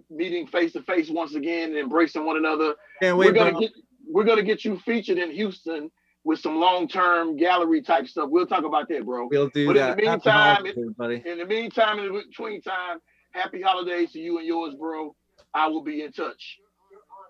meeting face to face once again and embracing one another. Can't wait, we're gonna get you featured in Houston with some long-term gallery type stuff. We'll talk about that, bro. We'll do but that. In the meantime, in between time, happy holidays to you and yours, bro. I will be in touch.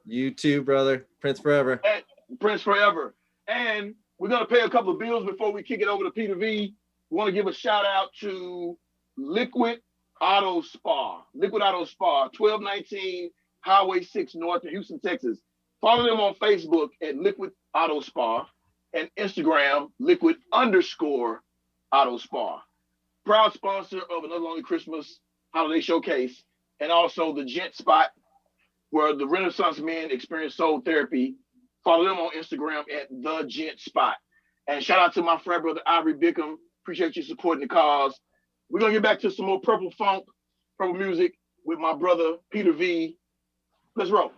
You too, brother. Prince forever. And Prince forever. And we're gonna pay a couple of bills before we kick it over to Peter V. We want to give a shout out to Liquid Auto Spa, 1219 Highway 6 North in Houston, Texas. Follow them on Facebook at Liquid Auto Spa and Instagram, Liquid_Auto Spa. Proud sponsor of Another Lonely Christmas Holiday Showcase, and also the Gent Spot, where the Renaissance men experience soul therapy. Follow them on Instagram at The Gent Spot. And shout out to my frat brother, Ivory Bickham. Appreciate you supporting the cause. We're going to get back to some more purple funk, purple music with my brother, Peter V. Let's roll.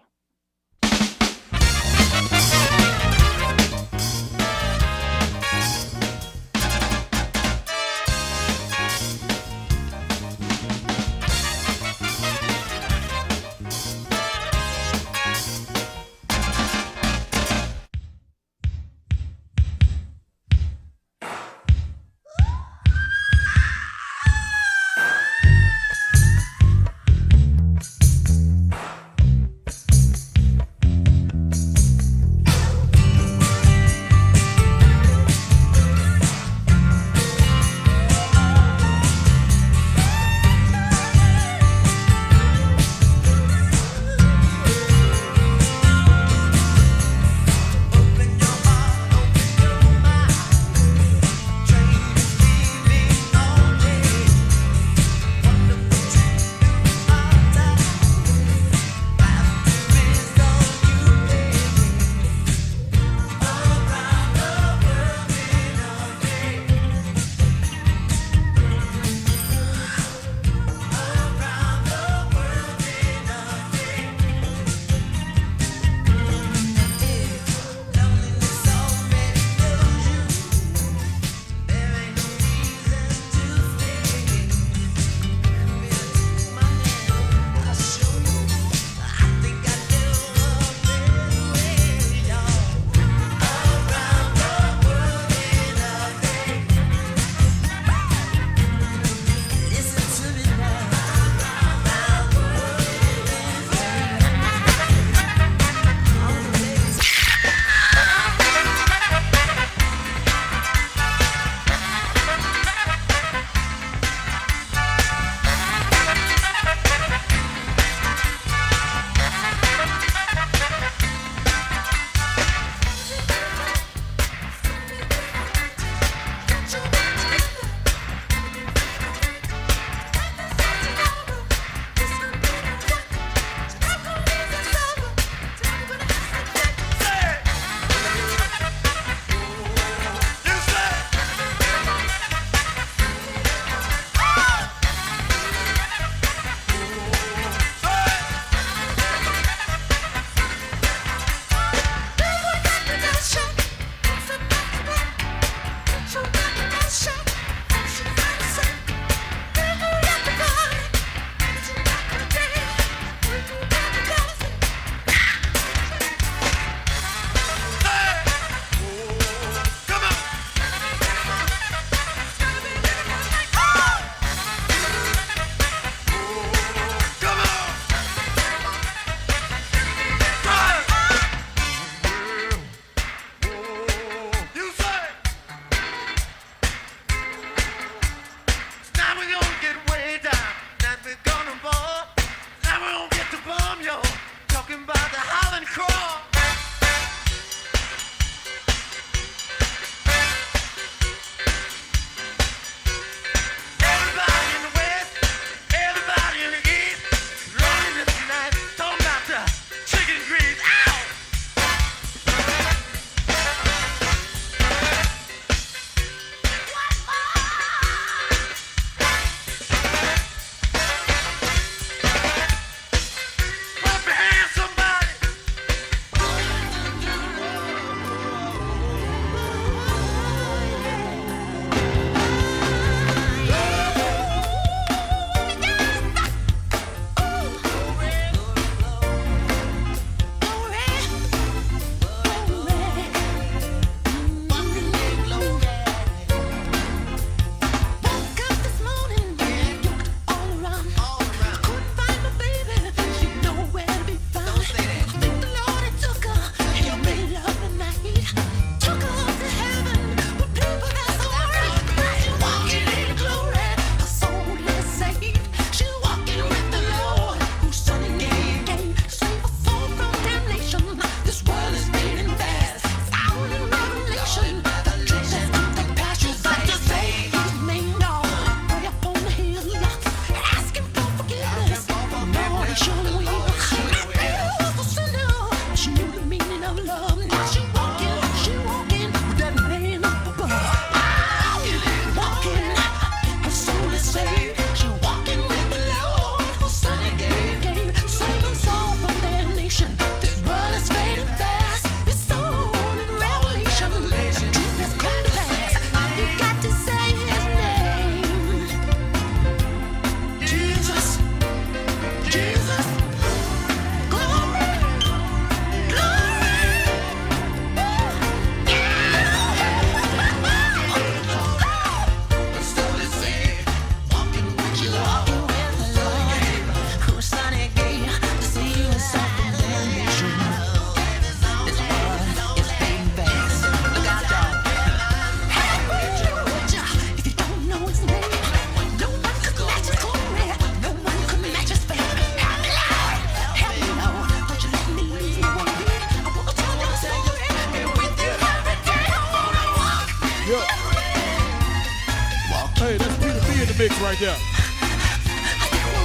right there.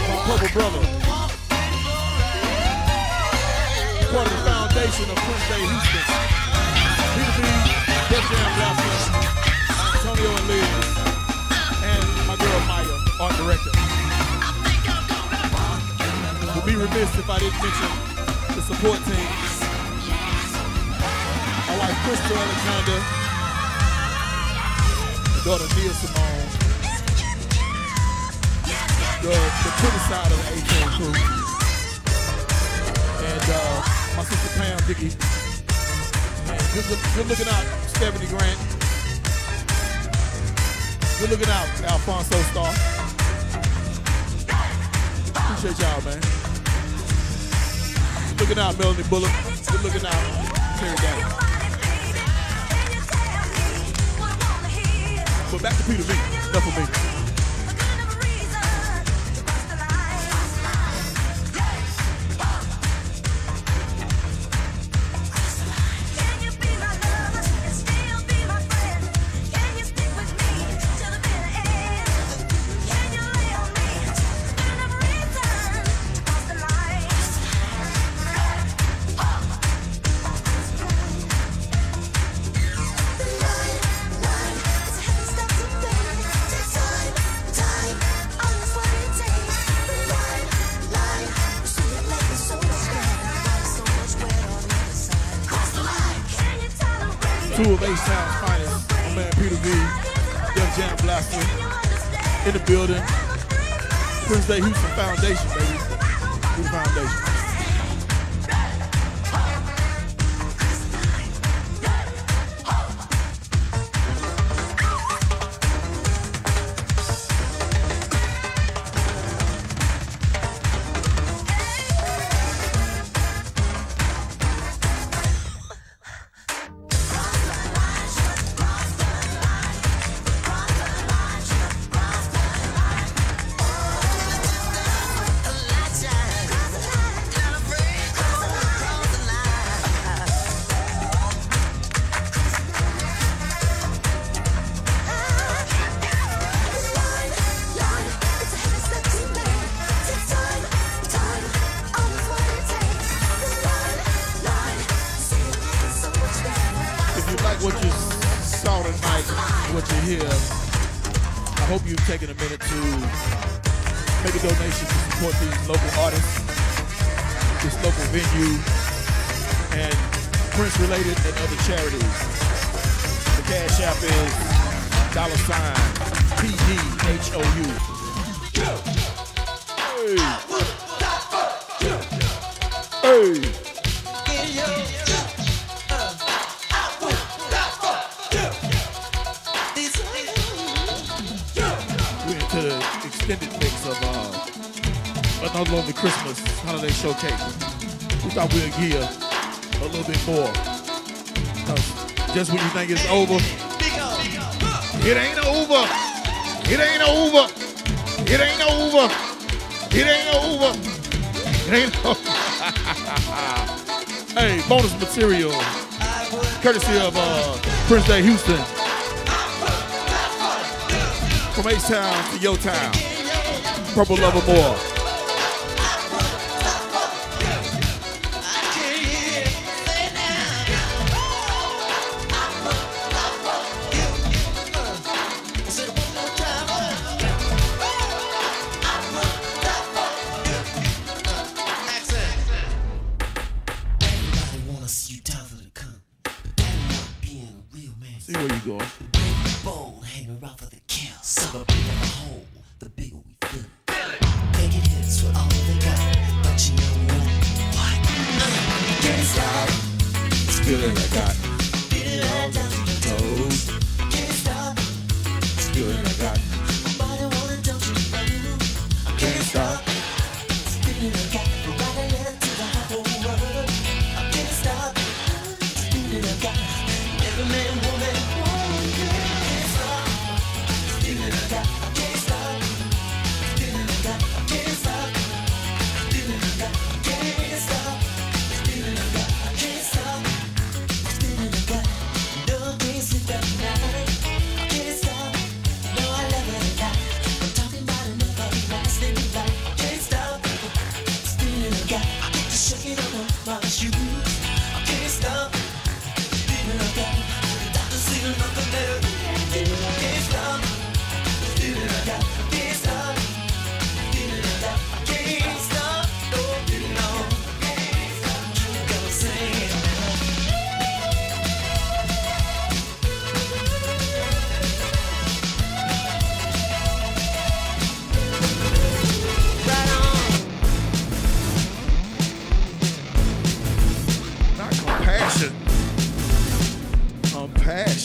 My purple brother. Part of the foundation of PDHou, PDHou, Def Jam Blaster, Antonio and Liz, and my girl Maya, art director. Would be remiss if I didn't mention the support team. My wife Crystal Alexander, my daughter Nia Simone, the pretty side of the A-Team crew, and my sister Pam Dickey, and good looking out Stephanie Grant, good looking out Alphonso Starr. Appreciate y'all, man. Good looking out Melanie Bullock, good looking out Terry Daddy. But back to Peter V, enough of me. Two of H-Town's finest, my man Peter V, Def Jam Blaster, in the building. PDHou Foundation, baby. Houston Foundation. What you saw tonight, what you hear, I hope you've taken a minute to make a donation to support these local artists, this local venue, and Prince-related and other charities. The Cash App is $PDHou. Hey! Hey! To the extended mix of Another Lonely Christmas Holiday Showcase. We thought we'd give a little bit more. Just when you think it's over, it ain't over. It ain't over. It ain't over. It ain't over. It ain't over. Hey, bonus material, courtesy of PDHou. From H-Town to Yo Town, Purple Lover More. See where you going. Bold, hang around for the kill. So the bigger the hole, the bigger we feel. Making hits with all they got, but you know what? Can't stop. This feeling I got. Feeling right down to the toes. Can't stop. This feeling I got. Nobody wanna jump you. I can't stop. This feeling I got. Nobody let to the whole world. I can't stop. This feeling I got. Every man, woman, can't stop. This feeling I got. I can't stop. This feeling I got. I can't stop. This feeling I got. I can't stop. This feeling I got. I can't stop. This feeling I got. No, I can't sleep at night. I can't stop. No, I love it at night. I'm talking about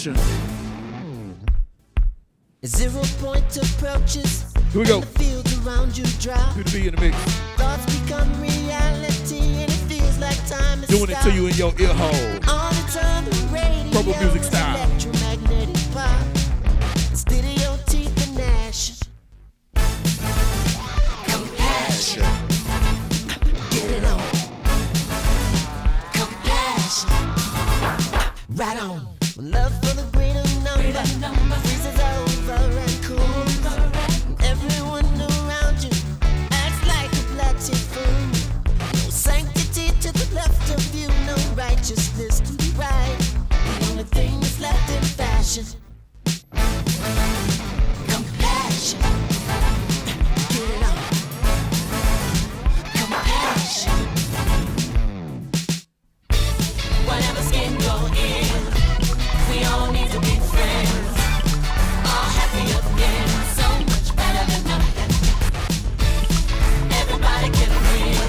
fashion. 0 point approaches. Here we go. The fields around you drop. Good to be in the mix. Thoughts become reality, and it feels like time is Doing it to you in your ear hole. On its own radio, Purple music style. electromagnetic pop. Stereo teeth and gnash. Compassion. Get it on. Compassion. Right on. Love for the greater number. Freezes over and cools. Everyone around you acts like a bloody fool. No sanctity to the left of you, no righteousness to the right. The only thing that's left in fashion. Compassion. Get it on. Compassion. Whatever skin you're in, we all need to be friends. All happy again, so much better than nothing. Everybody can win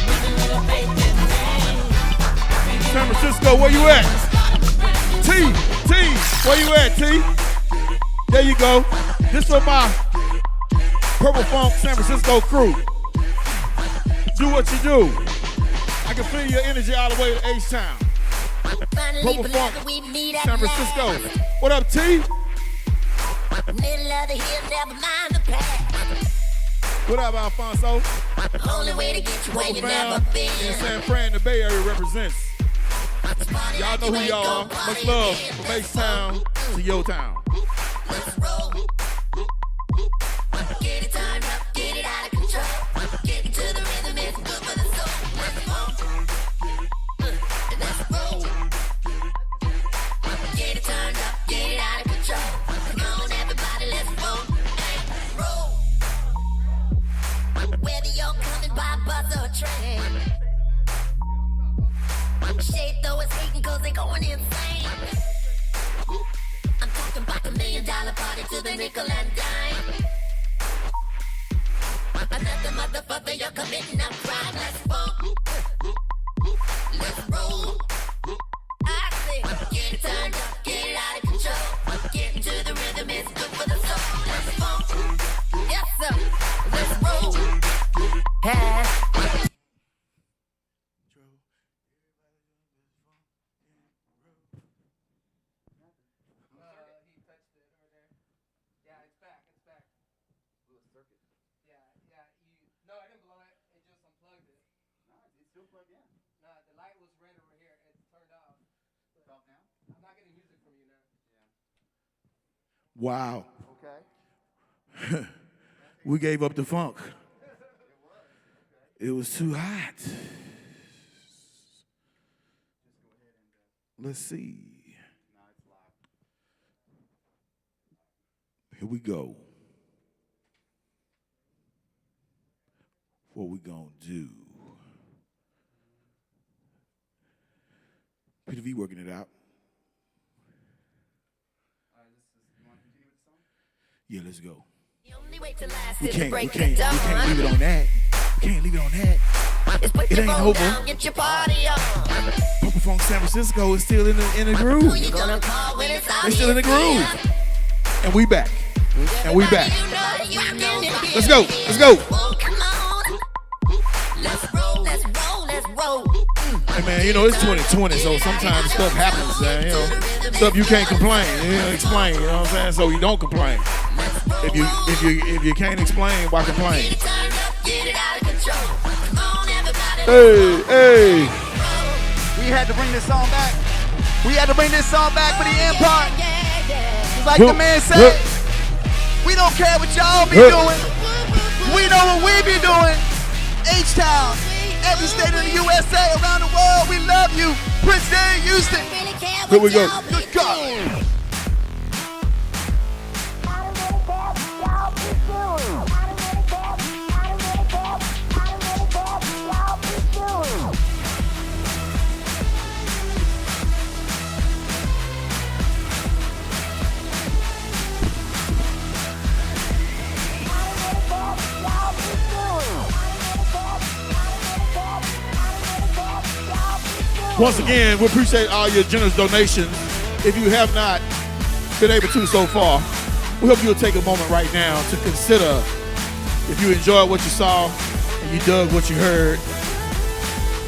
with a little faith in me. San Francisco, where you at? T, where you at, T? There you go. This for my Purple Funk San Francisco crew. Do what you do. I can feel your energy all the way to H-Town. Purple Funk San Francisco. What up, T? Middle of the hill, never mind the past. What up, Alphonso? Only way to get you where you never Fam been. in San Fran, the Bay Area represents. Y'all know who y'all are. Much love from H-Town to your town. Let's roll. Get it turned up, get it out of control. Get into the rhythm, it's good for the soul. Let's roll. Let's roll. Get it turned up, get it out of control. Come on, everybody, let's roll. Hey, roll. Whether you're coming by bus or train. Shade though is hating cause they going insane. I'm talking about the $1 million party to the nickel and dime. Another motherfucker, you're committing a crime. Let's roll. Let's roll. I say, get it turned up, get it out of control. Get into the rhythm, it's good for the soul. Let's roll. Yes, sir. Let's roll. Hey. Wow. Okay. We gave up the funk. It was too hot. Let's see. Here we go. What we gonna do? PDHou working it out. Yeah, let's go. We can't leave it on that. We can't leave it on that. It ain't over. Purple Funk San Francisco is still in the groove. They're still in the groove. And we back. And we back. Let's go. Let's go. Let's roll, let's roll, let's roll. Hey man, you know it's 2020, so sometimes stuff happens, you know. Stuff you can't complain, you know, explain, you know what I'm saying? So you don't complain. If you can't explain, why complain? Hey. We had to bring this song back. We had to bring this song back for the end part. Like the man said, we don't care what y'all be doing. We know what we be doing. H-Town, every state in the USA, around the world, we love you. Prince Day, Houston. Here we go. Good God. Once again, we appreciate all your generous donations if you have not been able to so far, we hope you'll take a moment right now to consider if you enjoyed what you saw and you dug what you heard.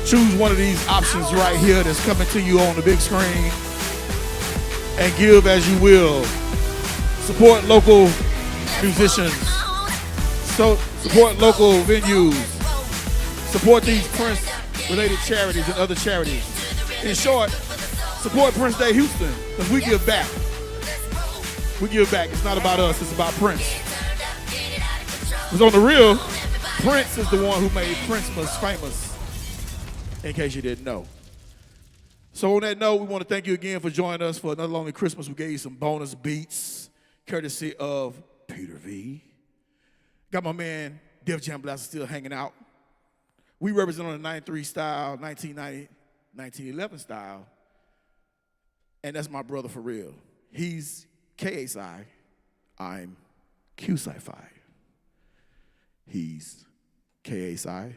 Choose one of these options right here that's coming to you on the big screen and give as you will. Support local musicians. So support local venues. Support these Prince-related charities and other charities. In short, support Prince Day Houston, because we give back. We give back. It's not about us, it's about Prince. Because on the real, Prince is the one who made PRINCEmas famous, in case you didn't know. So on that note, we want to thank you again for joining us for another Lonely Christmas. We gave you some bonus beats, courtesy of Peter V. Got my man, Def Jam Blaster, still hanging out. We represent on the 93 style, 1990, 1911 style. And that's my brother for real. He's KSI, I'm Q-Sci-Fi. He's KSI,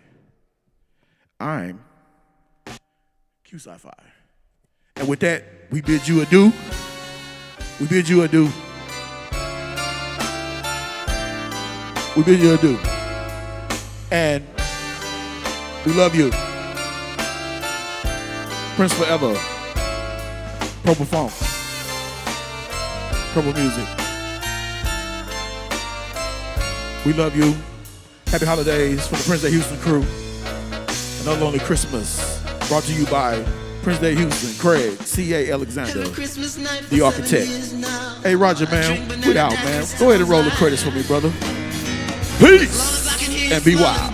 I'm Q-Sci-Fi. And with that, we bid you adieu. We bid you adieu. We bid you adieu. And we love you. Prince forever. Purple Funk. Purple music. We love you. Happy holidays from the Prince Day Houston crew. Another Lonely Christmas brought to you by Prince Day Houston, Craig, C.A. Alexander, the architect. Hey, Roger, man, we out, man. Go ahead and roll the credits for me, brother. Peace and be wild.